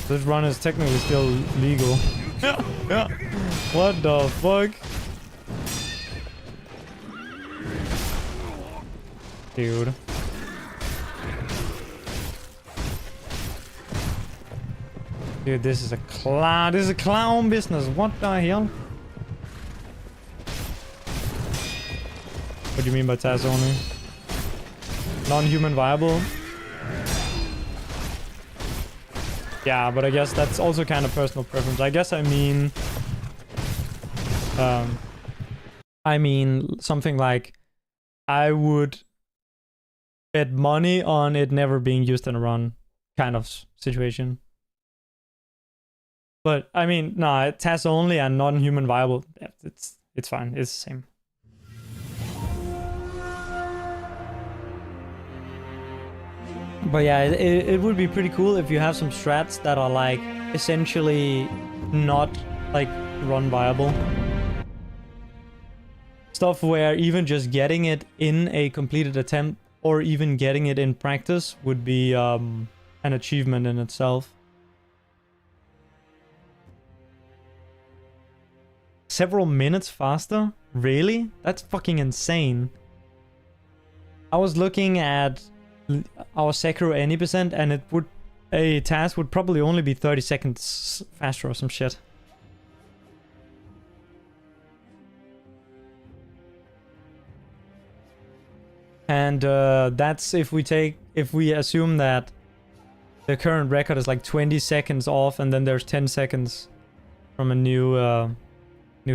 This run is technically still legal. Yeah. What the fuck? Dude. Dude, this is a clown. This is a clown business. What the hell? What do you mean by TAS only? Non-human viable? Yeah, but I guess that's also kind of personal preference. I guess I mean something like I would bet money on it never being used in a run kind of situation. But I mean, nah, TAS only and non-human viable. It's fine. It's the same. But yeah, it would be pretty cool if you have some strats that are like essentially not like run viable. Stuff where even just getting it in a completed attempt or even getting it in practice would be an achievement in itself. Several minutes faster? Really? That's fucking insane. I was looking at our Sekiro any percent, and it would a task would probably only be 30 seconds faster or some shit. And that's if we assume that the current record is like 20 seconds off, and then there's 10 seconds from a new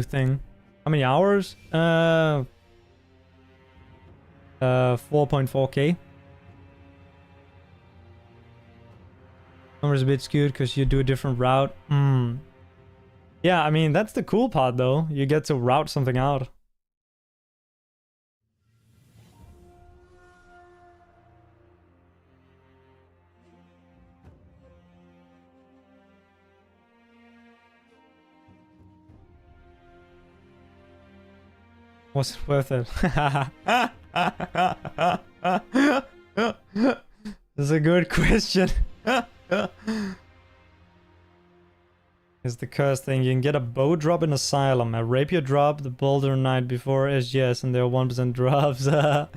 thing. How many hours? 4.4k. Number's a bit skewed because you do a different route. Yeah, I mean, that's the cool part though. You get to route something out. Was it worth it? That's a good question. Is the curse thing. You can get a bow drop in Asylum, a rapier drop the boulder night before SGS, and there are 1% drops. Oh,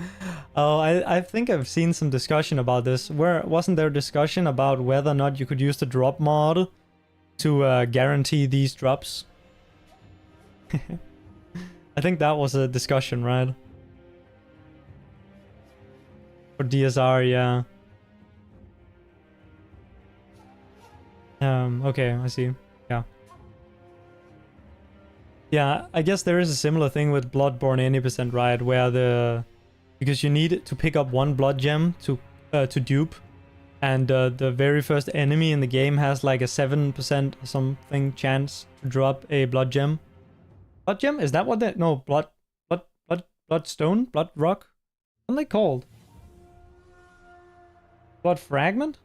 I think I've seen some discussion about this. Where wasn't there discussion about whether or not you could use the drop mod to guarantee these drops? I think that was a discussion, right? For DSR, yeah. Okay, I see. Yeah. Yeah, I guess there is a similar thing with Bloodborne 80%, right? Where because you need to pick up one blood gem to dupe, and the very first enemy in the game has like a 7% or something chance to drop a blood gem. Blood gem? Is that what they... No, bloodstone? Blood rock? What are they called? Blood fragment?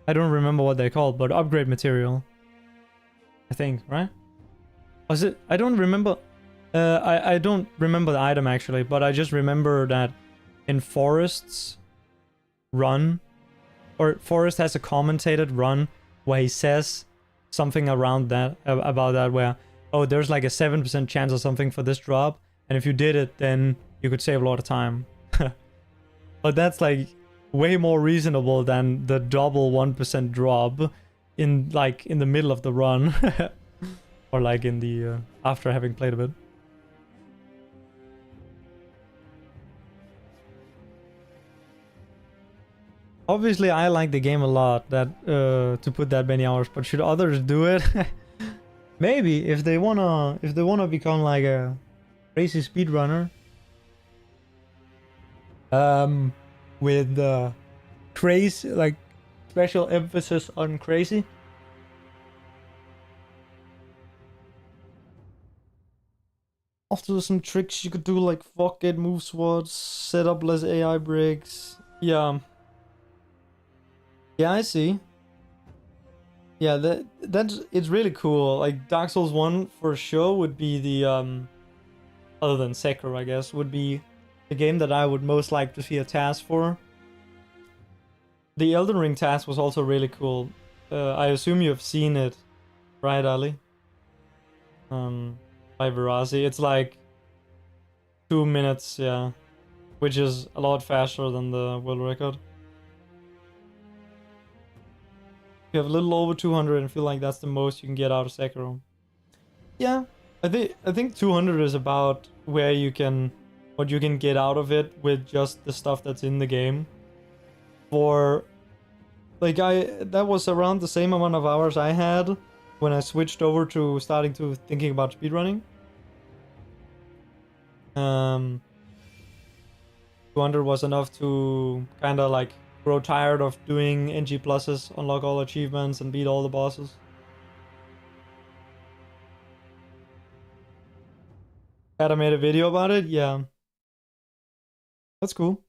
I don't remember what they're called, but upgrade material. I think, right? Was it? I don't remember. I don't remember the item actually, but I just remember that in Forest's run, or Forest has a commentated run where he says something around that, about that, where, oh, there's like a 7% chance or something for this drop, and if you did it, then you could save a lot of time. But that's like way more reasonable than the double 1% drop in like in the middle of the run. Or like in the after having played a bit. Obviously I like the game a lot, that to put that many hours, but should others do it? Maybe if they wanna become like a crazy speedrunner. With crazy, like special emphasis on crazy. After some tricks you could do, like fuck it, move swords, set up less AI breaks. Yeah. Yeah, I see. Yeah, that's it's really cool. Like Dark Souls 1 for sure would be the other than Sekiro, I guess, would be the game that I would most like to see a task for. The Elden Ring task was also really cool. I assume you've seen it, right, Ali? By Verasi. It's like 2 minutes, yeah. Which is a lot faster than the world record. You have a little over 200 and feel like that's the most you can get out of Sekiro. Yeah, I think 200 is about where you can, what you can get out of it with just the stuff that's in the game. For, like, that was around the same amount of hours I had when I switched over to starting to thinking about speedrunning. 200 was enough to kind of like grow tired of doing NG+s, unlock all achievements, and beat all the bosses. Had I made a video about it? Yeah. That's cool.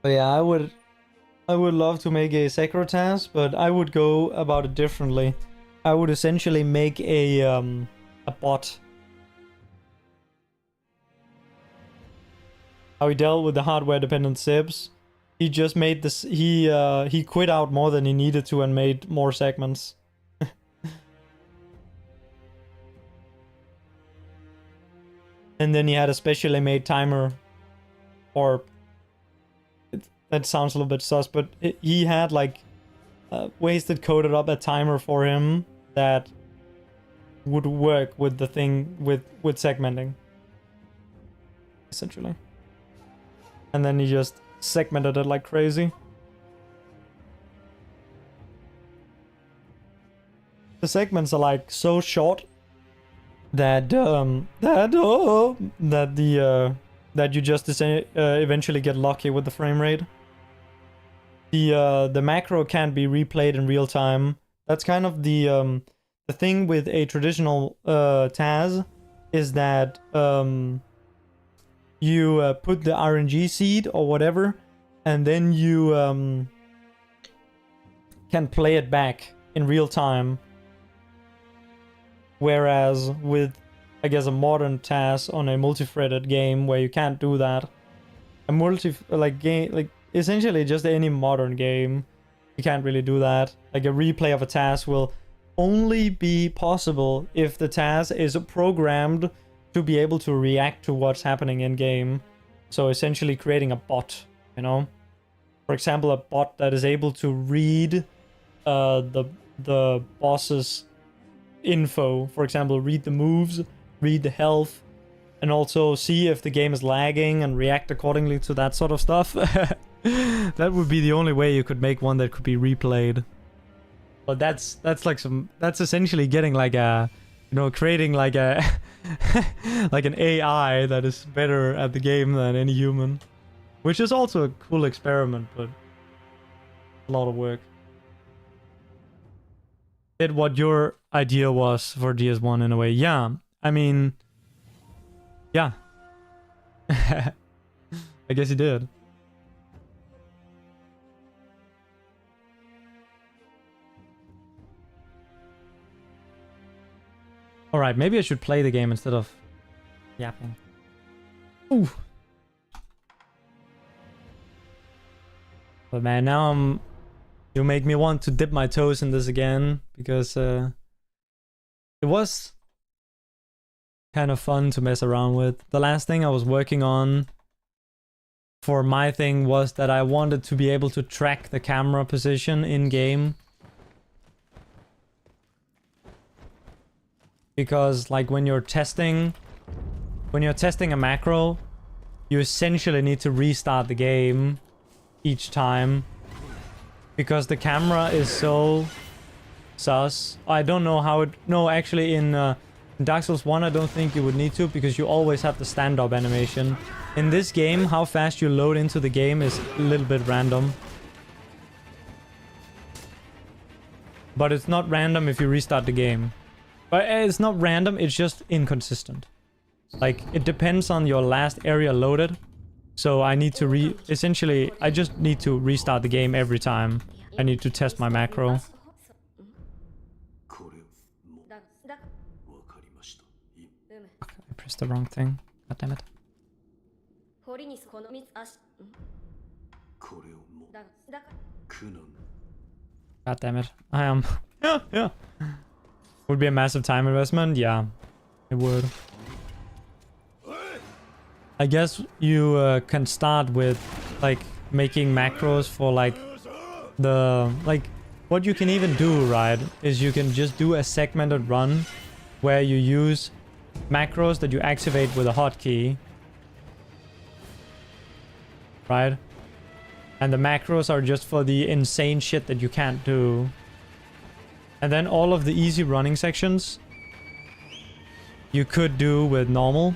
But yeah, I would love to make a Sekiro task, but I would go about it differently. I would essentially make a bot. How he dealt with the hardware-dependent sibs. He just made this. He quit out more than he needed to and made more segments. And then he had a specially made timer, or that sounds a little bit sus, but he had like wasted coded up a timer for him that would work with the thing with segmenting, essentially. And then he just segmented it like crazy. The segments are like so short that that you just eventually get lucky with the frame rate. The macro can't be replayed in real time. That's kind of the thing with a traditional TAS, is that you put the RNG seed or whatever, and then you can play it back in real time. Whereas with, I guess, a modern TAS on a multi-threaded game where you can't do that, a essentially just any modern game, you can't really do that. Like a replay of a task will only be possible if the task is programmed to be able to react to what's happening in game. So essentially creating a bot, you know? For example, a bot that is able to read the boss's info. For example, read the moves, read the health, and also see if the game is lagging and react accordingly to that sort of stuff. That would be the only way you could make one that could be replayed. But that's essentially getting like a, you know, creating like a like an AI that is better at the game than any human, which is also a cool experiment, but a lot of work. Did what your idea was for DS1 in a way. Yeah, I mean, yeah. I guess he did. Alright, maybe I should play the game instead of yapping. Ooh. But man, now you make me want to dip my toes in this again, because it was kind of fun to mess around with. The last thing I was working on for my thing was that I wanted to be able to track the camera position in game. Because like when you're testing a macro, you essentially need to restart the game each time, because the camera is so sus. I don't know how it... No, actually in Dark Souls 1 I don't think you would need to, because you always have the stand-up animation. In this game, how fast you load into the game is a little bit random. but it's not random if you restart the game. But it's not random, it's just inconsistent. Like, it depends on your last area loaded. So I need to essentially, I just need to restart the game every time. I need to test my macro. I pressed the wrong thing. God damn it. God damn it. I am... yeah. Would be a massive time investment? Yeah, it would. I guess you can start with, like, making macros for, like, the... Like, what you can even do, right, is you can just do a segmented run where you use macros that you activate with a hotkey. Right? And the macros are just for the insane shit that you can't do. And then all of the easy running sections you could do with normal.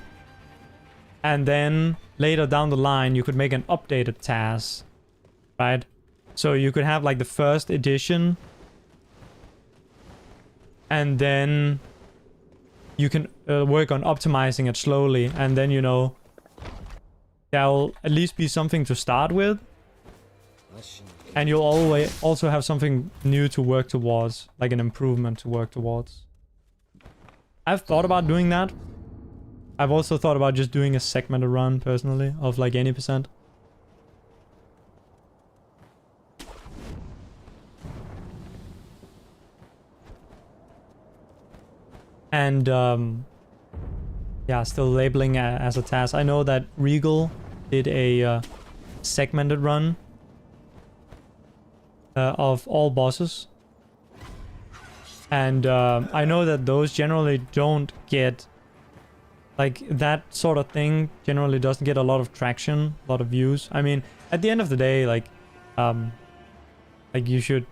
And then later down the line you could make an updated task. Right? So you could have like the first edition. And then you can work on optimizing it slowly. And then, you know, there'll at least be something to start with. And you'll always also have something new to work towards, like an improvement to work towards. I've thought about doing that. I've also thought about just doing a segmented run, personally, of like any percent. And, yeah, still labeling as a task. I know that Regal did a segmented run of all bosses. And I know that those generally don't get... Like, that sort of thing generally doesn't get a lot of traction, a lot of views. I mean, at the end of the day, like you should...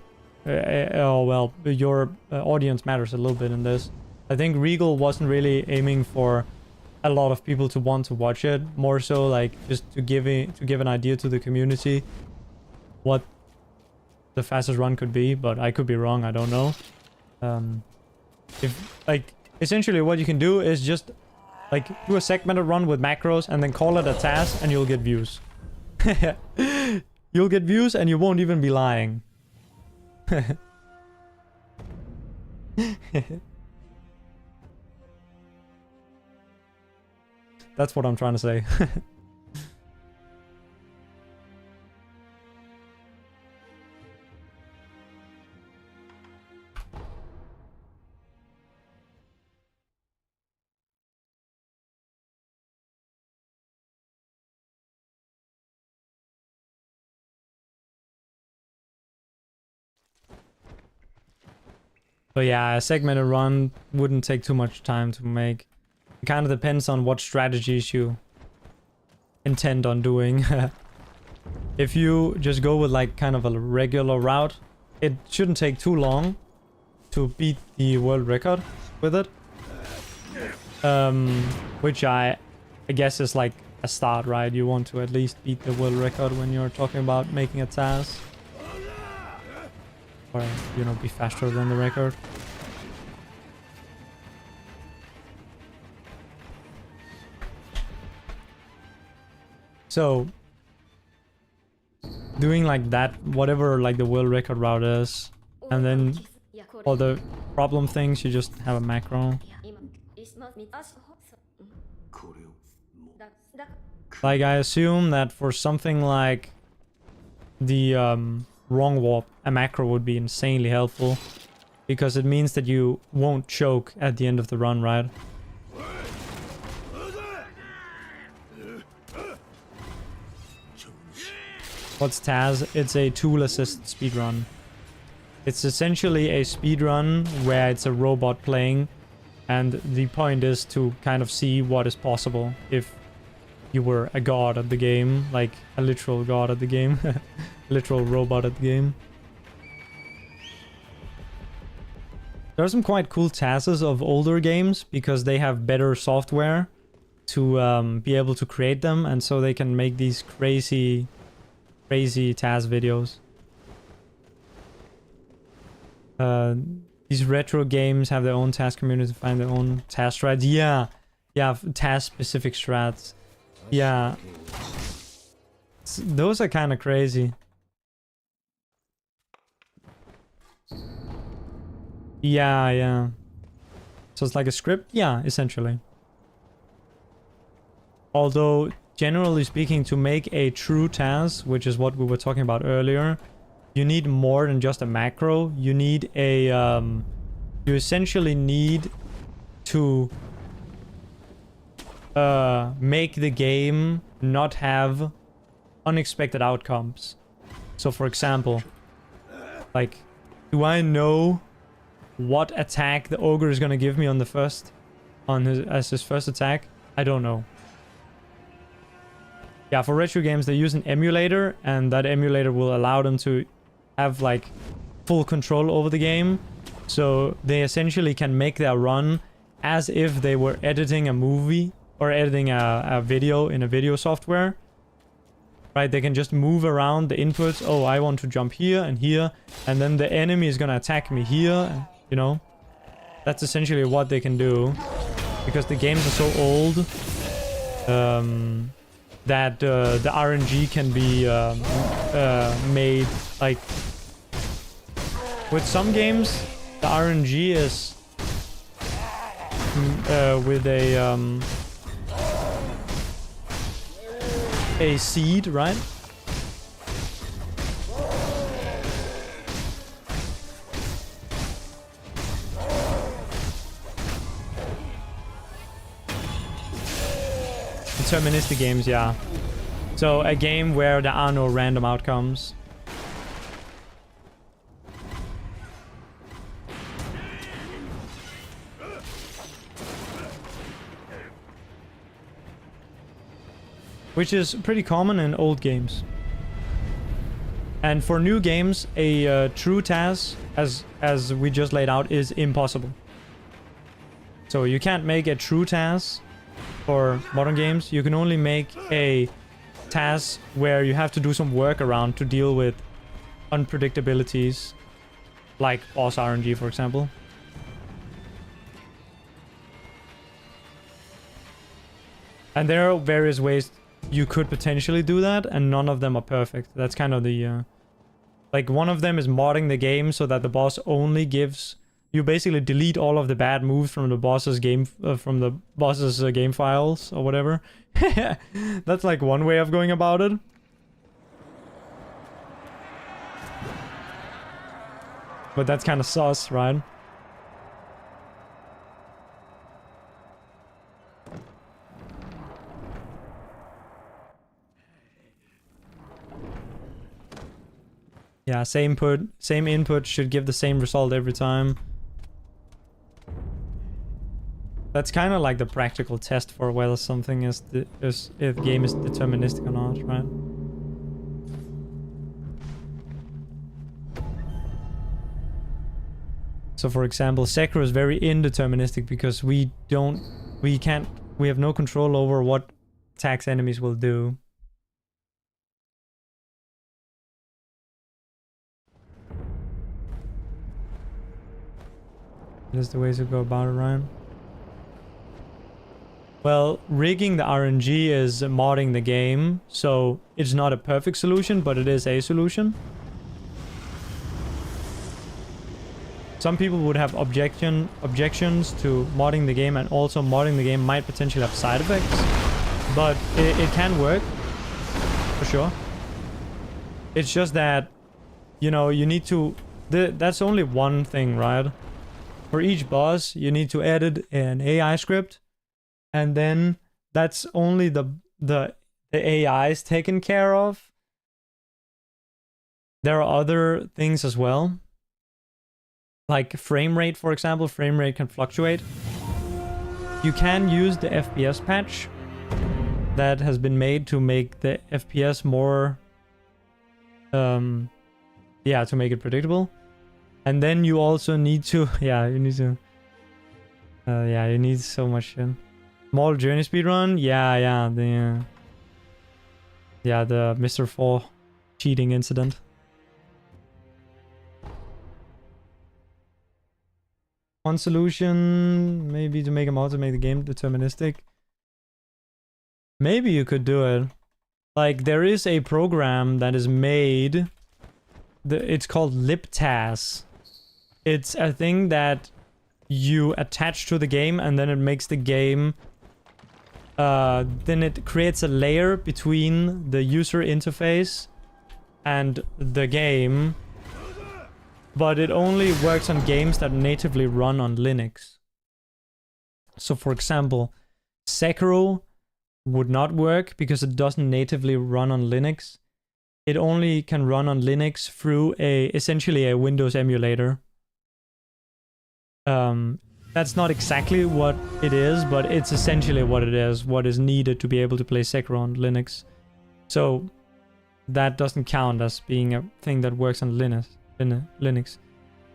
oh, well, your audience matters a little bit in this. I think Regal wasn't really aiming for a lot of people to want to watch it. More so, like, just to give an idea to the community what the fastest run could be, but I could be wrong, I don't know. If, like, essentially what you can do is just, like, do a segmented run with macros and then call it a task and you'll get views. You'll get views and you won't even be lying. That's what I'm trying to say. But yeah, a segmented run wouldn't take too much time to make. It kind of depends on what strategies you intend on doing. If you just go with like kind of a regular route, it shouldn't take too long to beat the world record with it. Which I guess is like a start, right? You want to at least beat the world record when you're talking about making a task. Or, you know, be faster than the record. So, doing like that, whatever like the world record route is, and then all the problem things, you just have a macro. Like, I assume that for something like the wrong warp, a macro would be insanely helpful, because it means that you won't choke at the end of the run, right? What's Taz? It's a tool assist speedrun. It's essentially a speedrun where it's a robot playing, and the point is to kind of see what is possible if you were a god at the game, like a literal god at the game. Literal robot at the game. There are some quite cool tasks of older games because they have better software to be able to create them, and so they can make these crazy task videos. These retro games have their own task community to find their own task strats. Yeah, yeah, task-specific strats. Yeah, those are kind of crazy. Yeah, yeah. So it's like a script? Yeah, essentially. Although, generally speaking, to make a true task, which is what we were talking about earlier, you need more than just a macro. You need a, you essentially need to make the game not have unexpected outcomes. So for example, like, do I know what attack the ogre is gonna give me on the first, as his first attack? I don't know. Yeah, for retro games they use an emulator, and that emulator will allow them to have like full control over the game. So they essentially can make their run as if they were editing a movie or editing a video in a video software. Right, they can just move around the inputs. Oh, I want to jump here, and then the enemy is gonna attack me here, you know? That's essentially what they can do. Because the games are so old, that the RNG can be made, like... With some games, the RNG is with a seed, right? Deterministic games, yeah. So a game where there are no random outcomes. Which is pretty common in old games. And for new games, a true task, as we just laid out, is impossible. So you can't make a true task for modern games. You can only make a task where you have to do some work around to deal with unpredictabilities, like boss RNG, for example. And there are various ways you could potentially do that, and none of them are perfect. That's kind of the... like, one of them is modding the game so that the boss only gives... You basically delete all of the bad moves from the boss's game... game files, or whatever. That's like one way of going about it. But that's kind of sus, right? Yeah, same input should give the same result every time. That's kind of like the practical test for whether something is if game is deterministic or not, right? So for example, Sekiro is very indeterministic because we have no control over what attacks enemies will do. That's the ways to go about it, Ryan. Well, rigging the RNG is modding the game, so it's not a perfect solution, but it is a solution. Some people would have objections to modding the game, and also modding the game might potentially have side effects, but it can work, for sure. It's just that, you know, you need to... that's only one thing, right? For each boss, you need to edit an AI script, and then that's only the AI is taken care of. There are other things as well, like frame rate, for example. Frame rate can fluctuate. You can use the FPS patch that has been made to make the FPS more, yeah, to make it predictable. And then you also need to, yeah, you need to, yeah, you need so much shit. Small journey speedrun, yeah, the Mr. 4 cheating incident. One solution, maybe to make a mod to make the game deterministic. Maybe you could do it. Like, there is a program that is made. It's called libtas. It's a thing that you attach to the game, and then it makes the game... then it creates a layer between the user interface and the game. But it only works on games that natively run on Linux. So, for example, Sekiro would not work because it doesn't natively run on Linux. It only can run on Linux through essentially a Windows emulator. That's not exactly what it is, but it's essentially what it is, what is needed to be able to play Sekiro on Linux. So that doesn't count as being a thing that works on Linux.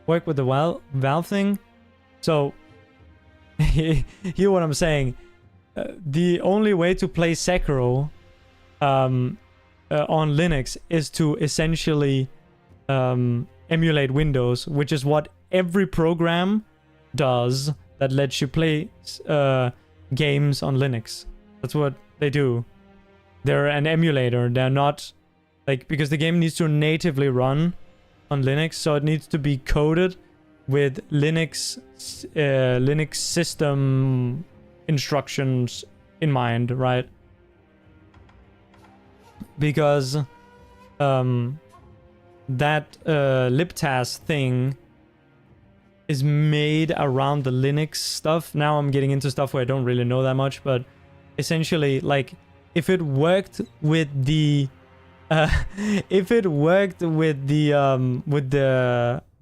Work with the Valve thing. So hear what I'm saying. The only way to play Sekiro on Linux is to essentially emulate Windows, which is what every program does that lets you play games on Linux. That's what they do. They're an emulator. They're not like, because the game needs to natively run on Linux, so it needs to be coded with Linux system instructions in mind, right? Because that libtas thing is made around the Linux stuff. Now I'm getting into stuff where I don't really know that much, but essentially, like, if it worked with the the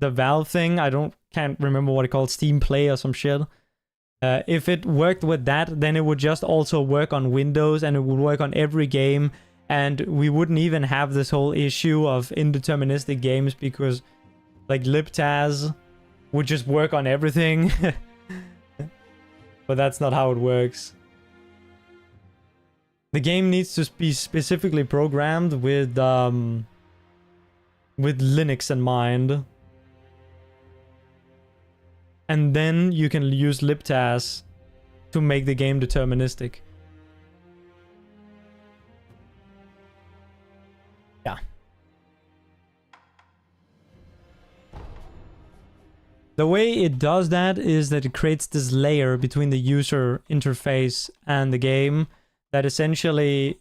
Valve thing, can't remember what it called, Steam Play or some shit. If it worked with that, then it would just also work on Windows, and it would work on every game, and we wouldn't even have this whole issue of indeterministic games, because like libtas would just work on everything. But that's not how it works. The game needs to be specifically programmed with Linux in mind. And then you can use libtas to make the game deterministic. Yeah. The way it does that is that it creates this layer between the user interface and the game that essentially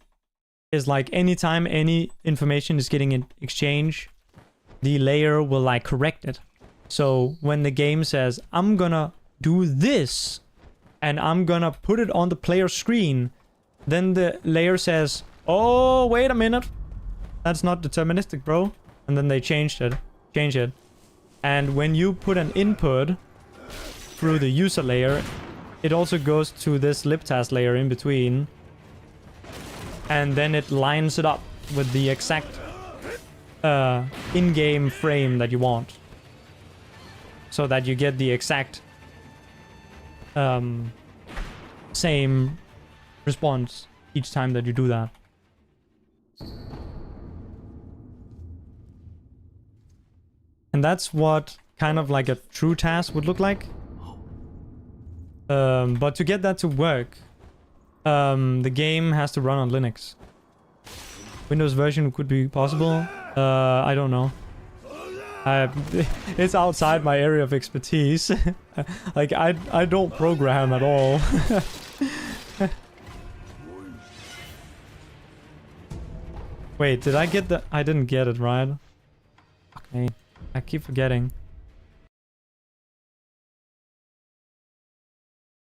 is like, anytime any information is getting in exchange, the layer will like correct it. So when the game says, I'm gonna do this, and I'm gonna put it on the player screen, then the layer says, oh, wait a minute, that's not deterministic, bro. And then they change it. And when you put an input through the user layer, it also goes to this libtas layer in between. And then it lines it up with the exact in-game frame that you want. So that you get the exact same response each time that you do that. And that's what kind of like a true task would look like. But to get that to work, the game has to run on Linux. Windows version could be possible. I don't know. It's outside my area of expertise. Like, I don't program at all. Wait, did I get the... I didn't get it, right? Okay, I keep forgetting.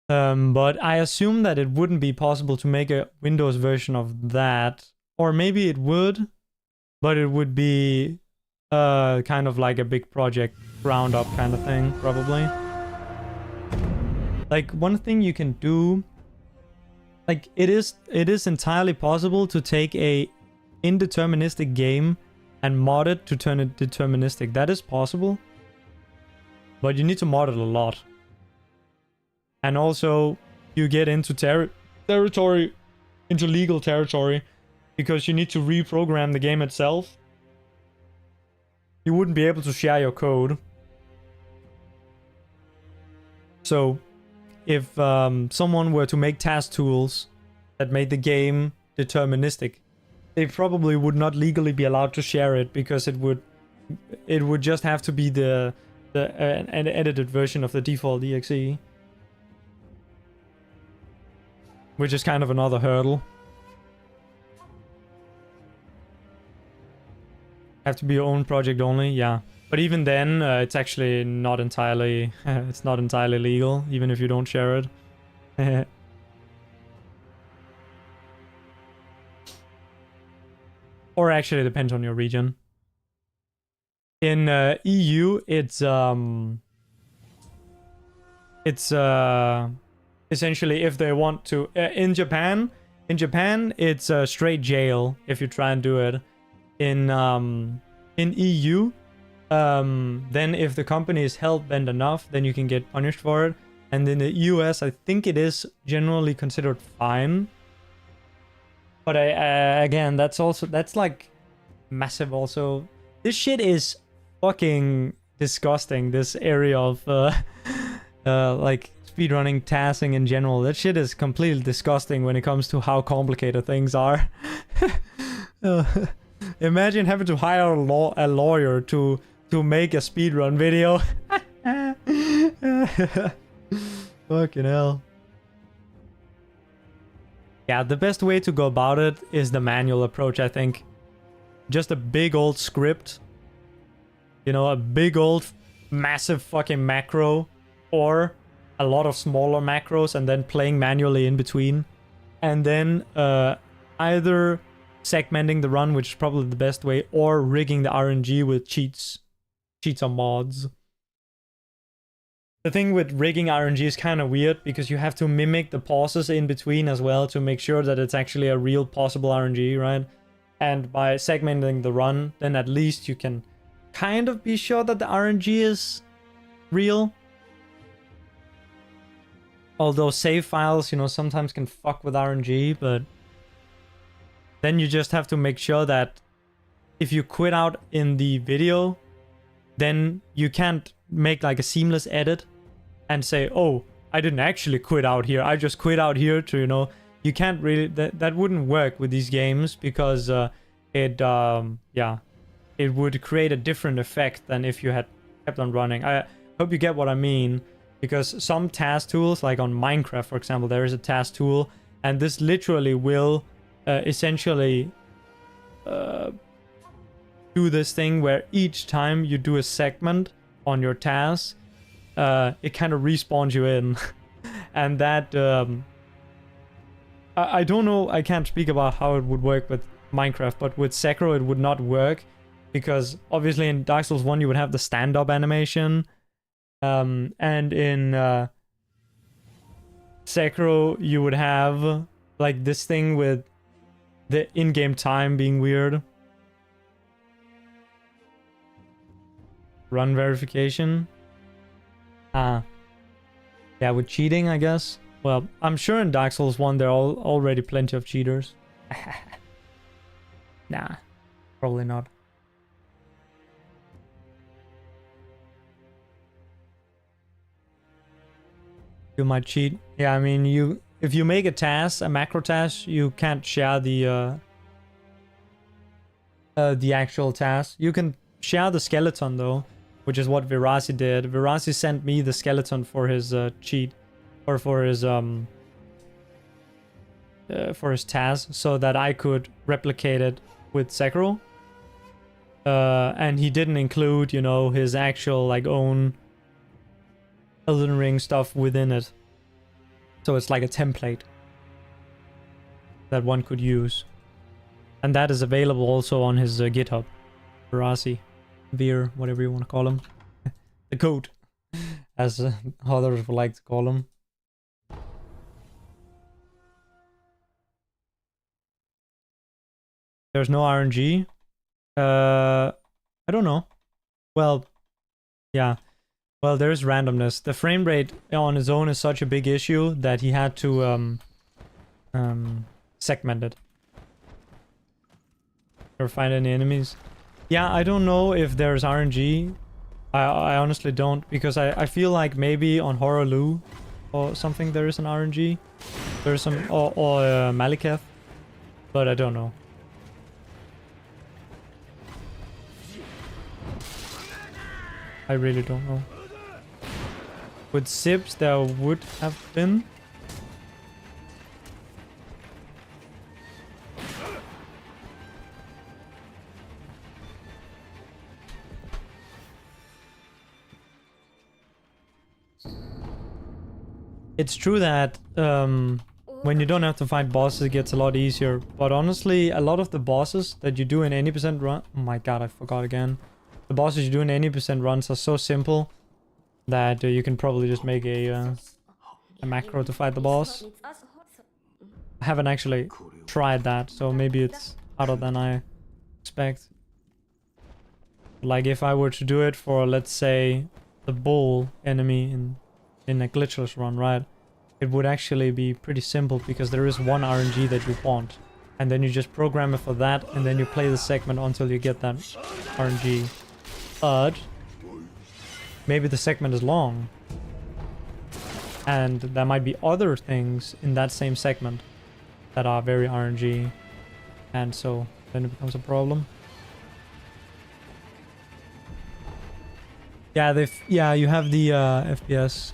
But I assume that it wouldn't be possible to make a Windows version of that. Or maybe it would, but it would be kind of like a big project, ground up kind of thing, probably. Like, one thing you can do, like, it is entirely possible to take a indeterministic game and mod it to turn it deterministic. That is possible, but you need to mod it a lot. And also, you get into legal territory, because you need to reprogram the game itself. You wouldn't be able to share your code. So if someone were to make task tools that made the game deterministic, they probably would not legally be allowed to share it, because it would just have to be an edited version of the default exe, which is kind of another hurdle. Have to be your own project only, yeah. But even then, it's actually not entirely it's not entirely legal, even if you don't share it. Or actually, it depends on your region. In EU, it's essentially, if they want to, in Japan, it's straight jail if you try and do it. In EU, then if the company is hell-bent enough, then you can get punished for it. And in the US, I think it is generally considered fine. But again, that's like massive also. This shit is fucking disgusting, this area of like speedrunning tasking in general. That shit is completely disgusting when it comes to how complicated things are. Imagine having to hire a lawyer to make a speedrun video. Fucking hell. Yeah, the best way to go about it is the manual approach, I think. Just a big old script. You know, a big old massive fucking macro, or a lot of smaller macros, and then playing manually in between. And then either segmenting the run, which is probably the best way, or rigging the RNG with cheats or mods. The thing with rigging RNG is kind of weird, because you have to mimic the pauses in between as well to make sure that it's actually a real possible RNG, right? And by segmenting the run, then at least you can kind of be sure that the RNG is real. Although save files, you know, sometimes can fuck with RNG, but then you just have to make sure that if you quit out in the video, then you can't make like a seamless edit and say, oh, I didn't actually quit out here, I just quit out here to, you know, you can't really, that wouldn't work with these games, because it would create a different effect than if you had kept on running. I hope you get what I mean, because some task tools, like on Minecraft, for example, there is a task tool, and this literally will essentially do this thing where each time you do a segment on your task, it kind of respawns you in. And that I don't know, I can't speak about how it would work with Minecraft, but with Sekiro it would not work, because obviously in Dark Souls 1 you would have the stand-up animation, and in Sekiro you would have like this thing with the in-game time being weird. Run verification. Yeah, with cheating, I guess. Well, I'm sure in Dark Souls 1 there are already plenty of cheaters. Nah, probably not. You might cheat. Yeah, I mean, if you make a task, a macro task, you can't share the actual task. You can share the skeleton though, which is what Virasi did. Virasi sent me the skeleton for his cheat, or for his task, so that I could replicate it with Sekiro. And he didn't include, you know, his actual like own Elden Ring stuff within it. So it's like a template that one could use. And that is available also on his GitHub. Virasi. Veer, whatever you want to call him. The code, as others would like to call him. There's no RNG. I don't know. Well, yeah. Well, there's randomness. The frame rate on its own is such a big issue that he had to segment it. Or find any enemies. Yeah, I don't know if there's RNG. I honestly don't, because I feel like maybe on Horaloo or something there is an RNG. There's some, or Malekith, but I don't know. I really don't know. With Sips there would have been. It's true that when you don't have to fight bosses, it gets a lot easier. But honestly, a lot of the bosses that you do in any percent run... Oh my god, I forgot again. The bosses you do in any percent runs are so simple that you can probably just make a macro to fight the boss. I haven't actually tried that, so maybe it's harder than I expect. Like if I were to do it for, let's say, the bull enemy in a glitchless run, right? It would actually be pretty simple because there is one RNG that you want. And then you just program it for that, and then you play the segment until you get that RNG. But maybe the segment is long. And there might be other things in that same segment that are very RNG. And so then it becomes a problem. Yeah, yeah, you have the FPS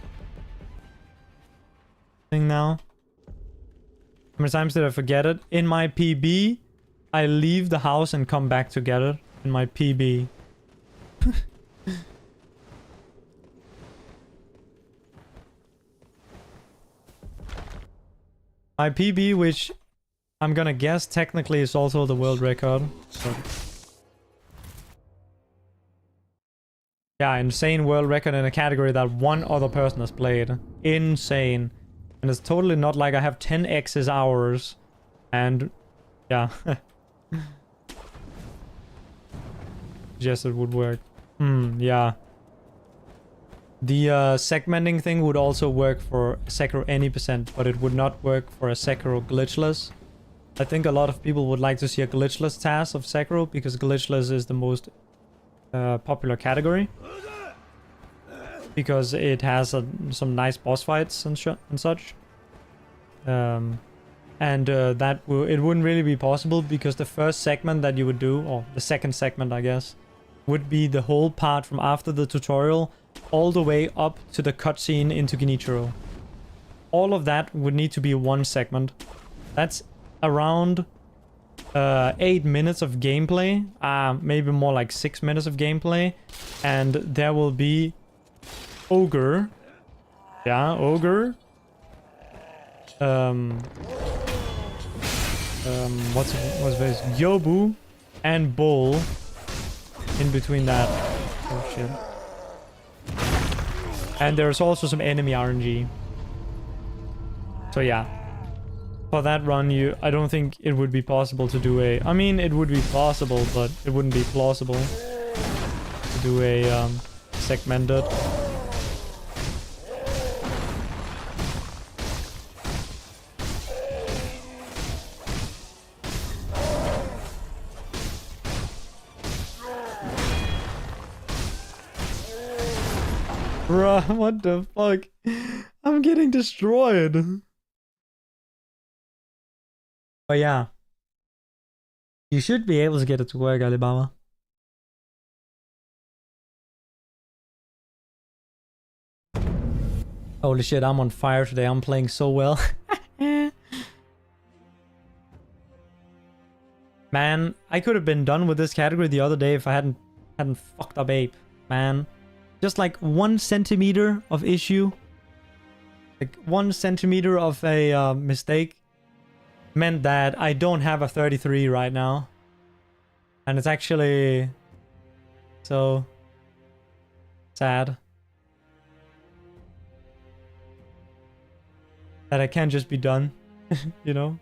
thing now. How many times did I forget it? In my PB, I leave the house and come back to get it. In my PB. My PB, which I'm gonna guess technically is also the world record. But yeah, insane world record in a category that one other person has played. Insane. And it's totally not like I have 10x's hours. And yeah. Yes, it would work. Yeah. The segmenting thing would also work for Sekiro any percent, but it would not work for a Sekiro glitchless. I think a lot of people would like to see a glitchless task of Sekiro because glitchless is the most popular category. Because it has some nice boss fights and such. That it wouldn't really be possible because the first segment that you would do, or the second segment I guess, would be the whole part from after the tutorial all the way up to the cutscene into Genichiro. All of that would need to be one segment. That's around 8 minutes of gameplay, maybe more like 6 minutes of gameplay, and there will be Ogre. Yeah, Ogre. What's this? Yobu and Bull in between that. Oh shit. And there's also some enemy RNG. So yeah. For that run, I don't think it would be possible to do a... I mean, it would be possible, but it wouldn't be plausible to do a segmented. Bruh, what the fuck? I'm getting destroyed. But yeah. You should be able to get it to work, Alibaba. Holy shit, I'm on fire today. I'm playing so well. Man, I could have been done with this category the other day if I hadn't fucked up Ape. Man. Just like 1 centimeter of issue. Like 1 centimeter of a mistake meant that I don't have a 33 right now. And it's actually so sad that I can't just be done, you know?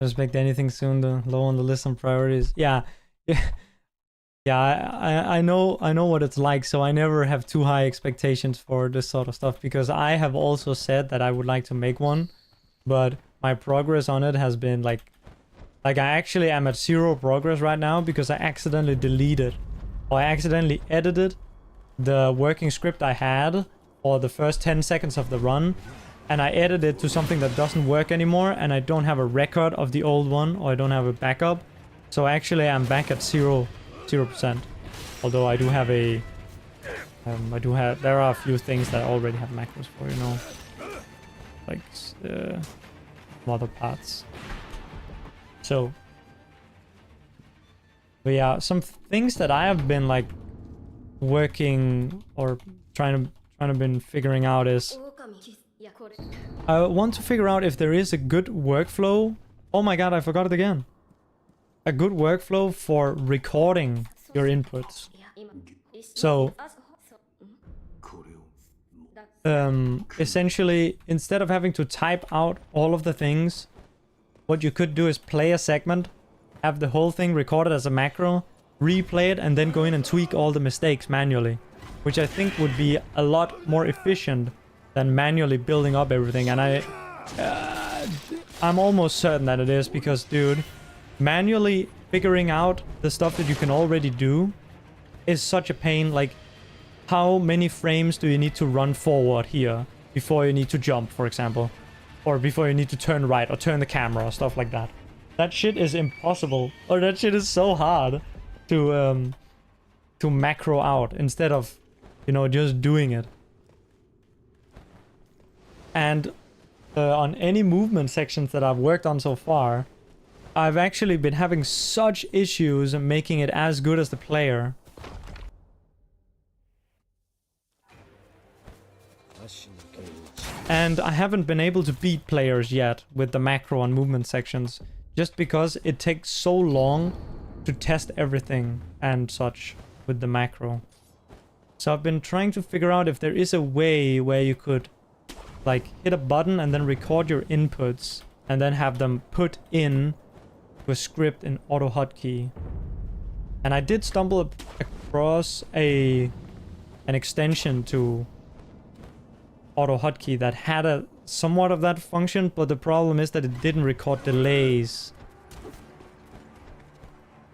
Expect anything soon, though. Low on the list on priorities. Yeah. Yeah, I know what it's like, so I never have too high expectations for this sort of stuff, because I have also said that I would like to make one, but my progress on it has been like I actually am at 0 progress right now because I accidentally deleted or I accidentally edited the working script I had for the first 10 seconds of the run, and I edited it to something that doesn't work anymore, and I don't have a record of the old one, or I don't have a backup. So actually I'm back at 0%. Although I do have a there are a few things that I already have macros for, you know, like other parts. So, but yeah, some things that I have been like working or trying to been figuring out is I want to figure out if there is a good workflow. Oh my god, I forgot it again. A good workflow for recording your inputs. So essentially, instead of having to type out all of the things, what you could do is play a segment, have the whole thing recorded as a macro, replay it, and then go in and tweak all the mistakes manually, which I think would be a lot more efficient than manually building up everything. And I'm almost certain that it is, because dude, manually figuring out the stuff that you can already do is such a pain. Like, how many frames do you need to run forward here before you need to jump, for example, or before you need to turn right or turn the camera or stuff like that? That shit is impossible, or that shit is so hard to macro out instead of, you know, just doing it. And on any movement sections that I've worked on so far, I've actually been having such issues making it as good as the player. And I haven't been able to beat players yet with the macro on movement sections, just because it takes so long to test everything and such with the macro. So I've been trying to figure out if there is a way where you could like hit a button and then record your inputs and then have them put in to a script in auto hotkey. And I did stumble across an extension to auto hotkey that had a somewhat of that function, but the problem is that it didn't record delays.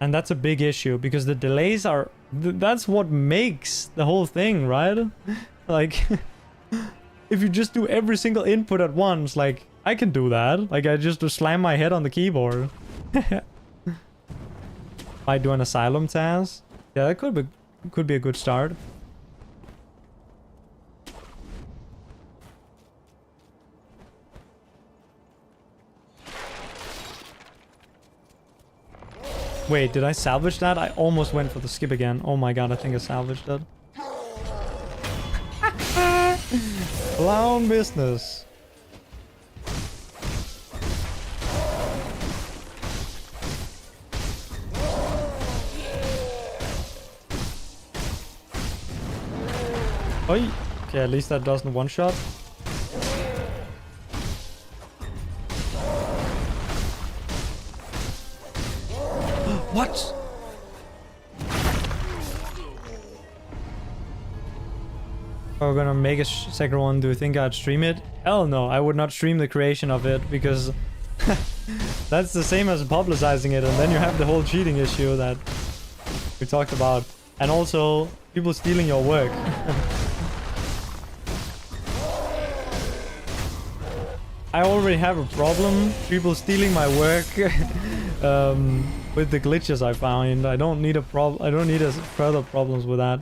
And that's a big issue, because the delays are that's what makes the whole thing, right? Like if you just do every single input at once, like I can do that. Like I just slam my head on the keyboard. Might do an asylum task. Yeah, that could be a good start. Wait, did I salvage that? I almost went for the skip again. Oh my god, I think I salvaged it. Clown business. Oi. Okay, at least that doesn't one-shot. What? We're gonna make a Sekiro one. Do you think I'd stream it? Hell no, I would not stream the creation of it, because that's the same as publicizing it, and then you have the whole cheating issue that we talked about, and also people stealing your work. I already have a problem, people stealing my work. With the glitches I found, I don't need a problem. I don't need further problems with that.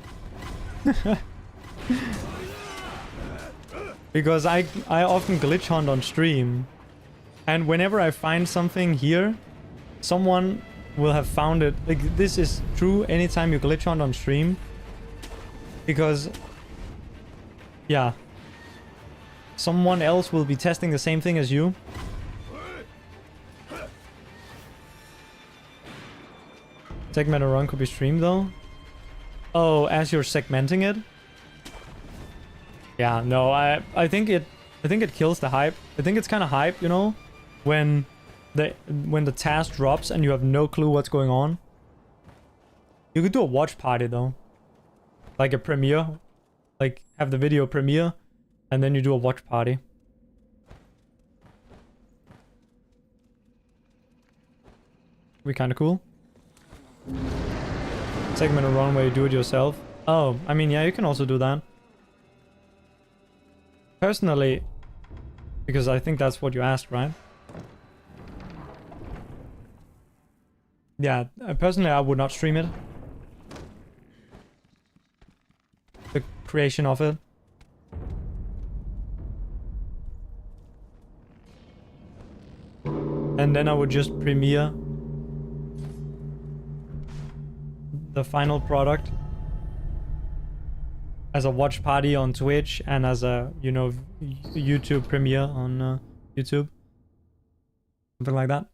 Because I often glitch hunt on stream, and whenever I find something here, someone will have found it. Like, this is true anytime you glitch hunt on stream, because yeah, someone else will be testing the same thing as you. Segment a run could be streamed though. Oh, as you're segmenting it? Yeah, no, I think it kills the hype. I think it's kind of hype, you know, when the task drops and you have no clue what's going on. You could do a watch party though. Like a premiere. Like have the video premiere and then you do a watch party. Be kind of cool. Segment a run where you do it yourself. Oh, I mean, yeah, you can also do that. Personally, because I think that's what you asked, right? Yeah, personally, I would not stream it. The creation of it. And then I would just premiere the final product as a watch party on Twitch and as a, you know, YouTube premiere on YouTube. Something like that.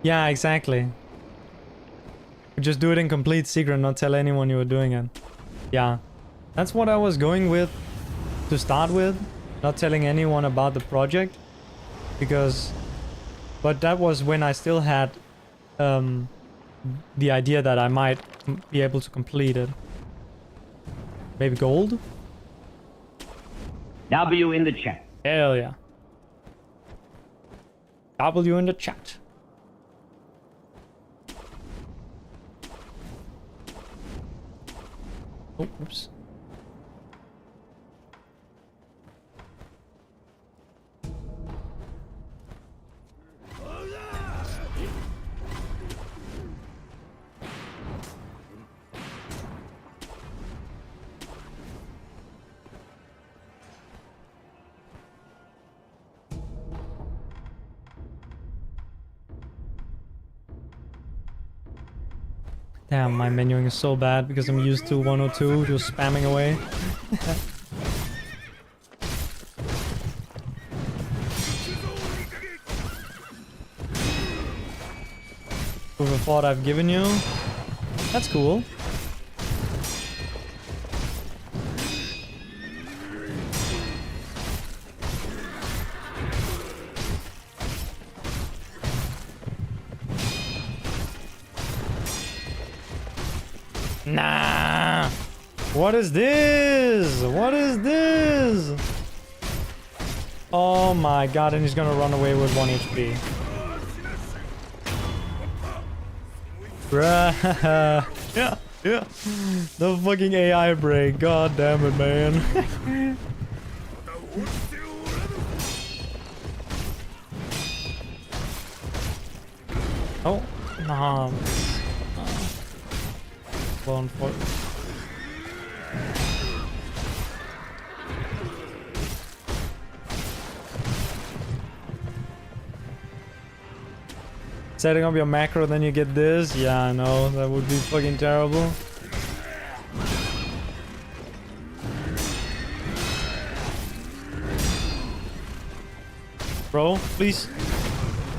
Yeah, exactly. Just do it in complete secret, not tell anyone you were doing it. Yeah. That's what I was going with to start with. Not telling anyone about the project. Because... But that was when I still had the idea that I might be able to complete it. Maybe gold? W in the chat. Hell yeah. W in the chat. Oh, oops. Damn, my menuing is so bad because I'm used to 102, just spamming away. With the thought I've given you. That's cool. Nah! What is this? What is this? Oh my god, and he's gonna run away with 1 HP. Bruh. Yeah, yeah. The fucking AI break. God damn it, man. Oh, nah. Well, unfortunately. Setting up your macro, then you get this? Yeah, I know. That would be fucking terrible. Bro, please.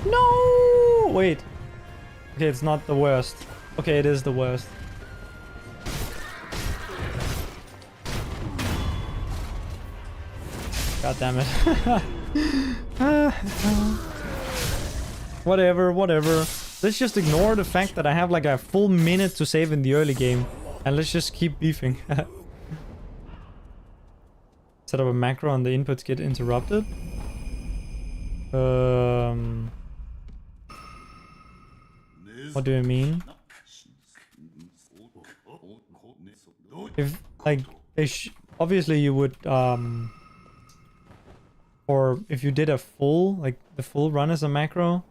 No! Wait. Okay, it's not the worst. Okay, it is the worst. God damn it. Whatever, whatever. Let's just ignore the fact that I have like a full minute to save in the early game. And let's just keep beefing. Set up a macro and the inputs get interrupted. What do you mean? If, like, obviously you would, or if you did a full, like the full run as a macro,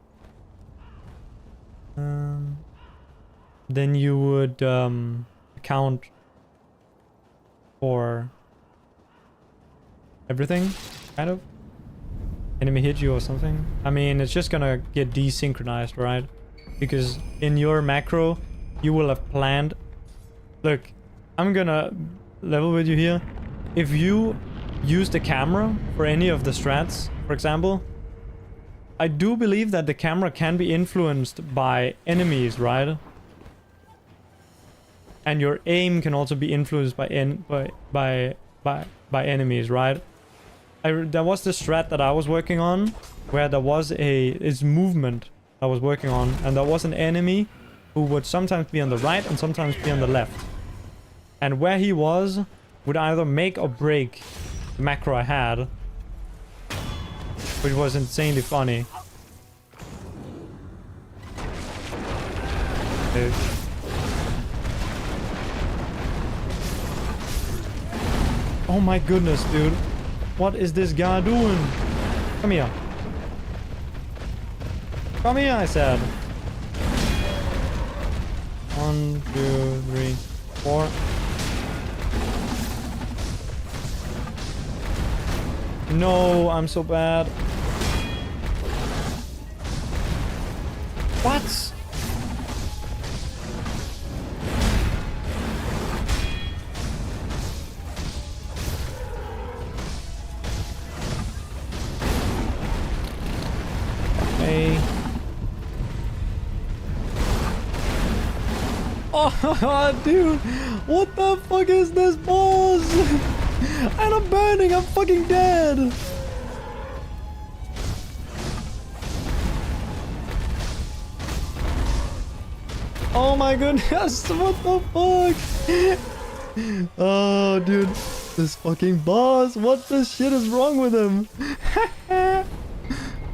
then you would account for everything, kind of. Enemy hit you or something. I mean, it's just gonna get desynchronized, right? Because in your macro, you will have planned... Look, I'm gonna level with you here. If you use the camera for any of the strats, for example, I do believe that the camera can be influenced by enemies, right? And your aim can also be influenced by by enemies, right? There was this strat that I was working on where there was it's movement I was working on, and there was an enemy who would sometimes be on the right and sometimes be on the left. And where he was would either make or break the macro I had, which was insanely funny. Okay. Oh my goodness, dude. What is this guy doing? Come here. Come here, I said. 1, 2, 3, 4. No, I'm so bad. What? Okay. Oh, dude. What the fuck is this boss? And I'm burning. I'm fucking dead. Oh my goodness. What the fuck? Oh, dude. This fucking boss. What the shit is wrong with him?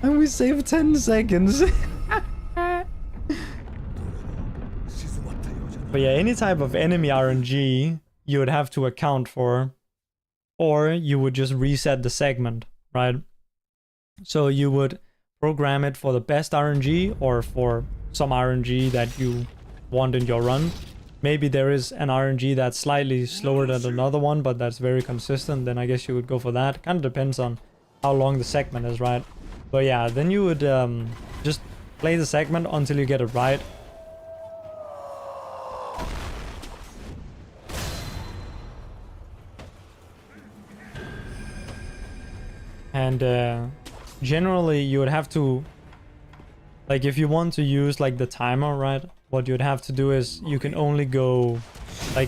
And we saved 10 seconds. But yeah, any type of enemy RNG you would have to account for, or you would just reset the segment, right? So you would program it for the best RNG or for some RNG that you want in your run. Maybe there is an RNG that's slightly slower than another one, but that's very consistent, then I guess you would go for that. Kind of depends on how long the segment is, right? But yeah, then you would just play the segment until you get it right. And generally you would have to, like, if you want to use like the timer, right, what you'd have to do is you can only go, like,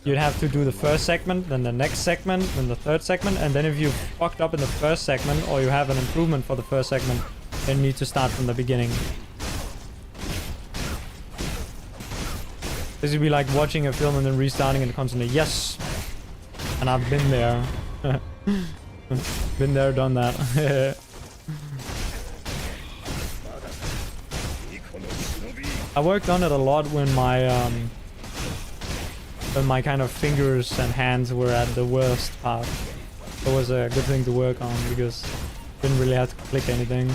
you'd have to do the first segment, then the next segment, then the third segment, and then if you fucked up in the first segment or you have an improvement for the first segment, then you need to start from the beginning. This would be like watching a film and then restarting it constantly. Yes! And I've been there. Been there, done that. I worked on it a lot when my kind of fingers and hands were at the worst part. It was a good thing to work on because didn't really have to click anything.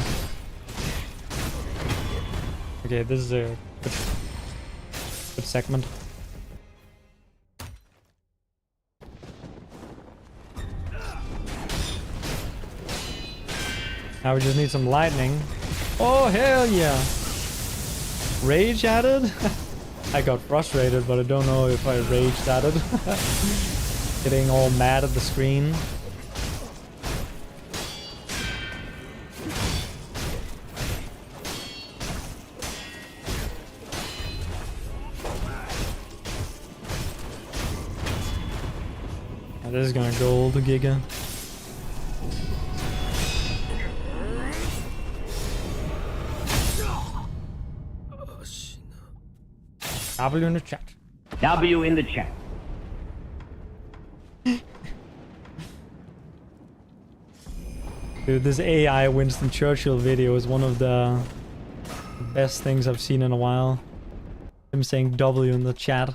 Okay, this is a good segment. Now we just need some lightning. Oh, hell yeah! Rage added? I got frustrated, but I don't know if I raged at it. Getting all mad at the screen. This is gonna gold, Giga. W in the chat. W in the chat. Dude, this AI Winston Churchill video is one of the best things I've seen in a while. Him saying W in the chat.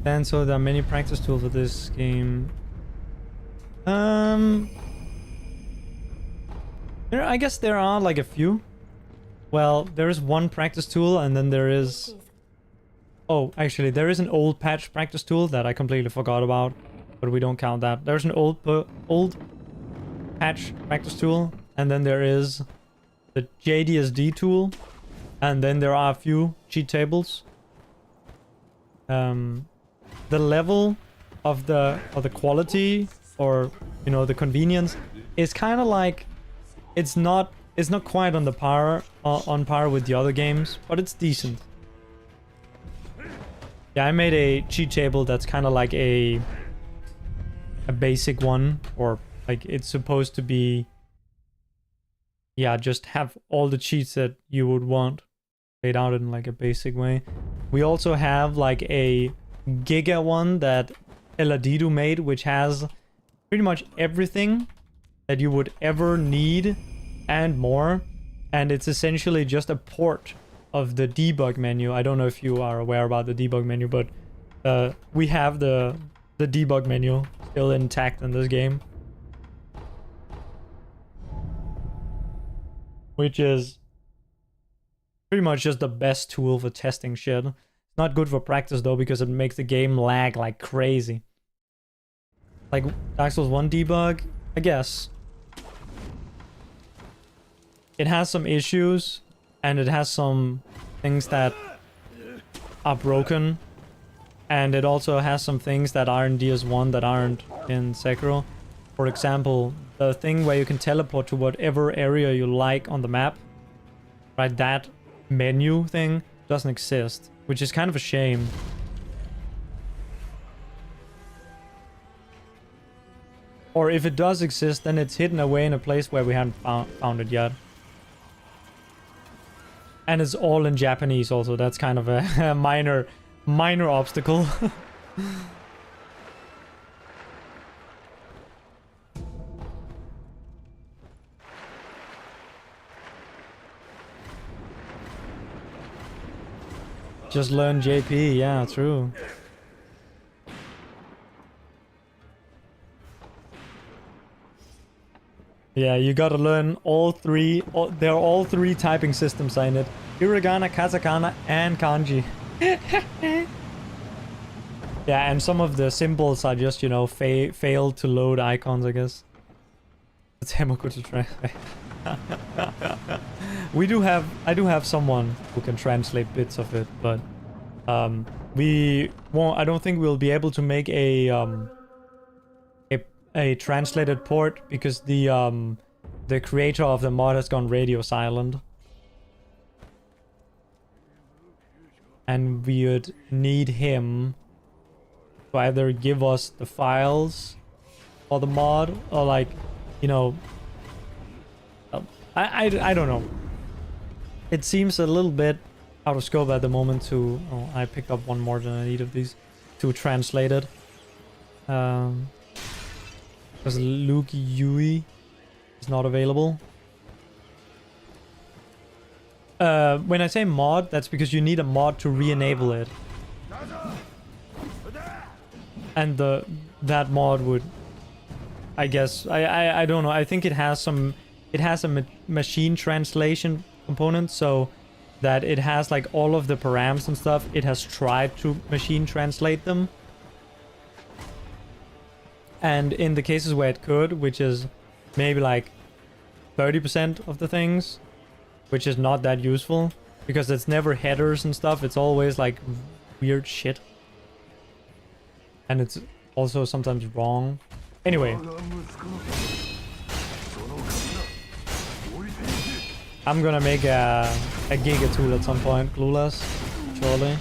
And so there are many practice tools for this game. I guess there are like a few. Well, there is one practice tool, and then there is... Oh, actually, there is an old patch practice tool that I completely forgot about, but we don't count that. There's an old patch practice tool, and then there is the JDSD tool, and then there are a few cheat tables. The level of the quality, or you know, the convenience, is kind of like it's not quite on par with the other games, but it's decent. Yeah, I made a cheat table that's kind of like a basic one, or like it's supposed to be, yeah, just have all the cheats that you would want laid out in like a basic way. We also have like a Giga one that cl+db made, which has pretty much everything that you would ever need and more, and it's essentially just a port of the debug menu. I don't know if you are aware about the debug menu, but we have the debug menu still intact in this game, which is pretty much just the best tool for testing shit. It's not good for practice though, because it makes the game lag like crazy. Like Dark Souls 1 debug, I guess. It has some issues, and it has some things that are broken, and it also has some things that are in DS1 that aren't in Sekiro. For example, the thing where you can teleport to whatever area you like on the map, right? That menu thing doesn't exist, which is kind of a shame. Or if it does exist, then it's hidden away in a place where we haven't found it yet. And it's all in Japanese also. That's kind of a minor obstacle. Just learn JP, yeah, true. Yeah, you gotta learn all three. There are all three typing systems in it: hiragana, katakana, and kanji. Yeah, and some of the symbols are just, you know, failed to load icons, I guess. It's Hemoku to try. I do have someone who can translate bits of it, but we won't. I don't think we'll be able to make a translated port, because the creator of the mod has gone radio silent, and we would need him to either give us the files for the mod, or like, you know, I don't know. It seems a little bit out of scope at the moment to... Oh, I picked up one more than I need of these to translate it. Because Luke Yui is not available. When I say mod, that's because you need a mod to re-enable it. And that mod would... I guess... I don't know. I think it has some... It has a machine translation component, so that it has like all of the params and stuff. It has tried to machine translate them. And in the cases where it could, which is maybe like 30% of the things, which is not that useful, because it's never headers and stuff. It's always like weird shit. And it's also sometimes wrong. Anyway. I'm gonna make a Giga tool at some point, Glitchless, surely.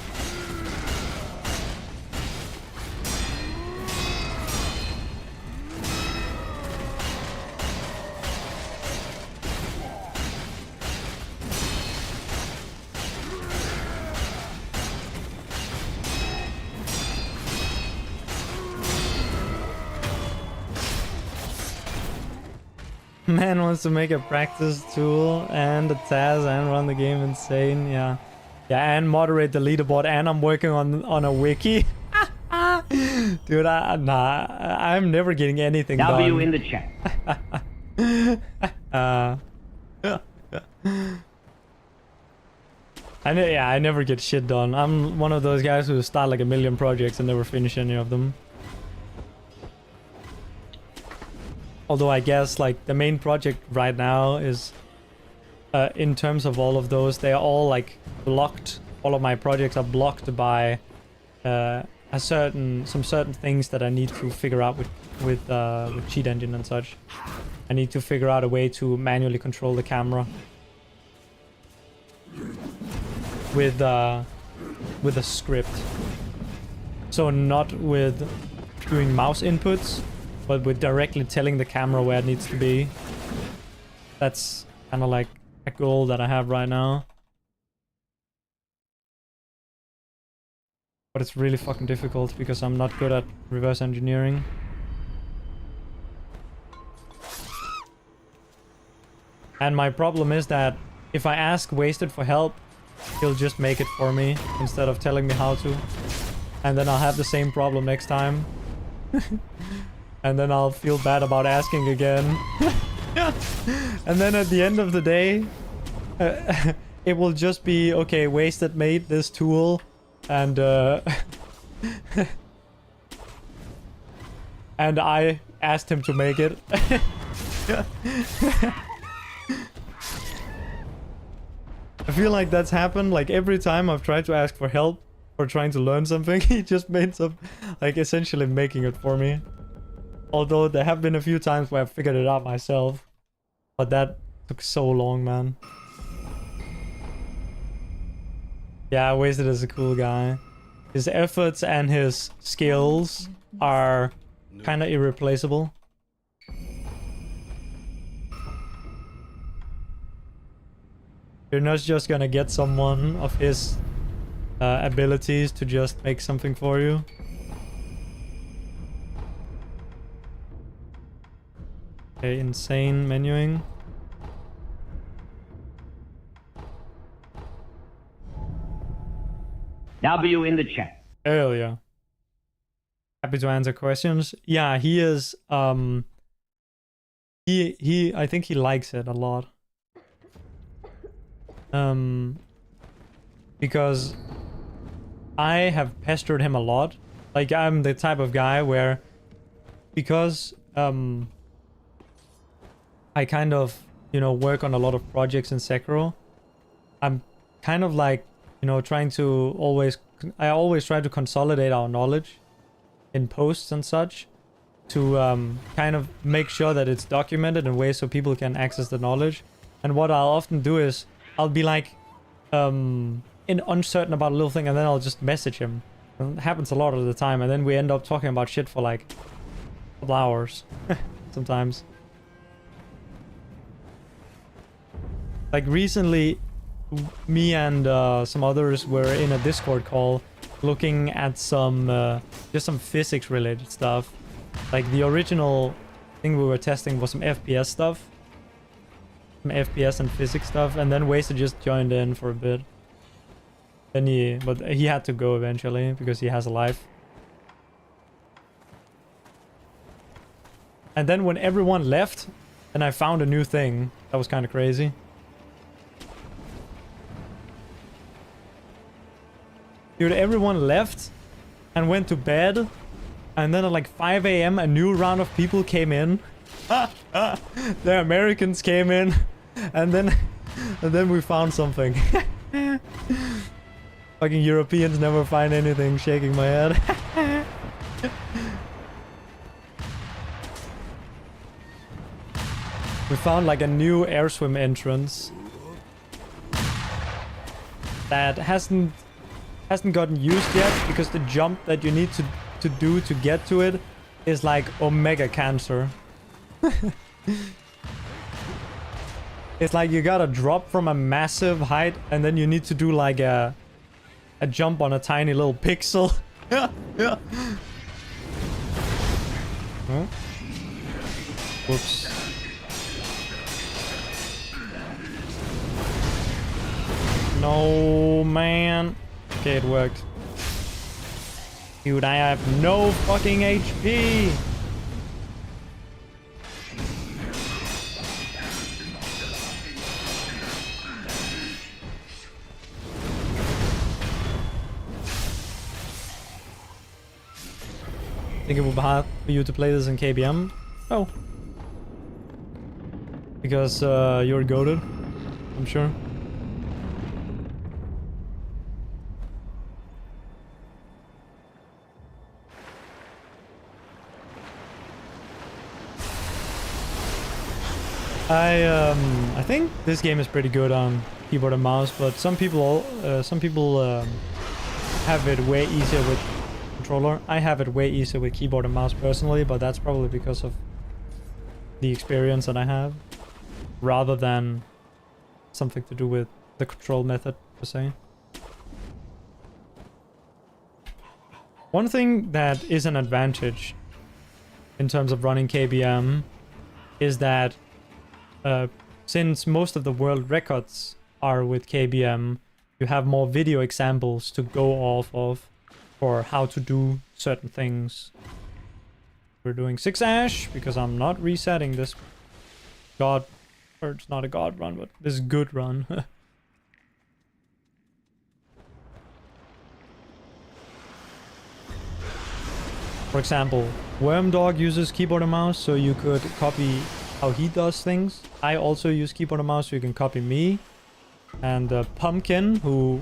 Man wants to make a practice tool and a TAS and run the game insane. Yeah, and moderate the leaderboard, and I'm working on a wiki. Dude, I'm never getting anything done. W in the chat. I never get shit done. I'm one of those guys who start like a million projects and never finish any of them. Although I guess like the main project right now is, in terms of all of those, they are all like blocked. All of my projects are blocked by some certain things that I need to figure out with cheat engine and such. I need to figure out a way to manually control the camera with a script. So not with doing mouse inputs, but with directly telling the camera where it needs to be. That's kind of like a goal that I have right now. But it's really fucking difficult because I'm not good at reverse engineering. And my problem is that if I ask Wasted for help, he'll just make it for me instead of telling me how to. And then I'll have the same problem next time. And then I'll feel bad about asking again. And then at the end of the day, it will just be, okay, Wasted made this tool and and I asked him to make it. I feel like that's happened like every time I've tried to ask for help or trying to learn something. He just made some, like, essentially making it for me. Although there have been a few times where I've figured it out myself, but that took so long, man. Yeah, Wasted is a cool guy. His efforts and his skills are kind of irreplaceable. You're not just gonna get someone of his abilities to just make something for you. Okay, insane menuing. W in the chat. Hell yeah. Happy to answer questions. Yeah, he is I think he likes it a lot. Because I have pestered him a lot. Like, I'm the type of guy where, because I kind of, you know, work on a lot of projects in Sekiro, I'm kind of like, you know, trying to I always try to consolidate our knowledge in posts and such to kind of make sure that it's documented in ways so people can access the knowledge. And what I'll often do is I'll be like uncertain about a little thing, and then I'll just message him. And it happens a lot of the time, and then we end up talking about shit for like a couple hours sometimes. Like recently, me and some others were in a Discord call looking at some just some physics related stuff. Like the original thing we were testing was some FPS stuff. Some FPS and physics stuff, and then Wasted just joined in for a bit. Then but he had to go eventually because he has a life. And then when everyone left, then I found a new thing. That was kind of crazy. Dude, everyone left and went to bed, and then at like 5 AM a new round of people came in. The Americans came in, and then we found something. Fucking Europeans never find anything, shaking my head. We found like a new Airswim entrance that hasn't gotten used yet, because the jump that you need to do to get to it is like omega cancer. It's like you gotta drop from a massive height, and then you need to do like a jump on a tiny little pixel. Huh? Whoops. No, man. Okay, it worked. Dude, I have no fucking HP. Think it would be hard for you to play this in KBM? Oh. Because you're goated, I'm sure. I think this game is pretty good on keyboard and mouse, but some people have it way easier with controller. I have it way easier with keyboard and mouse personally, but that's probably because of the experience that I have, rather than something to do with the control method per se. One thing that is an advantage in terms of running KBM is that since most of the world records are with KBM, you have more video examples to go off of for how to do certain things. We're doing 6 ash because I'm not resetting this god, or it's not a god run, but this good run. For example, Wormdog uses keyboard and mouse, so you could copy how he does things. I also use keyboard and mouse, so you can copy me. And Pumpkin, who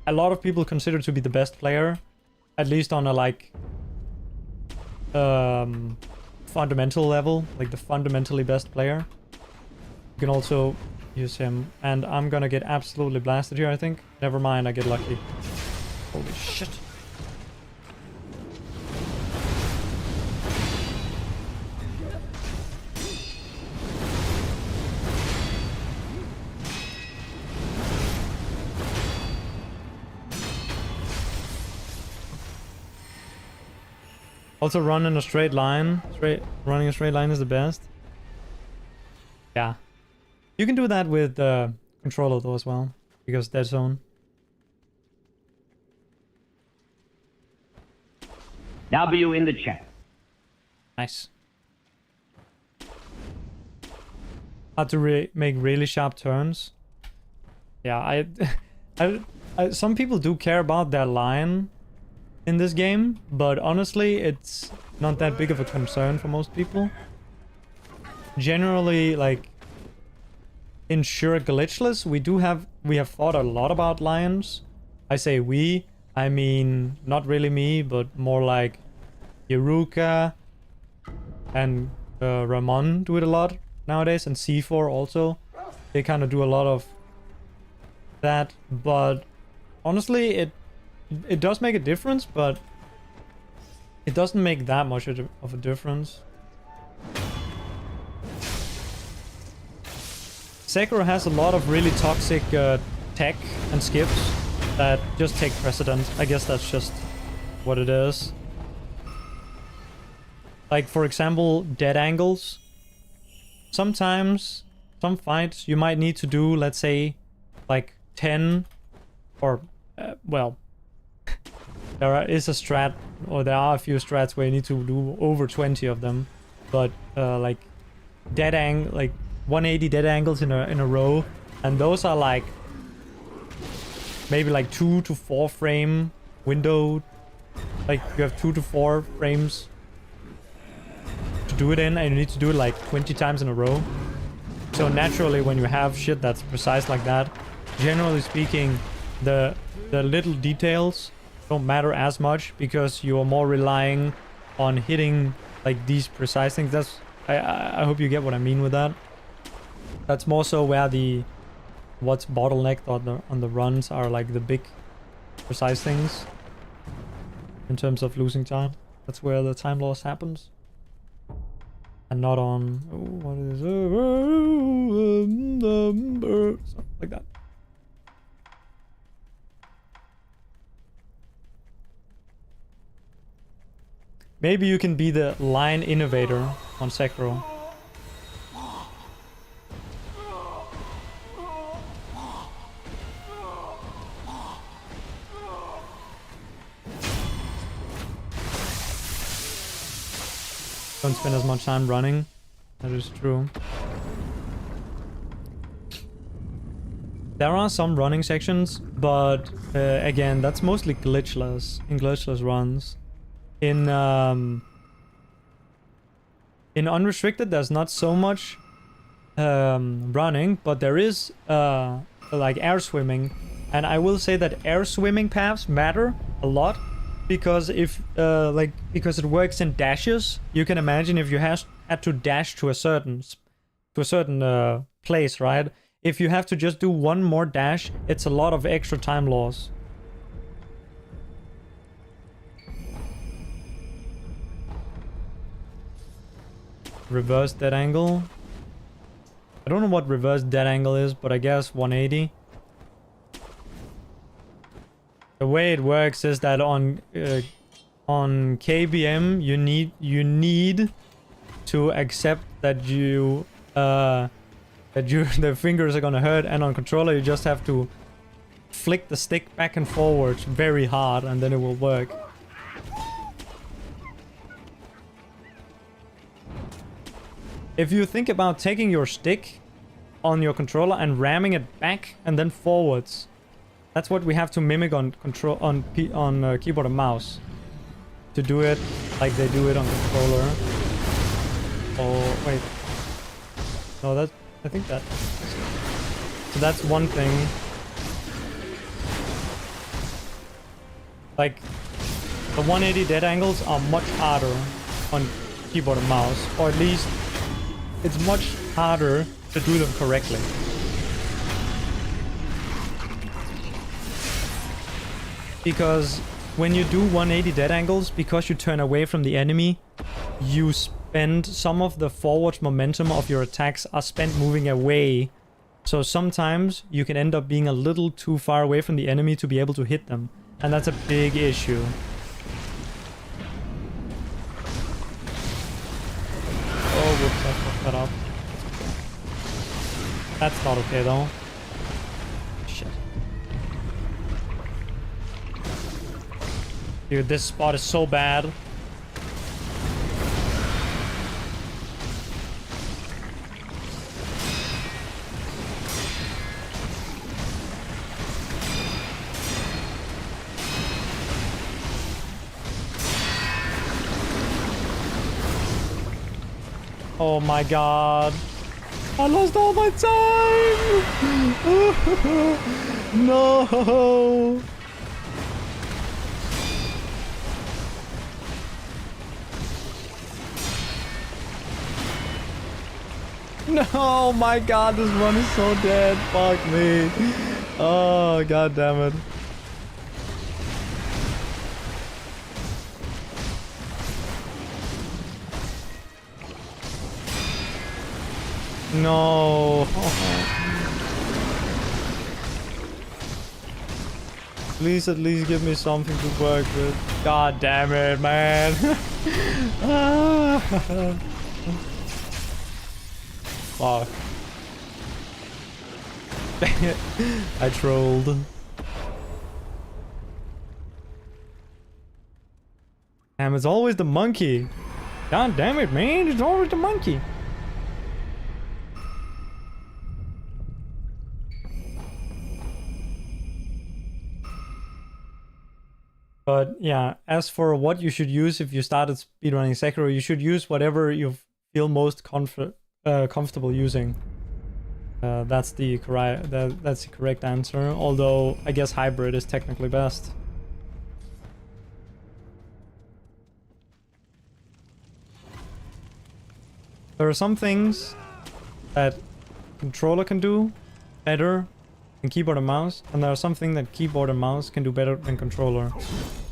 a lot of people consider to be the best player, at least on a like fundamental level, like the fundamentally best player. You can also use him. And I'm gonna get absolutely blasted here, I think. Never mind, I get lucky. Holy shit. Also run in a straight line. Running a straight line is the best. Yeah. You can do that with controller though as well, because dead zone. W in the chat. Nice. How to make really sharp turns. Yeah, some people do care about their line in this game, but honestly it's not that big of a concern for most people. Generally, like in Shura Glitchless, we have thought a lot about lines. I say we, I mean not really me, but more like Yuruka and Ramon do it a lot nowadays, and C4 also. They kind of do a lot of that, but honestly it does make a difference, but it doesn't make that much of a difference. Sekiro has a lot of really toxic tech and skips that just take precedence. I guess that's just what it is. Like, for example, dead angles. Sometimes, some fights, you might need to do, let's say, like 10 or, well, there is a strat, or there are a few strats where you need to do over 20 of them, but like like 180 dead angles in a row, and those are like maybe like 2 to 4 frame window. Like you have 2 to 4 frames to do it in, and you need to do it like 20 times in a row. So naturally, when you have shit that's precise like that, generally speaking, the little details don't matter as much, because you are more relying on hitting like these precise things. That's I hope you get what I mean with that. That's more so where what's bottlenecked on the runs are like the big precise things in terms of losing time. That's where the time loss happens, and not on what is something like that. Maybe you can be the line innovator on Sekiro. Don't spend as much time running. That is true. There are some running sections, but again, that's mostly glitchless, in glitchless runs. In unrestricted, there's not so much running, but there is like air swimming, and I will say that air swimming paths matter a lot because if because it works in dashes. You can imagine if you had to dash to a certain place, right? If you have to just do one more dash, it's a lot of extra time loss. Reverse dead angle. I don't know what reverse dead angle is, but I guess 180. The way it works is that on KBM you need to accept that the fingers are gonna hurt, and on controller you just have to flick the stick back and forwards very hard, and then it will work. If you think about taking your stick on your controller and ramming it back and then forwards, that's what we have to mimic on keyboard and mouse to do it like they do it on controller. Oh wait, no, that I think that. So that's one thing. Like the 180 dead angles are much harder on keyboard and mouse, or at least it's much harder to do them correctly. Because when you do 180 dead angles, because you turn away from the enemy, you spend some of the forward momentum of your attacks are spent moving away. So sometimes you can end up being a little too far away from the enemy to be able to hit them. And that's a big issue. Oh, whoops, I fucked that up. That's not okay though. Shit. Dude, this spot is so bad. Oh my god. I lost all my time! No! No, my god, this one is so dead. Fuck me. Oh, god damn it. No. Please at least give me something to work with. God damn it, man. Fuck. I trolled. Damn, it's always the monkey. God damn it, man. It's always the monkey. But yeah, as for what you should use if you started speedrunning Sekiro, you should use whatever you feel most comfortable using. That's the correct answer. Although I guess hybrid is technically best. There are some things that controller can do better than keyboard and mouse, and there are something that keyboard and mouse can do better than controller.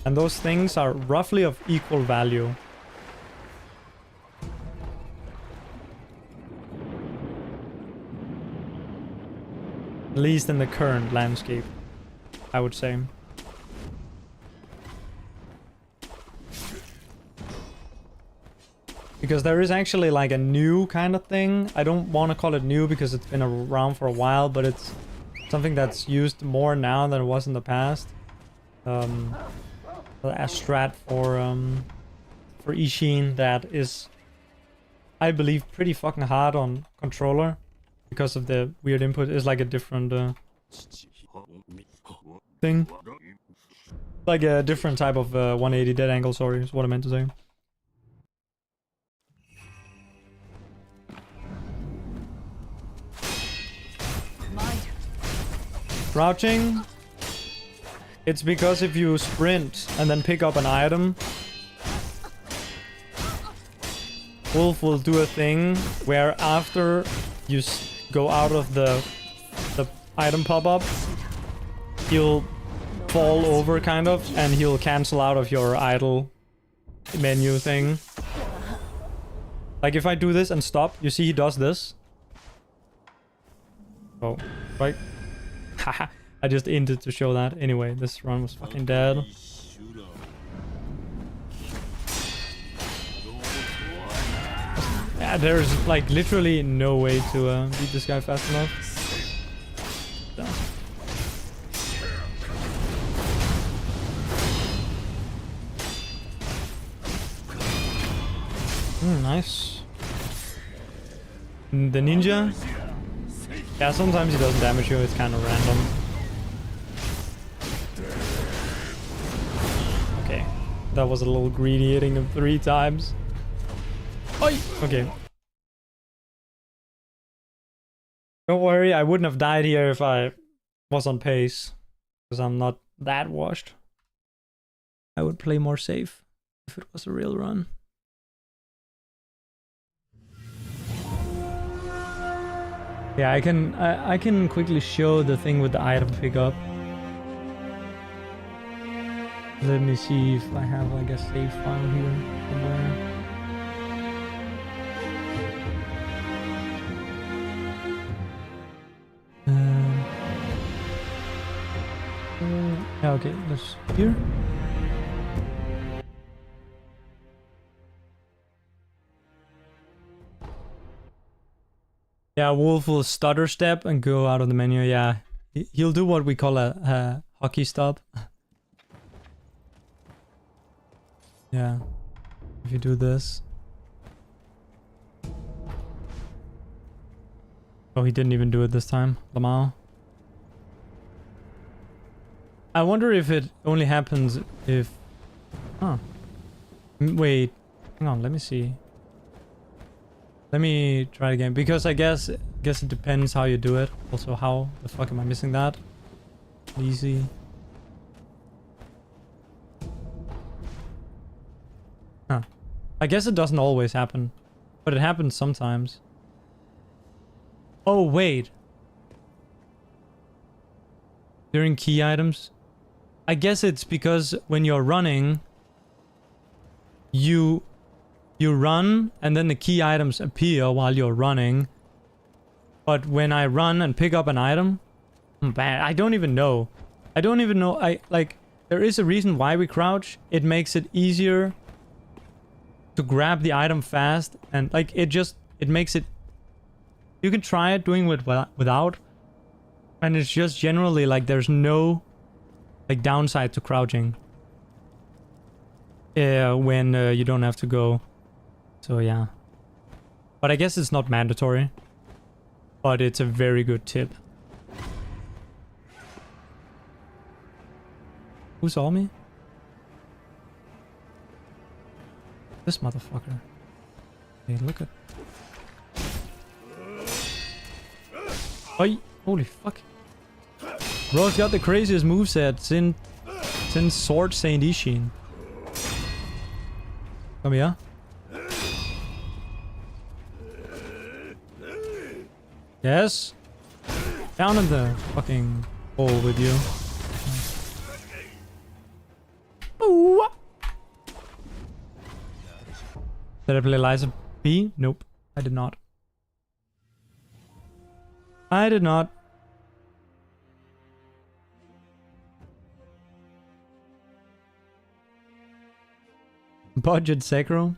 And those things are roughly of equal value. At least in the current landscape, I would say. Because there is actually like a new kind of thing. I don't want to call it new because it's been around for a while, but it's something that's used more now than it was in the past. A strat for Ishin that is, I believe, pretty fucking hard on controller because of the weird input. Is like a different thing, like a different type of 180 dead angle. Sorry, is what I meant to say. Crouching, it's because if you sprint and then pick up an item, Wolf will do a thing where after you go out of the item pop-up, he'll fall over kind of, and he'll cancel out of your idle menu thing. Like if I do this and stop, you see he does this. Oh, right. Haha, I just ended to show that. Anyway, this run was fucking dead. Yeah, there's like literally no way to beat this guy fast enough. So. Nice. The ninja? Yeah, sometimes he doesn't damage you, it's kind of random. Okay. That was a little greedy, hitting him 3 times. Oi! Okay. Don't worry, I wouldn't have died here if I was on pace. Because I'm not that washed. I would play more safe if it was a real run. Yeah, I can quickly show the thing with the item pickup. Let me see if I have like a save file here somewhere. Yeah, okay, let's here. Yeah, Wolf will stutter step and go out of the menu. Yeah, he'll do what we call a hockey stop. Yeah, if you do this. Oh, he didn't even do it this time, Lamau. I wonder if it only happens if... Huh. Wait, hang on, let me see. Let me try it again, because I guess it depends how you do it. Also, how the fuck am I missing that? Easy. Huh. I guess it doesn't always happen, but it happens sometimes. Oh, wait. During key items? I guess it's because when you're running, you run and then the key items appear while you're running. But when I run and pick up an item, man, I don't even know. There is a reason why we crouch. It makes it easier to grab the item fast, and like it makes it, you can try it doing it without, and it's just generally like there's no like downside to crouching when you don't have to go. So yeah, but I guess it's not mandatory, but it's a very good tip. Who saw me? This motherfucker. Hey, look at... Oi! Holy fuck. Bro's got the craziest moveset since Sword Saint Ishin. Come here. Yes? Down in the fucking hole with you. Ooh. Did I play Liza P? Nope. I did not. I did not. Budget Sekiro.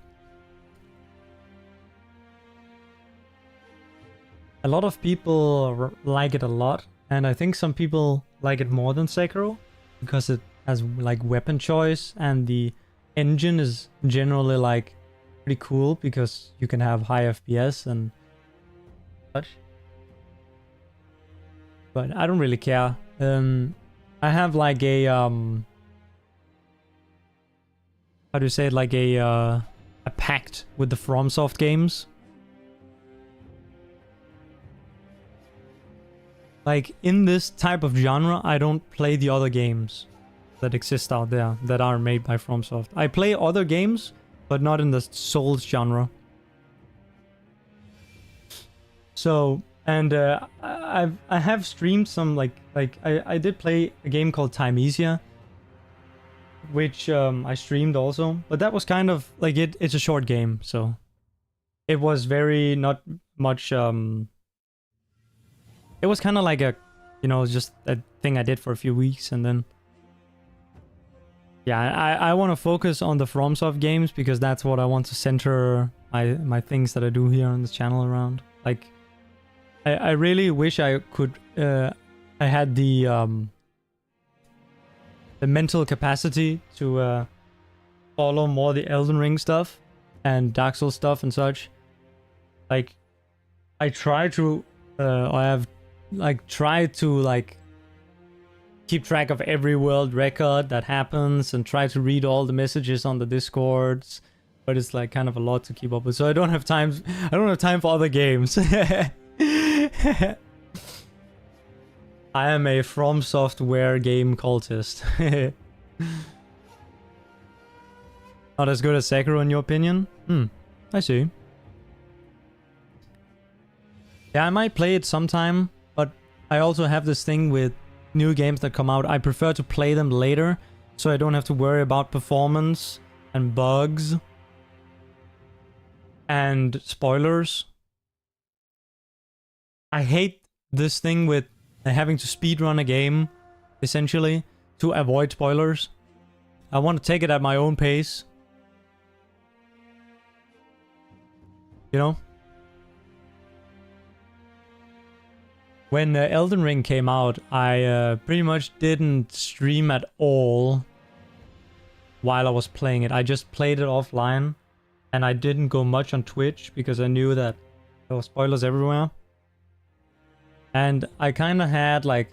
A lot of people like it a lot, and I think some people like it more than Sekiro because it has like weapon choice, and the engine is generally like pretty cool because you can have high FPS and such. But I don't really care. I have like a how do you say it, like a pact with the FromSoft games. like in this type of genre, I don't play the other games that exist out there that are made by FromSoft. I play other games, but not in the Souls genre. So, and I have streamed some I did play a game called Timesia, which I streamed also, but that was kind of like it's a short game, so it was very not much. It was kind of like a, you know, just a thing I did for a few weeks, and then yeah, I want to focus on the FromSoft games because that's what I want to center my things that I do here on this channel around. Like, I really wish I could. I had the mental capacity to follow more the Elden Ring stuff and Dark Souls stuff and such. Like, I try to, I have like tried to like keep track of every world record that happens and try to read all the messages on the Discords, but it's like kind of a lot to keep up with. So I don't have time. I don't have time for other games. I am a From Software game cultist. Not as good as Sekiro in your opinion? I see. Yeah, I might play it sometime, but I also have this thing with new games that come out. I prefer to play them later, so I don't have to worry about performance and bugs and spoilers. I hate this thing with having to speedrun a game, essentially, to avoid spoilers. I want to take it at my own pace. You know? When Elden Ring came out, I pretty much didn't stream at all while I was playing it. I just played it offline, and I didn't go much on Twitch because I knew that there were spoilers everywhere. And I kind of had like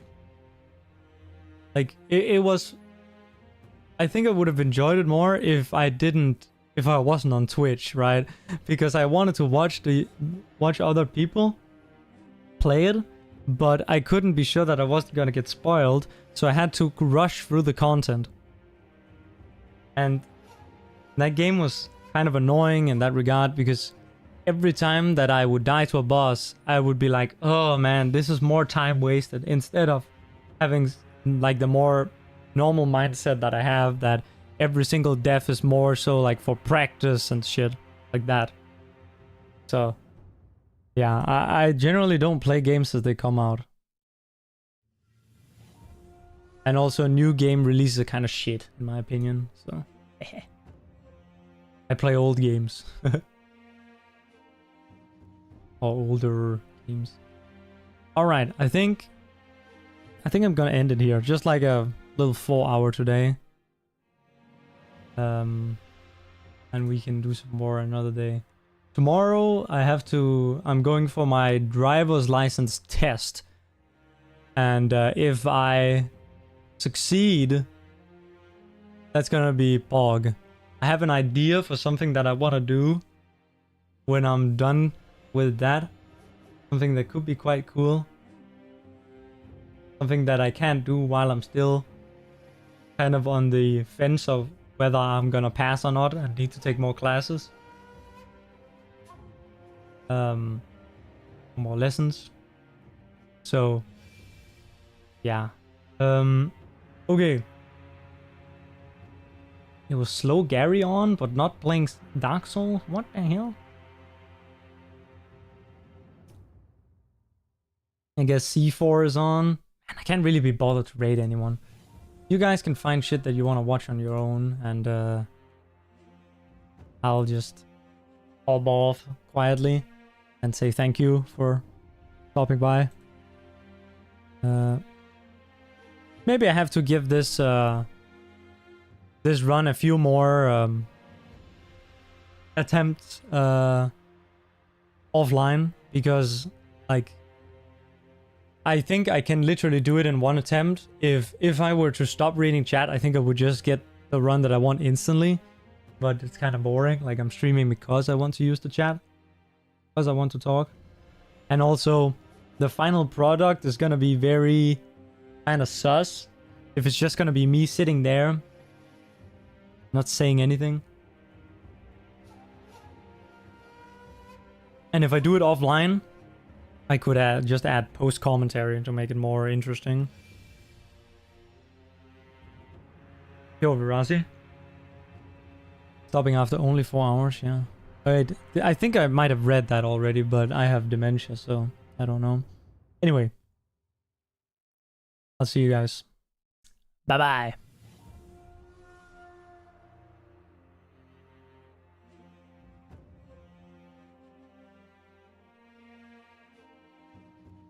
it was, I think I would have enjoyed it more if I wasn't on Twitch, right? Because I wanted to watch other people play it, but I couldn't be sure that I wasn't gonna get spoiled, so I had to rush through the content. And that game was kind of annoying in that regard, because every time that I would die to a boss, I would be like, oh man, this is more time wasted, instead of having like the more normal mindset that I have, that every single death is more so like for practice and shit like that. So yeah, I generally don't play games as they come out. And also new game releases are kind of shit in my opinion, so I play old games. Or older games. Alright, I think I'm gonna end it here. Just like a little 4-hour today. And we can do some more another day. Tomorrow I'm going for my driver's license test. And if I succeed, that's gonna be Pog. I have an idea for something that I want to do when I'm done with that. Something that could be quite cool. Something that I can't do while I'm still kind of on the fence of whether I'm gonna pass or not and need to take more classes. More lessons. So yeah. Okay. It was Slow Gary on, but not playing Dark Souls? What the hell? I guess C4 is on. And I can't really be bothered to raid anyone. You guys can find shit that you want to watch on your own, and I'll just hop off quietly and say thank you for stopping by. Maybe I have to give this this run a few more attempts offline, because like I think I can literally do it in one attempt. If I were to stop reading chat, I think I would just get the run that I want instantly. But it's kind of boring. Like, I'm streaming because I want to use the chat, because I want to talk. And also, the final product is gonna be very kind of sus. If it's just gonna be me sitting there, not saying anything. And if I do it offline, I could just add post commentary to make it more interesting. Yo, Virasi. Stopping after only 4 hours, yeah. Wait, I think I might have read that already, but I have dementia, so I don't know. Anyway, I'll see you guys. Bye-bye.